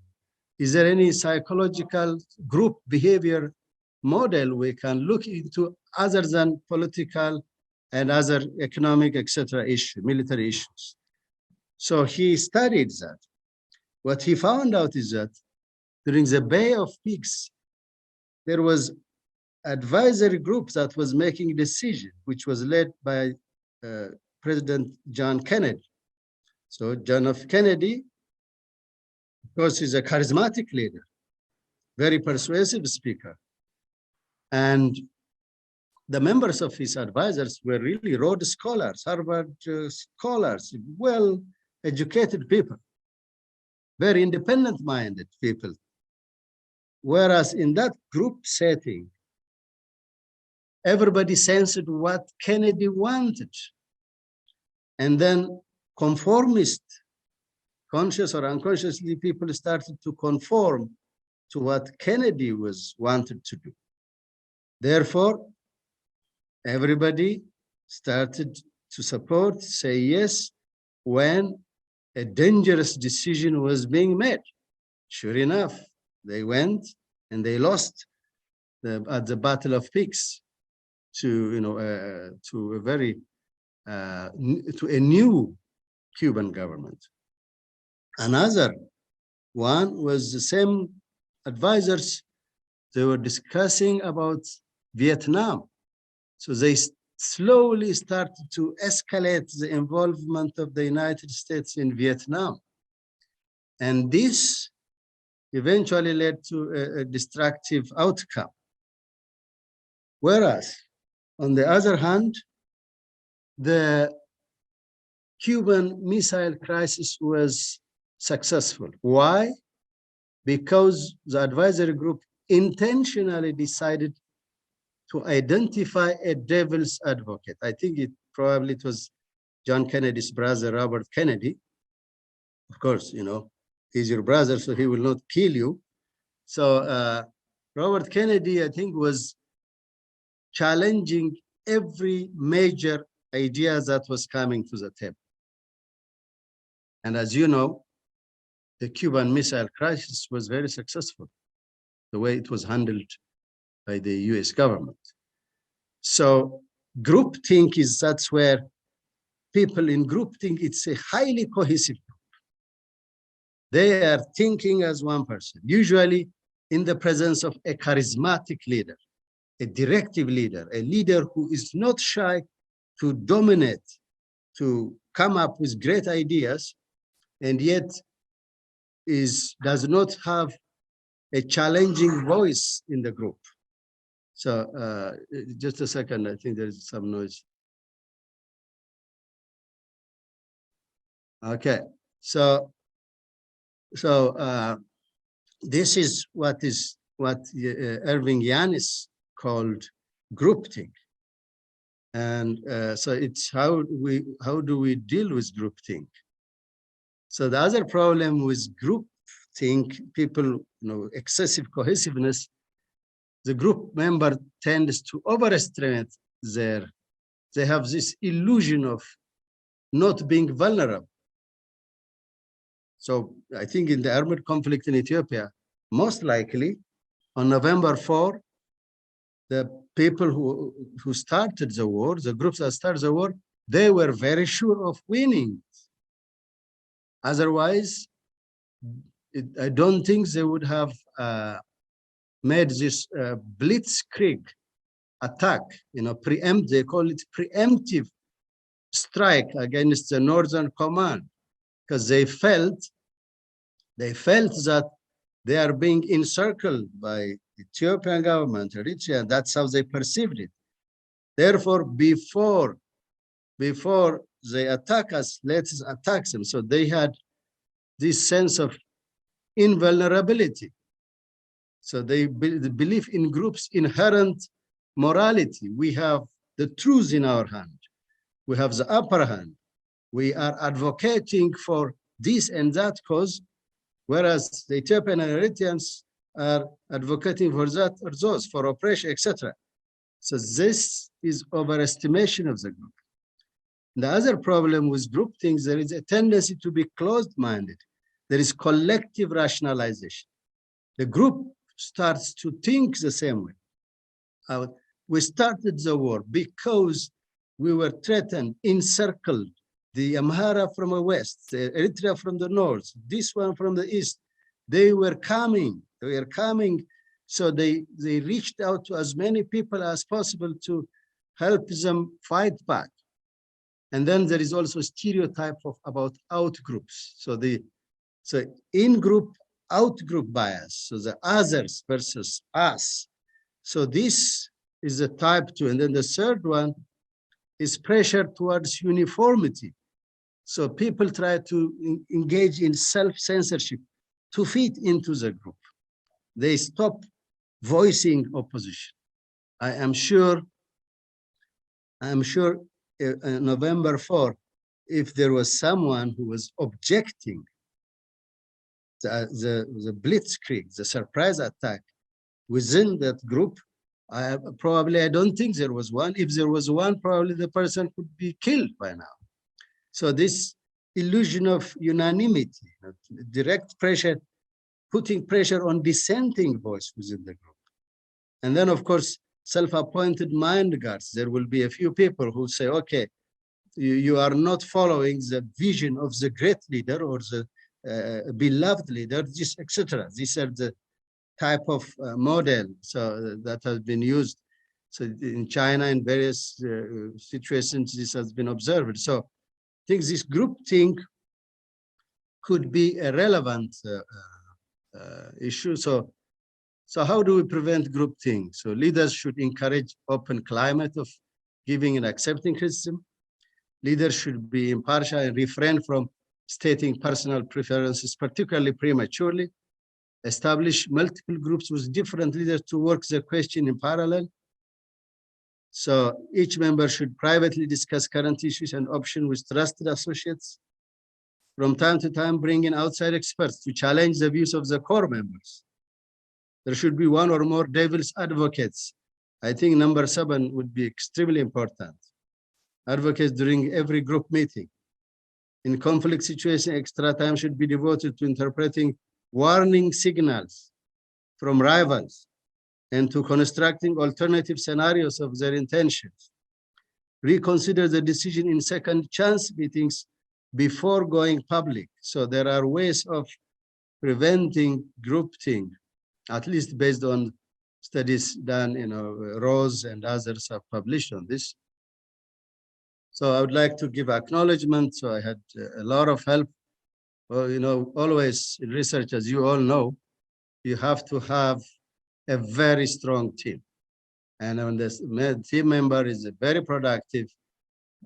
Is there any psychological group behavior model we can look into other than political and other economic, etc. issues, military issues? So he studied that. What he found out is that during the Bay of Pigs, there was advisory group that was making a decision, which was led by President John Kennedy. So John F. Kennedy, of course, is a charismatic leader, very persuasive speaker. And the members of his advisors were really Rhodes scholars, Harvard scholars, well-educated people, very independent-minded people. Whereas in that group setting, everybody sensed what Kennedy wanted. And then conformist, conscious or unconsciously, people started to conform to what Kennedy wanted to do. Therefore, everybody started to support, say yes, when a dangerous decision was being made. Sure enough, they went and they lost at the Battle of Pigs to a very to a new Cuban government. Another one was the same advisors. They were discussing about Vietnam. So they slowly started to escalate the involvement of the United States in Vietnam. And this eventually led to a destructive outcome. Whereas, on the other hand, the Cuban Missile Crisis was successful. Why? Because the advisory group intentionally decided to identify a devil's advocate. I think it was John Kennedy's brother, Robert Kennedy. Of course, he's your brother, so he will not kill you. So Robert Kennedy, I think, was challenging every major idea that was coming to the table. And as you know, the Cuban Missile Crisis was very successful, the way it was handled by the US government. So groupthink that's where people in groupthink, it's a highly cohesive group. They are thinking as one person, usually in the presence of a charismatic leader, a directive leader, a leader who is not shy to dominate, to come up with great ideas, and yet does not have a challenging voice in the group. So just a second, I think there's some noise. Okay, so this is what Irving Yonas called groupthink. And so it's how do we deal with groupthink? So the other problem with groupthink, people, excessive cohesiveness, the group member tends to overestimate they have this illusion of not being vulnerable. So I think in the armed conflict in Ethiopia, most likely on November 4, the people who started the war, the groups that started the war, they were very sure of winning. Otherwise, I don't think they would have made this blitzkrieg attack, they call it preemptive strike against the Northern Command, because they felt that they are being encircled by the Ethiopian government, Eritrea, and that's how they perceived it. Therefore, before they attack us, let's attack them. So they had this sense of invulnerability. So they believe in groups' inherent morality. We have the truth in our hand. We have the upper hand. We are advocating for this and that cause, whereas the Ethiopian and Eritreans are advocating for that or those, for oppression, etc. So this is overestimation of the group. The other problem with group things, there is a tendency to be closed-minded. There is collective rationalization. The group starts to think the same way. We started the war because we were threatened, encircled, the Amhara from the west, the Eritrea from the north, this one from the east. They were coming. So they reached out to as many people as possible to help them fight back. And then there is also a stereotype about out-groups. So in-group, out-group bias. So the others versus us. So this is the type 2. And then the third one is pressure towards uniformity. So people try to engage in self-censorship to fit into the group. They stop voicing opposition. I am sure November 4, if there was someone who was objecting the blitzkrieg, the surprise attack within that group, I don't think there was one. If there was one, probably the person could be killed by now. So this illusion of unanimity, direct pressure, putting pressure on dissenting voice within the group. And then, of course, self-appointed mind guards. There will be a few people who say, okay, you are not following the vision of the great leader or the beloved leader, this, etc. These are the type of model that has been used. So in China, in various situations, this has been observed. So I think this group think could be a relevant issue. So how do we prevent groupthink? So leaders should encourage open climate of giving and accepting criticism. Leaders should be impartial and refrain from stating personal preferences, particularly prematurely. Establish multiple groups with different leaders to work the question in parallel. So each member should privately discuss current issues and options with trusted associates. From time to time, bring in outside experts to challenge the views of the core members. There should be one or more devil's advocates. I think number 7 would be extremely important. Advocates during every group meeting. In conflict situation, extra time should be devoted to interpreting warning signals from rivals and to constructing alternative scenarios of their intentions. Reconsider the decision in second chance meetings before going public. So there are ways of preventing groupthink, at least based on studies done, Rose and others have published on this. So I would like to give acknowledgement. So I had a lot of help. Well, always in research, as you all know, you have to have a very strong team. And when the team member is very productive,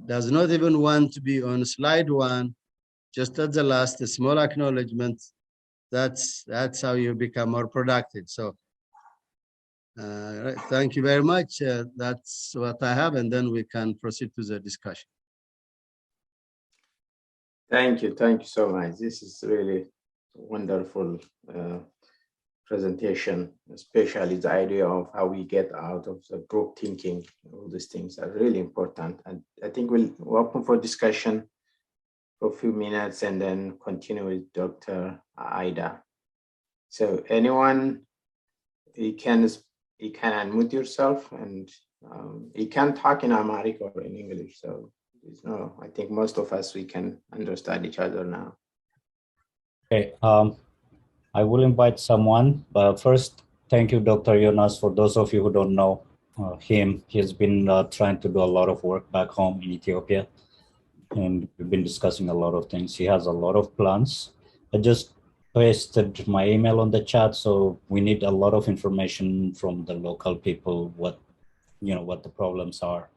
does not even want to be on slide 1, just at the last, a small acknowledgement, that's how you become more productive. So thank you very much. That's what I have, and then we can proceed to the discussion. Thank you so much. This is really wonderful presentation, especially the idea of how we get out of the group thinking. All these things are really important. And I think we'll open for discussion for a few minutes and then continue with Dr. Aida. So anyone, you can unmute yourself, and you can talk in Amharic or in English. So I think most of us, we can understand each other now. Okay, I will invite someone, but first, thank you, Dr. Yonas. For those of you who don't know him, he's been trying to do a lot of work back home in Ethiopia, and we've been discussing a lot of things. He has a lot of plans. I just pasted my email on the chat, so we need a lot of information from the local people, what the problems are.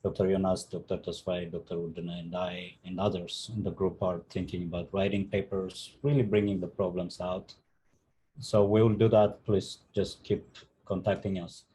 Dr. Yonas, Dr. Tesfaye, Dr. Udina, and I, and others in the group are thinking about writing papers, really bringing the problems out. So we will do that. Please just keep contacting us.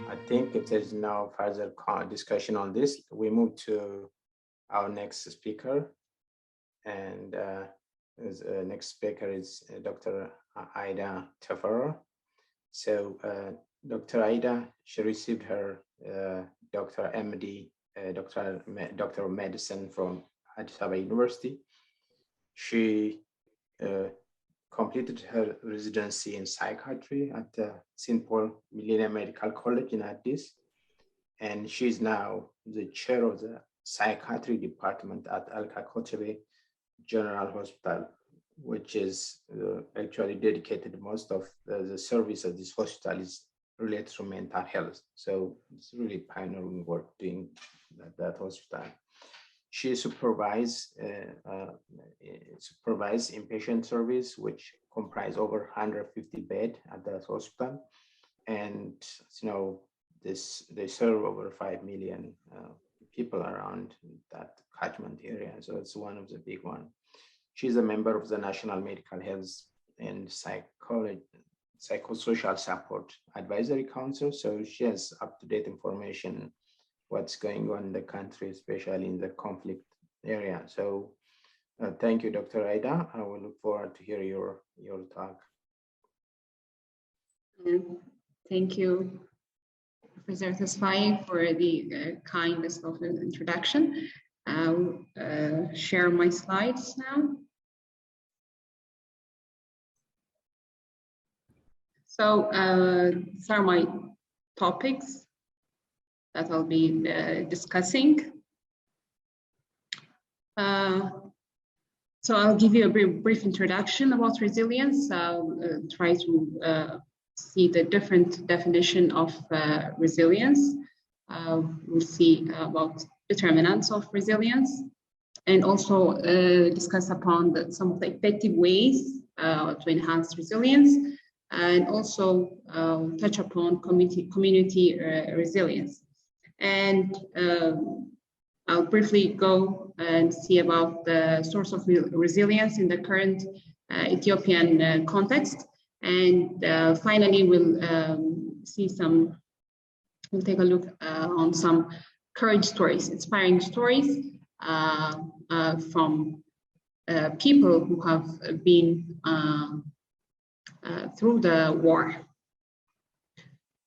I think if there's no further discussion on this, we move to our next speaker. And the next speaker is Dr. Aida Teferra. So Dr. Aida, she received her Dr. MD, Doctor of Medicine from Addis Ababa University. She completed her residency in psychiatry at St. Paul Millennium Medical College in Addis. And she's now the chair of the psychiatry department at Al-Kakotebe General Hospital, which is actually dedicated. Most of the service of this hospital is related to mental health. So it's really pioneering work doing that hospital. She supervised inpatient service, which comprise over 150 beds at that hospital. and they serve over 5 million people around that catchment area. So it's one of the big ones. She's a member of the National Medical Health and Psychosocial Support Advisory Council. So she has up-to-date information what's going on in the country, especially in the conflict area. So thank you, Dr. Aida. I will look forward to hear your talk. Thank you, Professor Tesfaye, for the kindness of the introduction. I'll share my slides now. So these are my topics that I'll be discussing. So I'll give you a brief introduction about resilience. I'll try to see the different definition of resilience. We'll see about determinants of resilience, and also discuss upon some of the effective ways to enhance resilience, and also touch upon community resilience. And I'll briefly go and see about the source of resilience in the current Ethiopian context. And finally, we'll take a look on some courage stories, inspiring stories from people who have been through the war.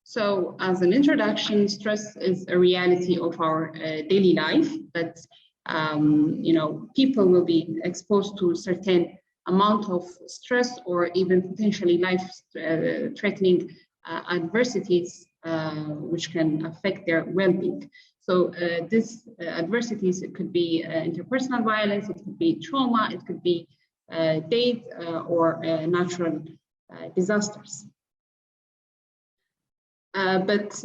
So as an introduction, stress is a reality of our daily life, but people will be exposed to certain amount of stress or even potentially life-threatening adversities which can affect their well-being. So these adversities, it could be interpersonal violence, it could be trauma, it could be death or natural disasters. But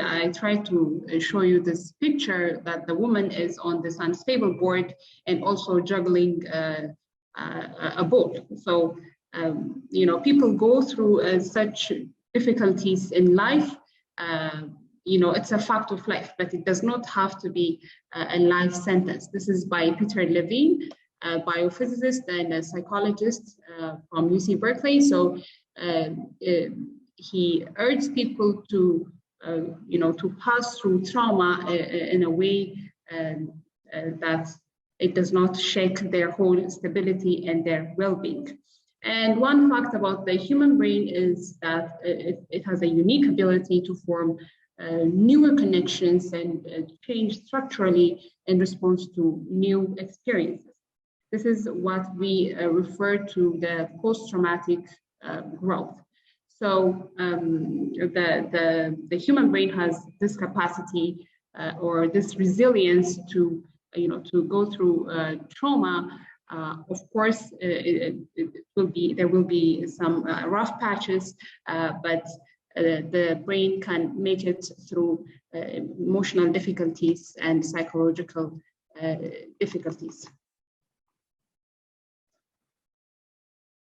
I try to show you this picture that the woman is on this unstable board and also juggling a ball. So people go through such difficulties in life. It's a fact of life, but it does not have to be a life sentence. This is by Peter Levine, a biophysicist and a psychologist from UC Berkeley. So he urged people to pass through trauma in a way that it does not shake their whole stability and their well-being. And one fact about the human brain is that it has a unique ability to form newer connections and change structurally in response to new experiences. This is what we refer to the post-traumatic growth. So the human brain has this capacity or this resilience to go through trauma. Of course, there will be some rough patches, but the brain can make it through emotional difficulties and psychological difficulties.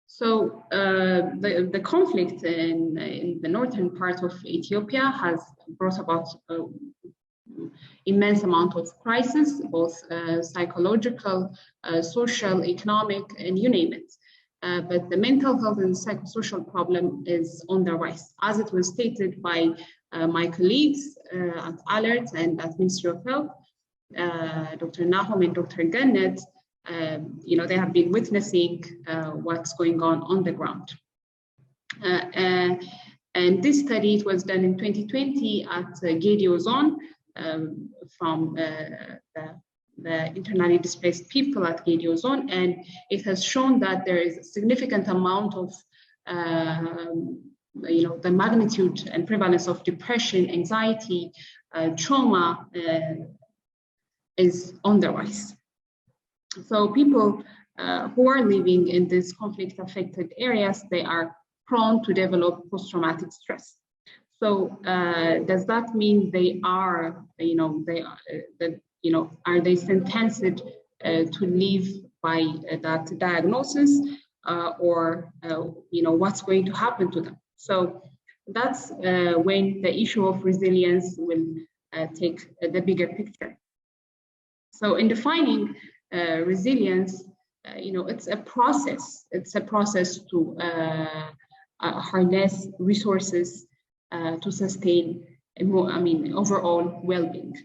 So the conflict in the northern part of Ethiopia has brought about immense amount of crisis, both psychological, social, economic, and you name it. But the mental health and psychosocial problem is on the rise. As it was stated by my colleagues at ALERT and at Ministry of Health, Dr. Nahum and Dr. Gannet, they have been witnessing what's going on the ground. And this study was done in 2020 at Geda zone from the internally displaced people at Geda zone, and it has shown that there is a significant amount of the magnitude and prevalence of depression, anxiety, trauma is on the rise. So people who are living in these conflict-affected areas, they are prone to develop post-traumatic stress. So does that mean they are, are they sentenced to live by that diagnosis? or what's going to happen to them. So that's when the issue of resilience will take the bigger picture. So in defining resilience, it's a process. It's a process to harness resources to sustain, overall well-being.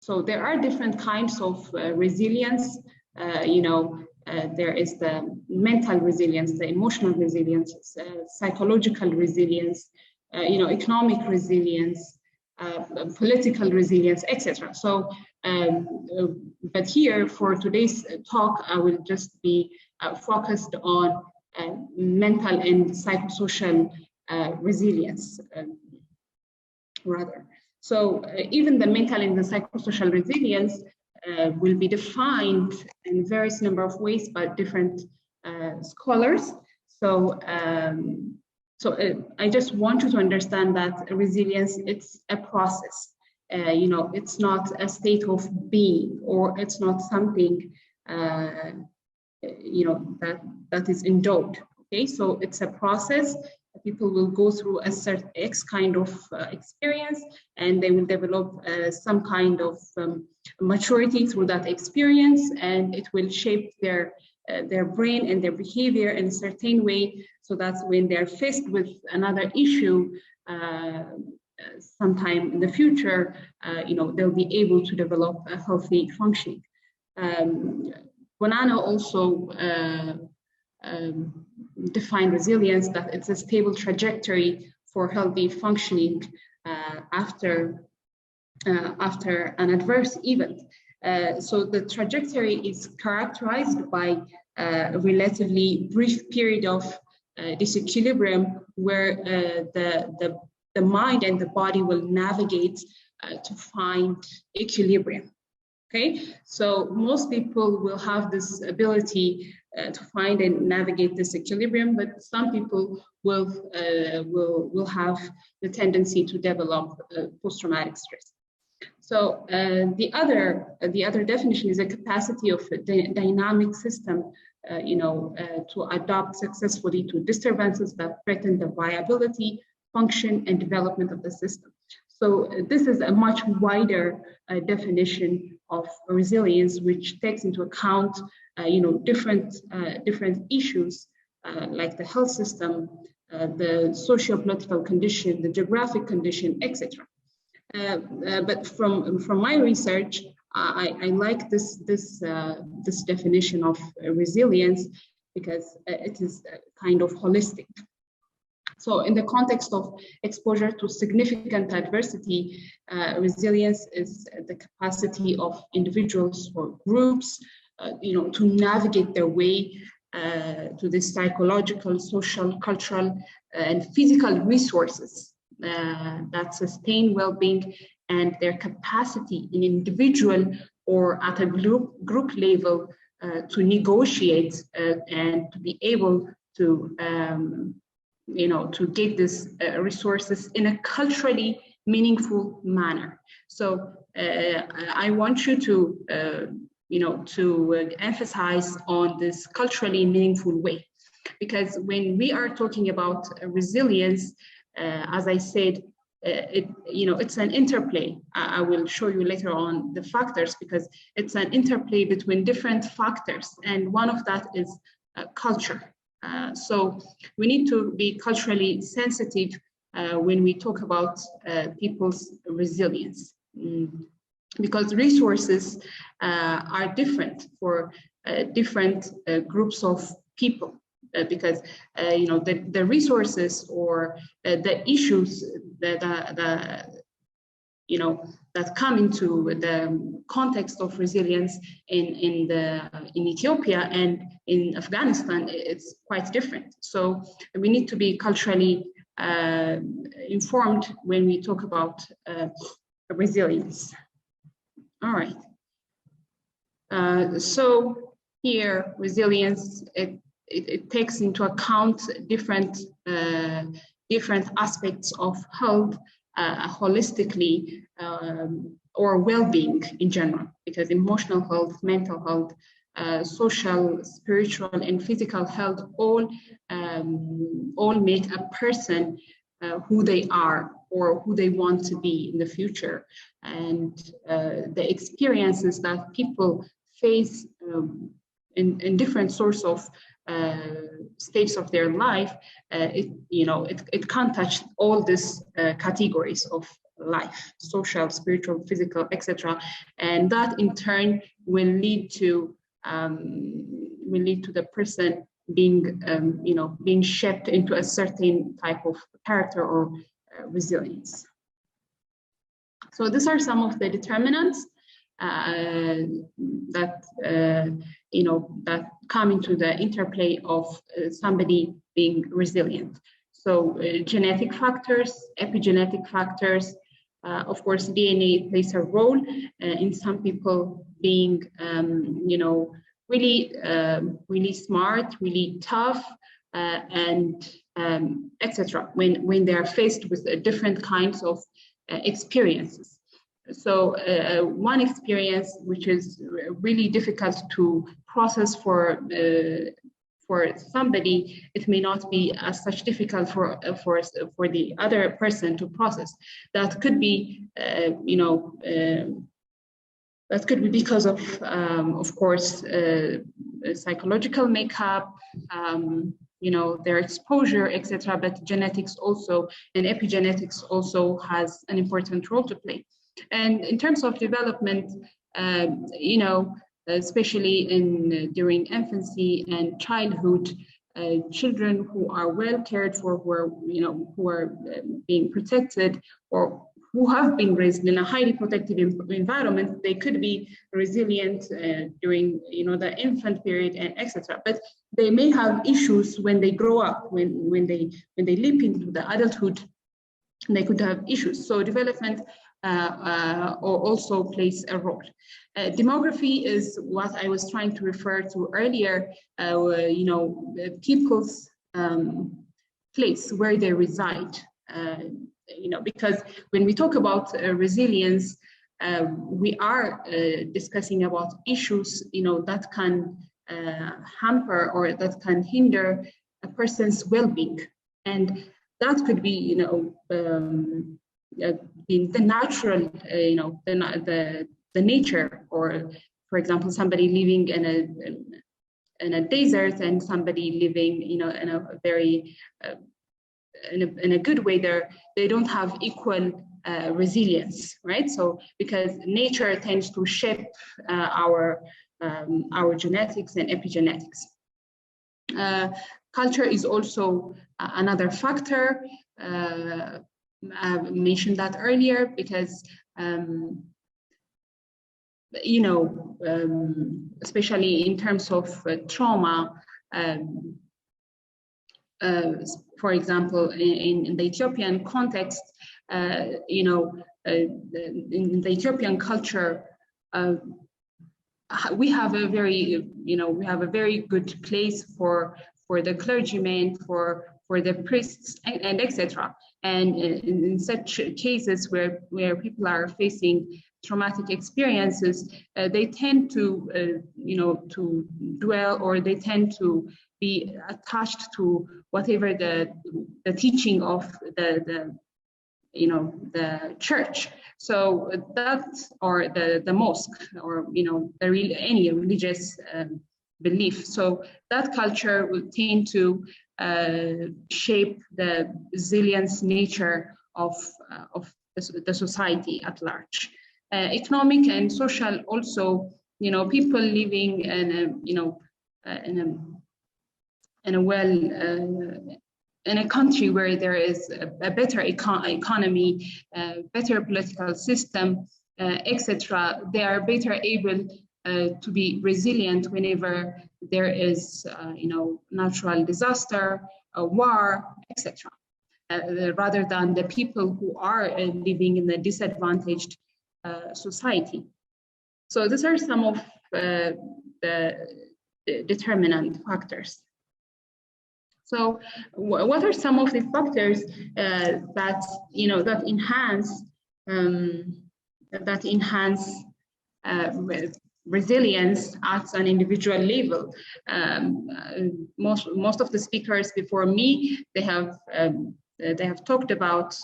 So there are different kinds of resilience. There is the mental resilience, the emotional resilience, psychological resilience, economic resilience, political resilience, etc. So, but here for today's talk, I will just be focused on mental and psychosocial resilience, rather. So even the mental and the psychosocial resilience will be defined in various number of ways by different scholars. So, I just want you to understand that resilience, it's a process. It's not a state of being, or it's not something that is endowed. Okay, so it's a process. People will go through a certain X kind of experience, and they will develop some kind of maturity through that experience, and it will shape their brain and their behavior in a certain way, so that when they're faced with another issue sometime in the future, they'll be able to develop a healthy functioning. Bonanno also define resilience that it's a stable trajectory for healthy functioning after an adverse event. So the trajectory is characterized by a relatively brief period of disequilibrium where the mind and the body will navigate to find equilibrium. Okay, so most people will have this ability to find and navigate this equilibrium, but some people will have the tendency to develop post-traumatic stress. So the other definition is a capacity of a dynamic system, to adapt successfully to disturbances that threaten the viability, function, and development of the system. So this is a much wider definition of resilience, which takes into account, different issues like the health system, the socio-political condition, the geographic condition, etc. But from my research, I like this definition of resilience because it is kind of holistic. So in the context of exposure to significant adversity, resilience is the capacity of individuals or groups, to navigate their way to the psychological, social, cultural, and physical resources that sustain well-being, and their capacity in individual or at a group level to negotiate and to be able to to get these resources in a culturally meaningful manner. So I want you to to emphasize on this culturally meaningful way, because when we are talking about resilience, as I said, it's an interplay. I will show you later on the factors, because it's an interplay between different factors, and one of that is culture. So we need to be culturally sensitive when we talk about people's resilience, because resources are different for different groups of people. Because the resources or the issues that that come into the context of resilience in Ethiopia and in Afghanistan, it's quite different. So we need to be culturally informed when we talk about resilience. All right. So here, resilience, it takes into account different aspects of health holistically, or well-being in general, because emotional health, mental health, social, spiritual, and physical health all make a person who they are or who they want to be in the future. And the experiences that people face in different sorts of states of their life, it can't touch all these categories of life: social, spiritual, physical, etc. And that in turn will lead to the person being being shaped into a certain type of character or resilience. So these are some of the determinants that come into the interplay of somebody being resilient. So genetic factors, epigenetic factors, of course, DNA plays a role in some people being, really smart, really tough, and etc. When they are faced with different kinds of experiences. So one experience which is really difficult to process for somebody, it may not be as such difficult for the other person to process. That could be, that could be because of course, psychological makeup, their exposure, etc. But genetics also, and epigenetics also has an important role to play. And in terms of development, especially during infancy and childhood, children who are well cared for, who are being protected, or who have been raised in a highly protective environment, they could be resilient during the infant period and etc. But they may have issues when they grow up, when they leap into the adulthood, they could have issues. So development also plays a role. Demography is what I was trying to refer to earlier. People's place where they reside. Because when we talk about resilience, we are discussing about issues, that can hamper or that can hinder a person's well-being, and that could be, the natural, the nature, or for example, somebody living in a desert and somebody living, in a very in a good way, they don't have equal resilience, right? So because nature tends to shape our genetics and epigenetics. Culture is also another factor. I mentioned that earlier because, especially in terms of trauma, for example, in the Ethiopian context, in the Ethiopian culture, we have a very good place for the clergymen, for the priests, and etc. And in such cases where people are facing traumatic experiences, they tend to to dwell, or they tend to be attached to whatever the teaching of the church. So that, or the mosque, or any religious belief. So that culture will tend to shape the resilience nature of the society at large. Economic and social also, people living in a country where there is a better economy, better political system, etc., they are better able to be resilient whenever there is, natural disaster, a war, etc., rather than the people who are living in a disadvantaged society. So these are some of the determinant factors. So what are some of the factors that enhance resilience at an individual level. Most of the speakers before me, they have talked about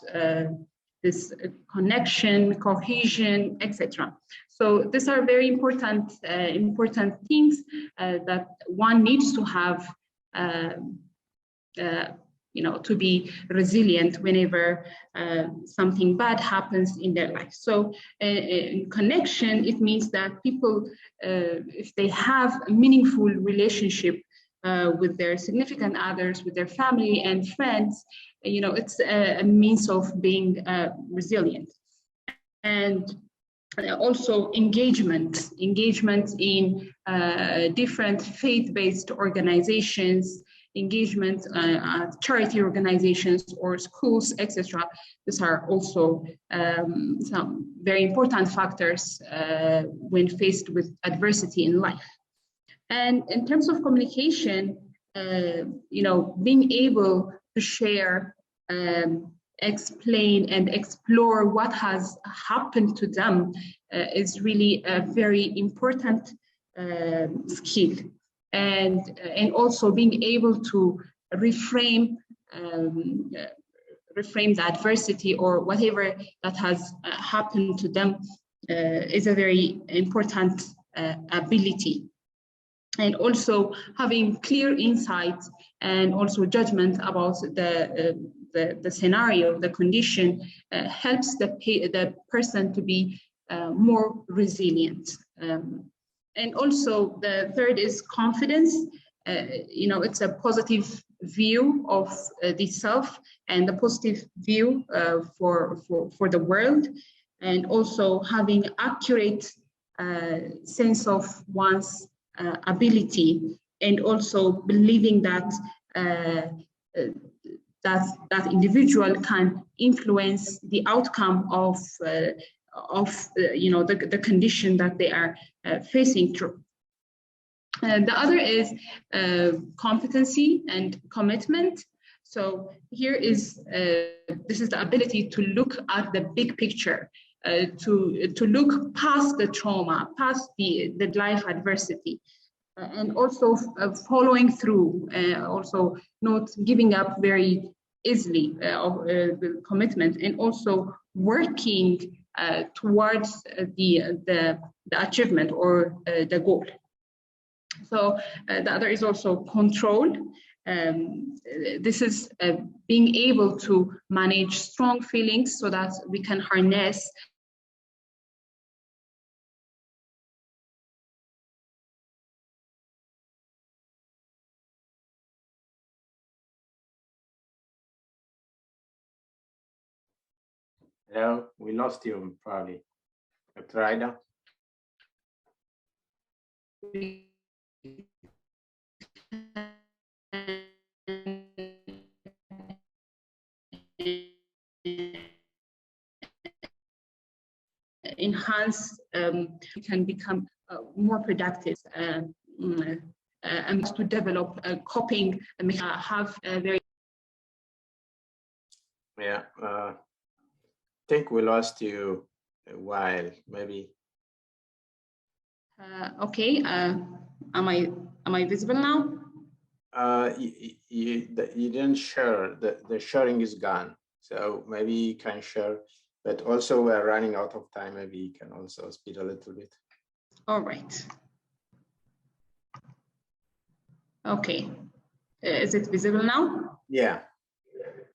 this connection, cohesion, etc. So these are very important things that one needs to have, to be resilient whenever something bad happens in their life. So in connection, it means that people, if they have a meaningful relationship with their significant others, with their family and friends, it's a means of being resilient. And also engagement in different faith-based organizations, engagement at charity organizations or schools, etc. These are also some very important factors when faced with adversity in life. And in terms of communication, being able to share, explain and explore what has happened to them is really a very important skill. And also being able to reframe the adversity or whatever that has happened to them is a very important ability. And also having clear insight and also judgment about the scenario, the condition, helps the person to be more resilient. And also the third is confidence. It's a positive view of the self and a positive view for the world, and also having accurate sense of one's ability, and also believing that that individual can influence the outcome of the condition that they are facing through. The other is competency and commitment. So here is this is the ability to look at the big picture, to look past the trauma, past the life adversity, and also following through, also not giving up very easily of the commitment, and also working towards the achievement or the goal. So the other is also control. This is being able to manage strong feelings so that we can harness Hello, we lost you probably. Dr. Aida? Enhance, can become more productive, and to develop coping, have a very... Yeah, I think we lost you a while, maybe. Okay, am I visible now? You didn't share, the sharing is gone. So maybe you can share, but also we're running out of time. Maybe you can also speed a little bit. All right. Okay, is it visible now? Yeah.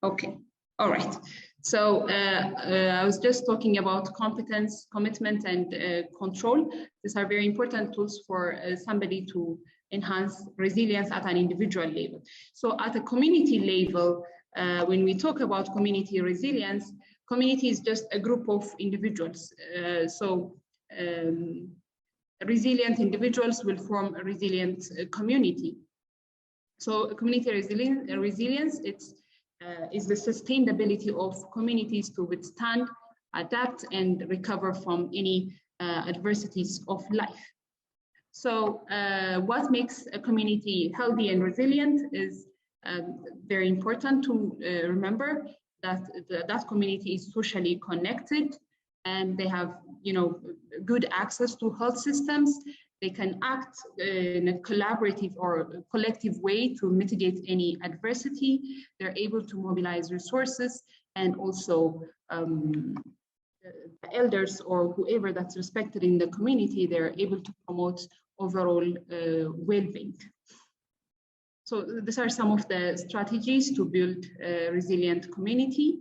Okay, all right. So I was just talking about competence, commitment, and control. These are very important tools for somebody to enhance resilience at an individual level. So at a community level, when we talk about community resilience, community is just a group of individuals. Resilient individuals will form a resilient community. So community resilience, is the sustained ability of communities to withstand, adapt, and recover from any adversities of life. So what makes a community healthy and resilient is very important to remember that that community is socially connected, and they have, good access to health systems. They can act in a collaborative or collective way to mitigate any adversity. They're able to mobilize resources, and also the elders or whoever that's respected in the community, they're able to promote overall well-being. So these are some of the strategies to build a resilient community.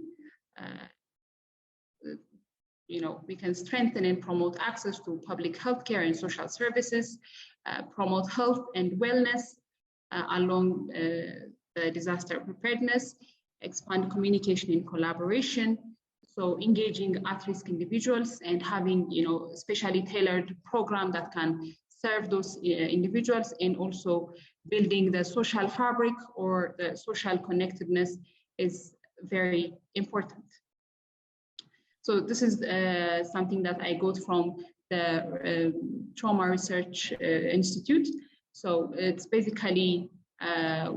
We can strengthen and promote access to public healthcare and social services, promote health and wellness along the disaster preparedness, expand communication and collaboration. So engaging at-risk individuals and having, specially tailored program that can serve those individuals, and also building the social fabric or the social connectedness is very important. So this is something that I got from the Trauma Research Institute. So it's basically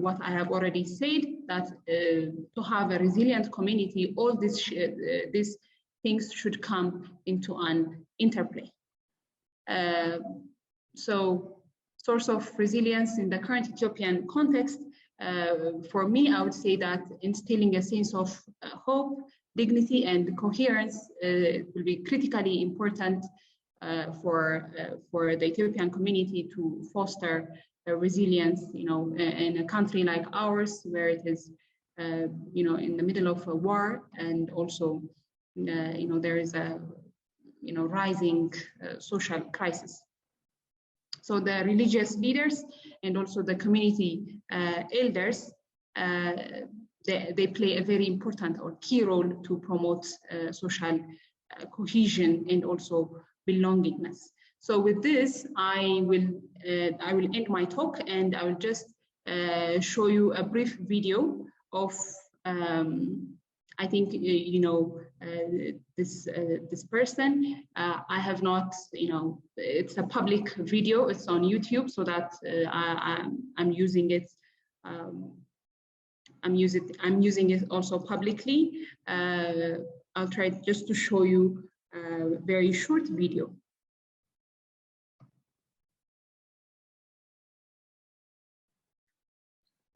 what I have already said, that to have a resilient community, all these things should come into an interplay. So source of resilience in the current Ethiopian context, for me, I would say that instilling a sense of hope, dignity, and coherence will be critically important for the Ethiopian community to foster resilience, in a country like ours, where it is, in the middle of a war, and also, there is a, rising social crisis. So the religious leaders and also the community elders, they play a very important or key role to promote social cohesion and also belongingness. So with this, I will end my talk, and I will just show you a brief video of I think this person. I have not, it's a public video. It's on YouTube, so that I'm using it. I'm using it also publicly. I'll try just to show you a very short video.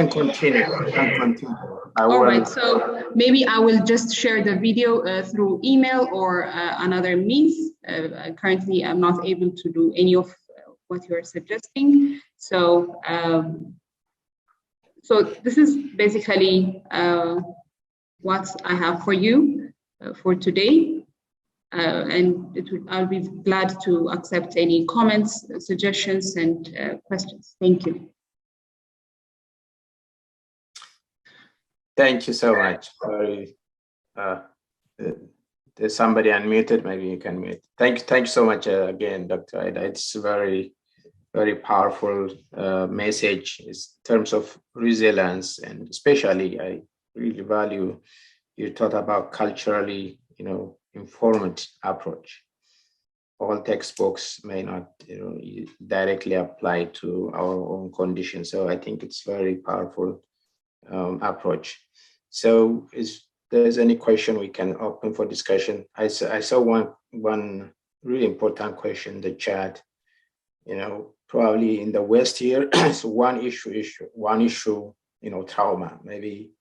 And continue. All right, so maybe I will just share the video through email or another means. Currently, I'm not able to do any of what you are suggesting. So, so this is basically what I have for you for today. And I'll be glad to accept any comments, suggestions, and questions. Thank you. Thank you so much. Sorry, there's somebody unmuted. Maybe you can mute. Thank you so much again, Dr. Aida. It's very, very powerful message in terms of resilience, and especially I really value you thought about culturally, informed approach. All textbooks may not, directly apply to our own conditions. So I think it's very powerful approach. So if there's any question, we can open for discussion. I saw one really important question in the chat. Probably in the West here, so one issue, trauma, maybe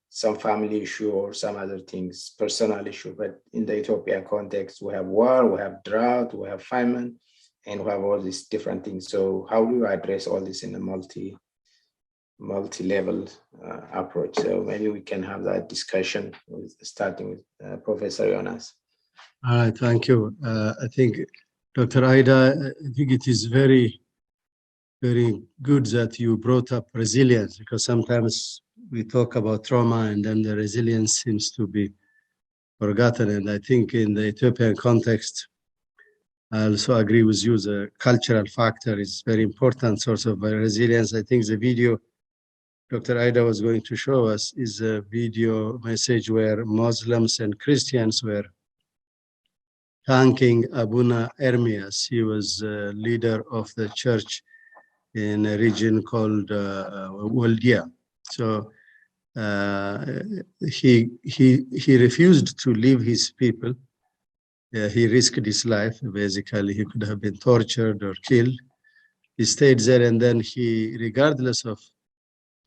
some family issue or some other things, personal issue. But in the Ethiopian context, we have war, we have drought, we have famine, and we have all these different things. So how do you address all this in a multi-level approach? So maybe we can have that discussion starting with Professor Yonas. Thank you. I think, Dr. Aida, I think it is very, very good that you brought up resilience, because sometimes we talk about trauma and then the resilience seems to be forgotten. And I think in the Ethiopian context, I also agree with you, the cultural factor is very important source of resilience. I think the video Dr. Aida was going to show us is a video message where Muslims and Christians were thanking Abuna Ermias. He was a leader of the church in a region called Waldia. So he refused to leave his people he risked his life. Basically, he could have been tortured or killed. He stayed there, and then he, regardless of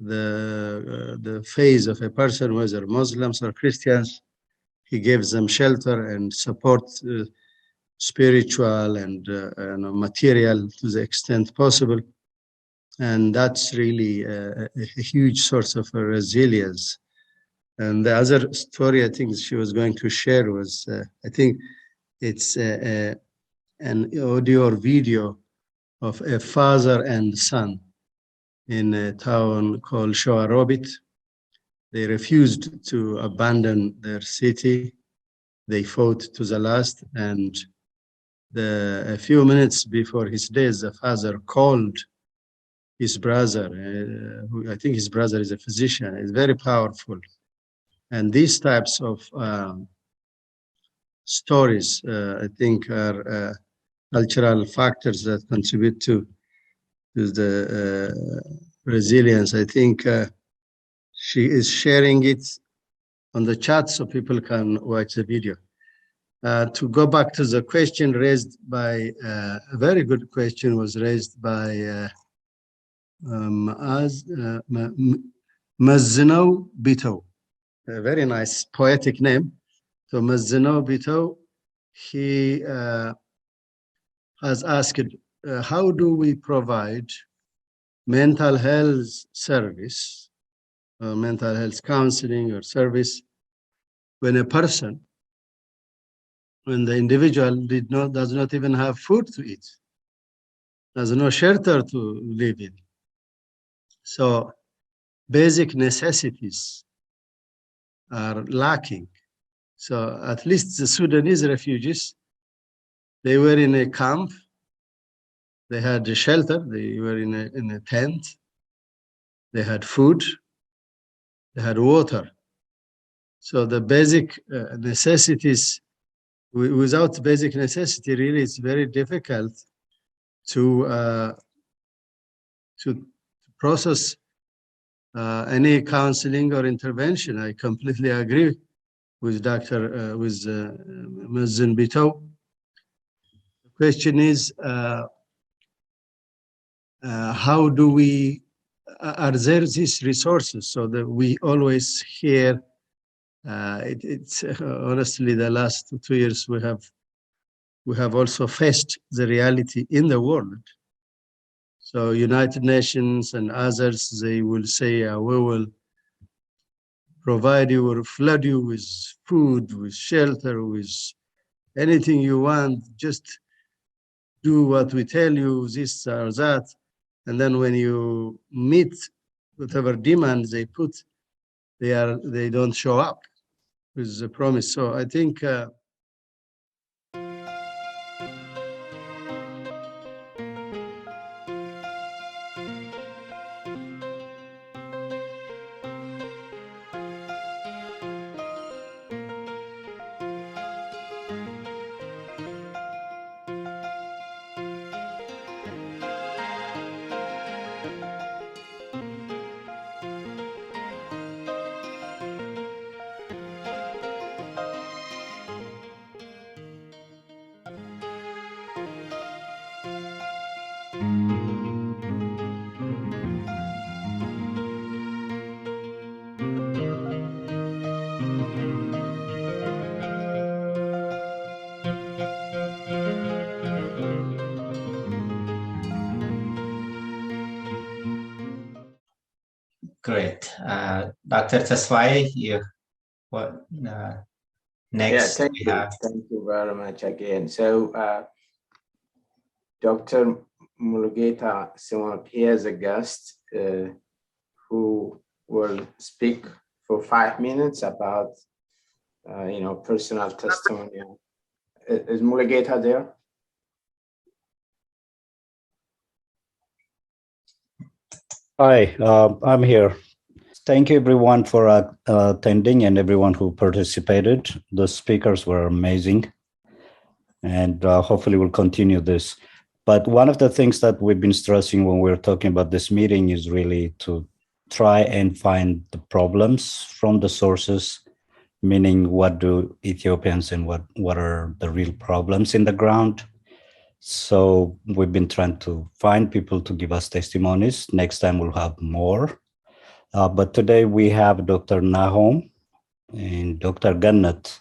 the faith of a person, whether Muslims or Christians, he gives them shelter and support, spiritual and material to the extent possible. And that's really a huge source of resilience. And the other story I think she was going to share was, I think it's an audio or video of a father and son in a town called Shoarobit. They refused to abandon their city. They fought to the last, and a few minutes before his death, the father called his brother, who I think his brother is a physician. It's very powerful. And these types of stories, I think, are cultural factors that contribute to the resilience. I think she is sharing it on the chat so people can watch the video. To go back to the question raised by, a very good question was raised by Mazzino Bito, a very nice poetic name. So Mazzino Bito, he has asked, how do we provide mental health service, mental health counseling or service when a person, when the individual does not even have food to eat, there's no shelter to live in. So basic necessities are lacking. So at least the Sudanese refugees, they were in a camp, they had a shelter, they were in a tent, they had food, they had water. So the basic necessities, without basic necessity, really it's very difficult to process any counseling or intervention. I completely agree with Ms. Bito. The question is, how do we, are there these resources so that we always hear, it's honestly the last 2 years we have also faced the reality in the world. So United Nations and others, they will say, we will provide you or flood you with food, with shelter, with anything you want, just do what we tell you, this or that. And then when you meet whatever demands they put, they don't show up with the promise. So I think Great. Dr. Taswai, what next? Yeah, thank you very much again. So Dr. Mulugeta Simon, he has a guest who will speak for 5 minutes about personal testimonial. Is Mulugeta there? Hi, I'm here. Thank you everyone for attending and everyone who participated. The speakers were amazing, and hopefully we'll continue this. But one of the things that we've been stressing when we're talking about this meeting is really to try and find the problems from the sources, meaning what do Ethiopians and what are the real problems in the ground. So we've been trying to find people to give us testimonies. Next time we'll have more. But today we have Dr. Nahom and Dr. Gannat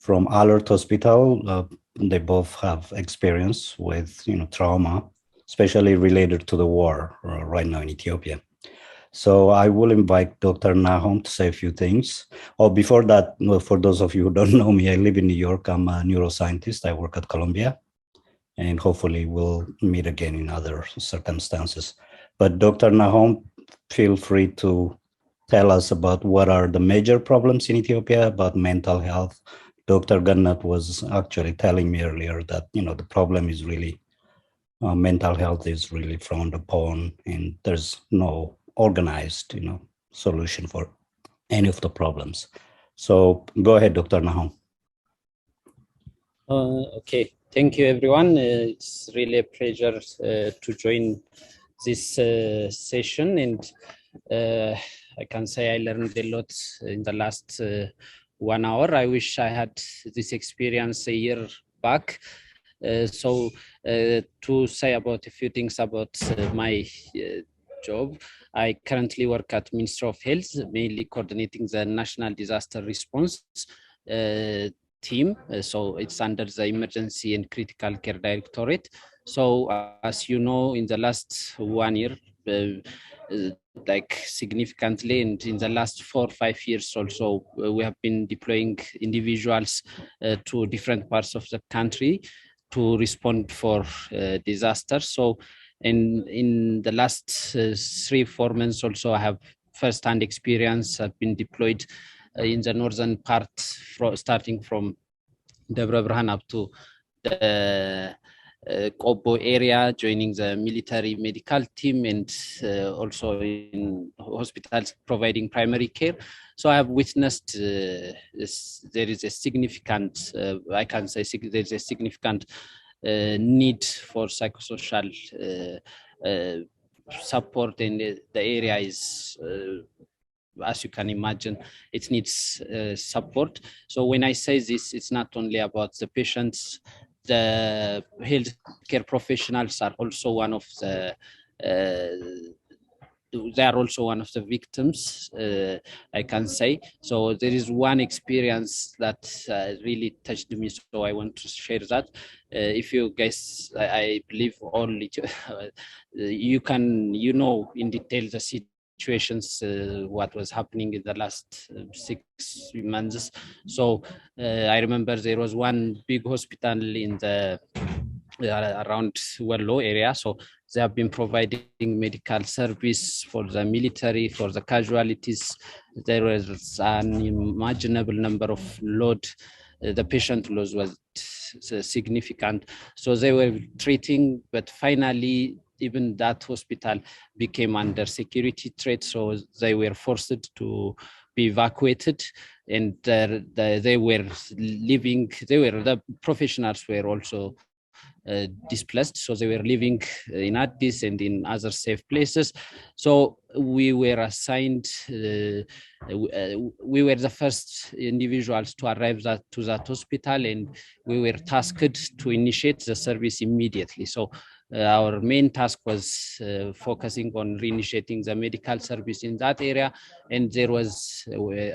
from Alert Hospital. They both have experience with trauma, especially related to the war right now in Ethiopia. So I will invite Dr. Nahom to say a few things. Oh, before that, for those of you who don't know me, I live in New York. I'm a neuroscientist. I work at Columbia, and hopefully we'll meet again in other circumstances. But Dr. Nahom, feel free to tell us about what are the major problems in Ethiopia about mental health. Dr. Gannat was actually telling me earlier that, the problem is really, mental health is really frowned upon, and there's no organized, solution for any of the problems. So go ahead, Dr. Nahom. Okay, thank you, everyone. It's really a pleasure to join this session, and I can say I learned a lot in the last 1 hour. I wish I had this experience a year back. So to say about a few things about my job, I currently work at Ministry of Health, mainly coordinating the National Disaster Response team. So it's under the Emergency and Critical Care Directorate. So as you know, in the last 1 year, like significantly, and in the last 4 or 5 years also, we have been deploying individuals to different parts of the country to respond for disasters. So in the last 3-4 months also, I have first-hand experience. I've been deployed in the northern part, starting from Debre Birhan up to the Kobo area, joining the military medical team, and also in hospitals providing primary care. So I have witnessed there is a significant, I can say there is a significant need for psychosocial support, and the area is, as you can imagine, it needs support. So when I say this, it's not only about the patients. The healthcare professionals are also one of the they are also one of the victims, I can say. So there is one experience that really touched me, so I want to share that. If you guys, I believe only you know in detail the situations, what was happening in the last 6 months. So I remember there was one big hospital in the around Wello area. So they have been providing medical service for the military, for the casualties. There was an unimaginable number of load. The patient loss was significant. So they were treating, but finally, even that hospital became under security threat. So they were forced to be evacuated, and they were living, the professionals were also displaced, so they were living in Addis and in other safe places. So we were assigned, we were the first individuals to arrive to that hospital, and we were tasked to initiate the service immediately. So our main task was focusing on reinitiating the medical service in that area, and there was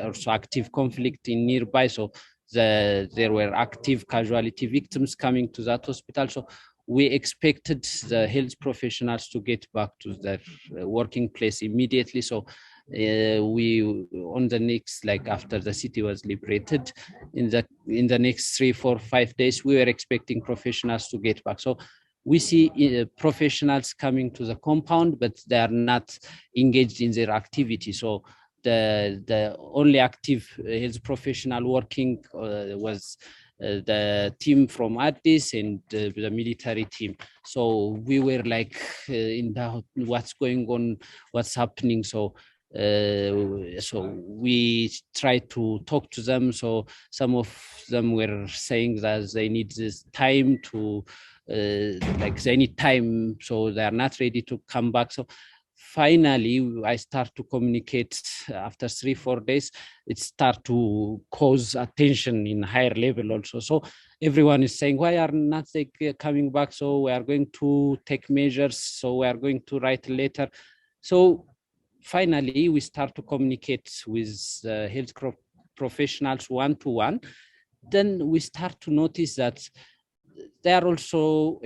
also active conflict in nearby. So there were active casualty victims coming to that hospital. So we expected the health professionals to get back to their working place immediately. So we, on the next, like after the city was liberated, in the next 3, 4, 5 days, we were expecting professionals to get back. So we see professionals coming to the compound, but they are not engaged in their activity. So the only active health professional working was the team from Addis and the military team. So we were like in doubt, what's going on, what's happening. So we tried to talk to them. So some of them were saying that they need this time to like they need time, so they are not ready to come back. So finally, I start to communicate after 3-4 days. It start to cause attention in higher level also. So everyone is saying, why are not they coming back? So we are going to take measures. So we are going to write a letter. So finally, we start to communicate with health professionals one-to-one. Then we start to notice that they are also,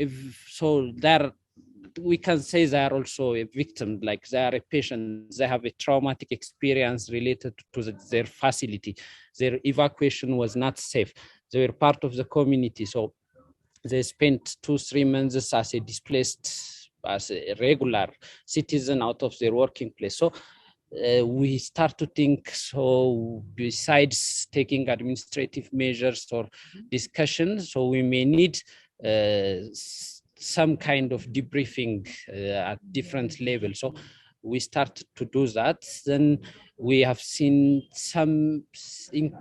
we can say they are also a victim, like they are a patient, they have a traumatic experience related to their facility. Their evacuation was not safe. They were part of the community. So they spent 2-3 months as a displaced, as a regular citizen out of their working place. So we start to think, so besides taking administrative measures or discussions, so we may need some kind of debriefing at different levels. So we start to do that. Then we have seen some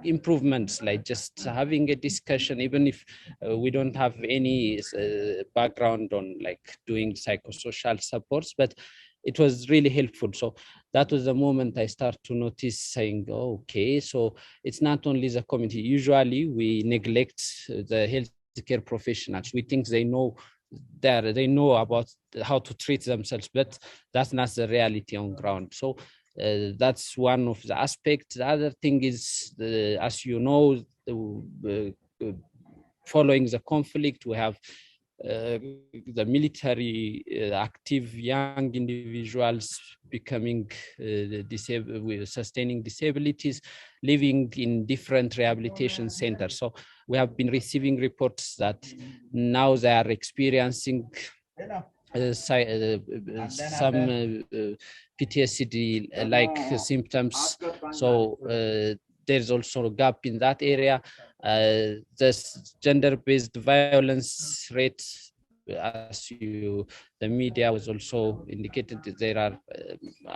improvements, like just having a discussion, even if we don't have any background on like doing psychosocial supports, but it was really helpful. So that was the moment I start to notice, saying, oh, okay, so it's not only the community. Usually we neglect the healthcare professionals. We think they know about how to treat themselves, but that's not the reality on ground. So that's one of the aspects. The other thing is, as you know, following the conflict, we have the military active young individuals becoming disabled, with sustaining disabilities, living in different rehabilitation centers. So we have been receiving reports that now they are experiencing some PTSD-like symptoms. So there's also a gap in that area. This gender-based violence rate, as the media was also indicated, that there are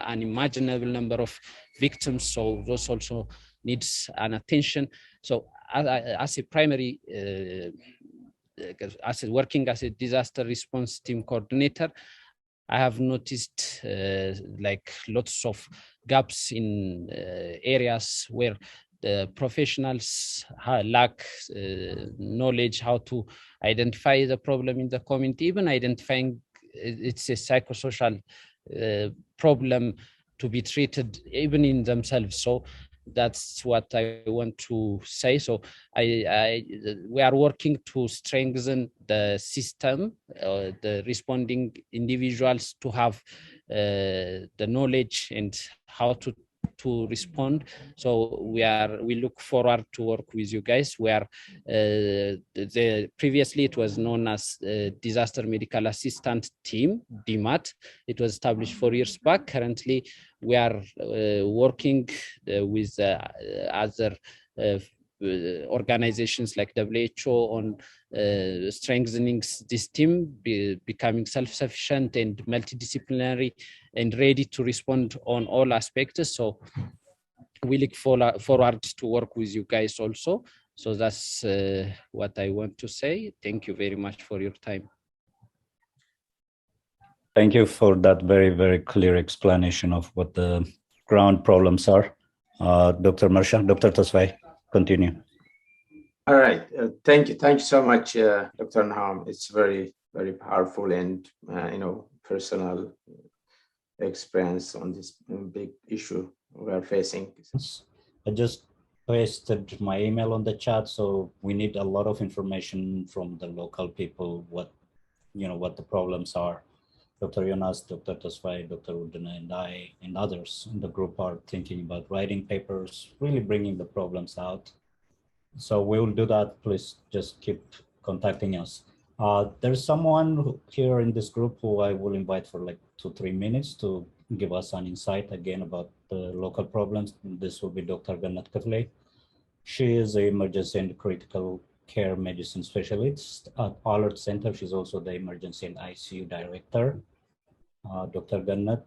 unimaginable number of victims. So those also needs an attention. So as a primary working as a disaster response team coordinator, I have noticed like lots of gaps in areas where the professionals lack knowledge how to identify the problem in the community, even identifying it's a psychosocial problem to be treated even in themselves. So that's what I want to say. So we are working to strengthen the system, the responding individuals to have the knowledge and how to respond. So we look forward to work with you guys. Where previously it was known as Disaster Medical Assistant Team, DMAT. It was established 4 years back. Currently, we are working with other organizations like WHO on strengthening this team, becoming self-sufficient and multidisciplinary and ready to respond on all aspects. So we look forward to work with you guys also. So that's what I want to say. Thank you very much for your time. Thank you for that very, very clear explanation of what the ground problems are. Dr. Marsha, Dr. Tasfai, continue. All right. Thank you. Thank you so much, Dr. Nahum. It's very, very powerful and, personal experience on this big issue we are facing. I just pasted my email on the chat, so we need a lot of information from the local people, what the problems are. Dr. Yonas, Dr. Tasfai, Dr. Udina, and I, and others in the group are thinking about writing papers, really bringing the problems out. So we will do that. Please just keep contacting us. There's someone here in this group who I will invite for like 2-3 minutes to give us an insight again about the local problems. This will be Dr. Geda. She is an emergency and critical care medicine specialist at Alert Center. She's also the emergency and ICU director. Dr. Geda,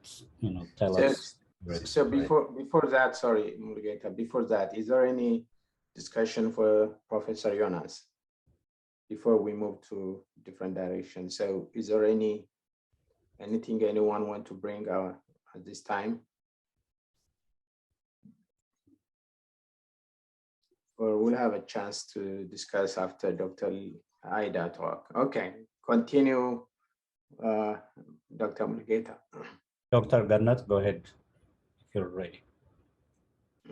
tell us. So before that, sorry, Mulugeta, before that, is there any discussion for Professor Yonas before we move to different directions? So is there anything anyone want to bring at this time? Or we'll have a chance to discuss after Dr. Aida talk. Okay, continue, Dr. Mulugeta. Dr. Gannat, go ahead if you're ready.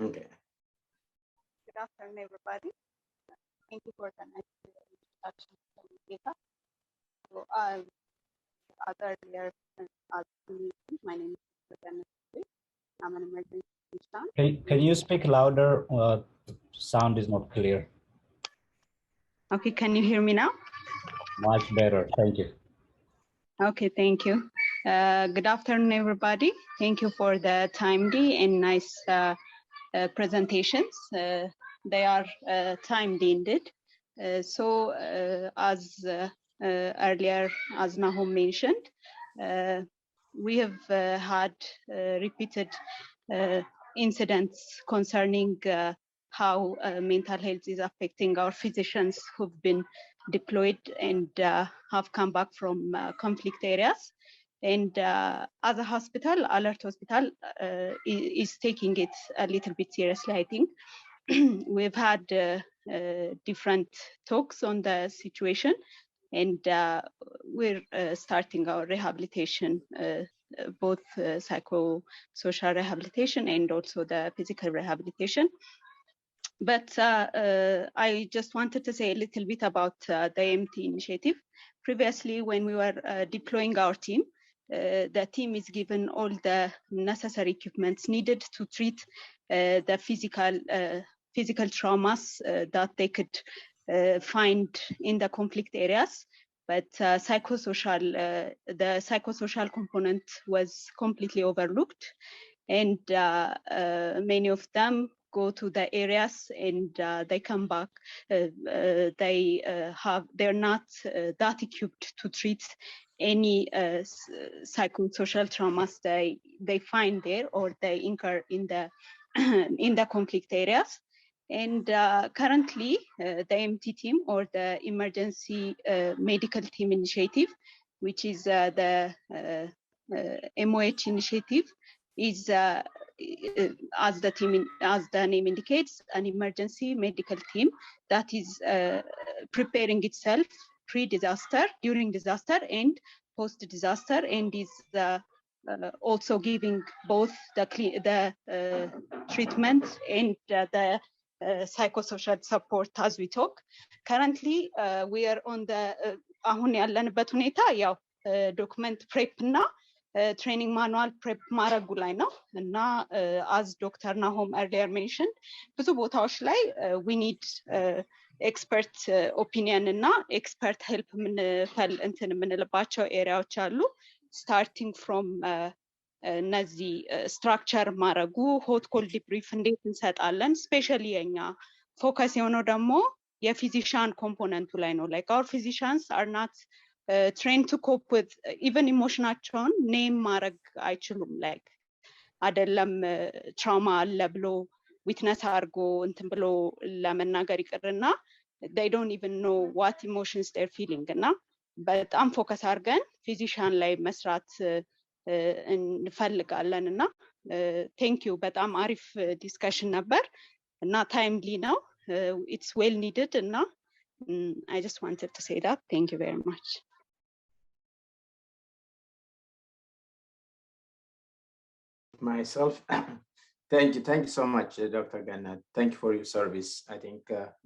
Okay. Good afternoon, everybody. Thank you for the nice introduction, Geda. So, earlier, my name is Yonas. I'm an emergency physician. Can you speak louder? Sound is not clear. Okay, can you hear me now? Much better, thank you. Okay, thank you. Good afternoon, everybody. Thank you for the timely and nice presentations. They are timely indeed. As earlier, as Nahum mentioned, we have had repeated incidents concerning how mental health is affecting our physicians who've been deployed and have come back from conflict areas. And as a hospital, Alert Hospital is taking it a little bit seriously, I think. We've had different talks on the situation, and we're starting our rehabilitation, both psychosocial rehabilitation and also the physical rehabilitation. But I just wanted to say a little bit about the AMT initiative. Previously, when we were deploying our team, the team is given all the necessary equipments needed to treat the physical traumas that they could find in the conflict areas. But the psychosocial component was completely overlooked, and many of them go to the areas and they come back. They're not that equipped to treat any psychosocial traumas they find there or they incur in the in the conflict areas. And currently, the MT team or the Emergency Medical Team Initiative, which is the MOH initiative, is as the name indicates, an emergency medical team that is preparing itself pre-disaster, during disaster, and post-disaster, and is also giving both the treatment and the psychosocial support as we talk. Currently, we are on the አሁን ያለንበት ሁኔታ ያው ዶክመንት ፕሬፕ እና ትሬኒንግ ማኑዋል ፕሬፕ ማድረጉ ላይ ነው እና as Dr. Nahum earlier mentioned ብዙ ቦታዎች ላይ we need expert opinion እና expert help የምንልባቸው ኤሪያዎች አሉ starting from እነዚህ ስትራክቸር ማድረጉ ሆት ኮልድ ዲብሪፍ እንዴት እንሰጣለን ስፔሻሊ የኛ ፎከስ የሆነው ደግሞ የፊዚሻን ኮምፖነንቱ ላይ ነው like our physicians are not trained to cope with even ኢሞሽናቸውን ኔም ማድረግ አይችሉም like አይደለም ትራውማ አለ ብሎ ዊትነስ አድርጎ እንትን ብሎ ለመናገር ይቅርና they don't even know what emotions they're feeling እና በጣም ፎከስ አድርገን ፊዚሻን ላይ መስራት እንፈልጋለን እና ቴንክ ዩ በጣም አሪፍ ዲስከሽን ነበር እና ታይምሊ ነው it's well needed and I just wanted to say that. Thank you very much. Myself, thank you so much, Dr. Gannat. Thank you for your service. I think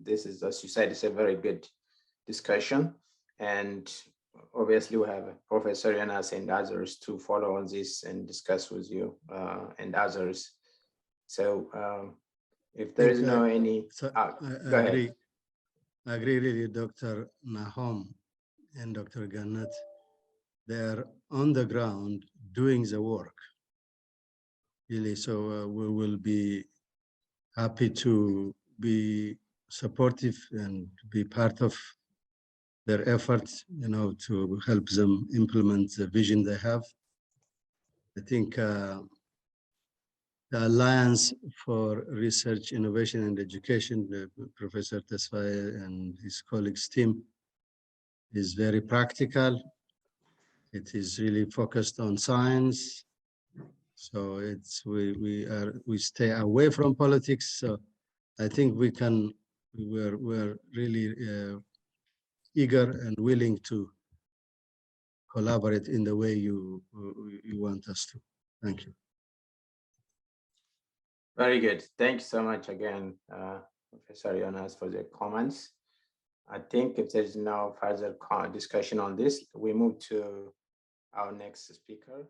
this is, as you said, it's a very good discussion, and obviously we have Professor Yonas and others to follow on this and discuss with you and others. So if there is no any, go ahead. I agree really, Dr. Nahum and Dr. Gannat. They are on the ground doing the work, really. So we will be happy to be supportive and be part of their efforts, to help them implement the vision they have. I think the Alliance for Research, Innovation and Education, Professor Tesfaye and his colleagues' team, is very practical. It is really focused on science. So we stay away from politics. So I think we're really eager and willing to collaborate in the way you want us to. Thank you. Very good. Thank you so much again, Professor Yonas, for the comments. I think if there's no further discussion on this, we move to our next speaker.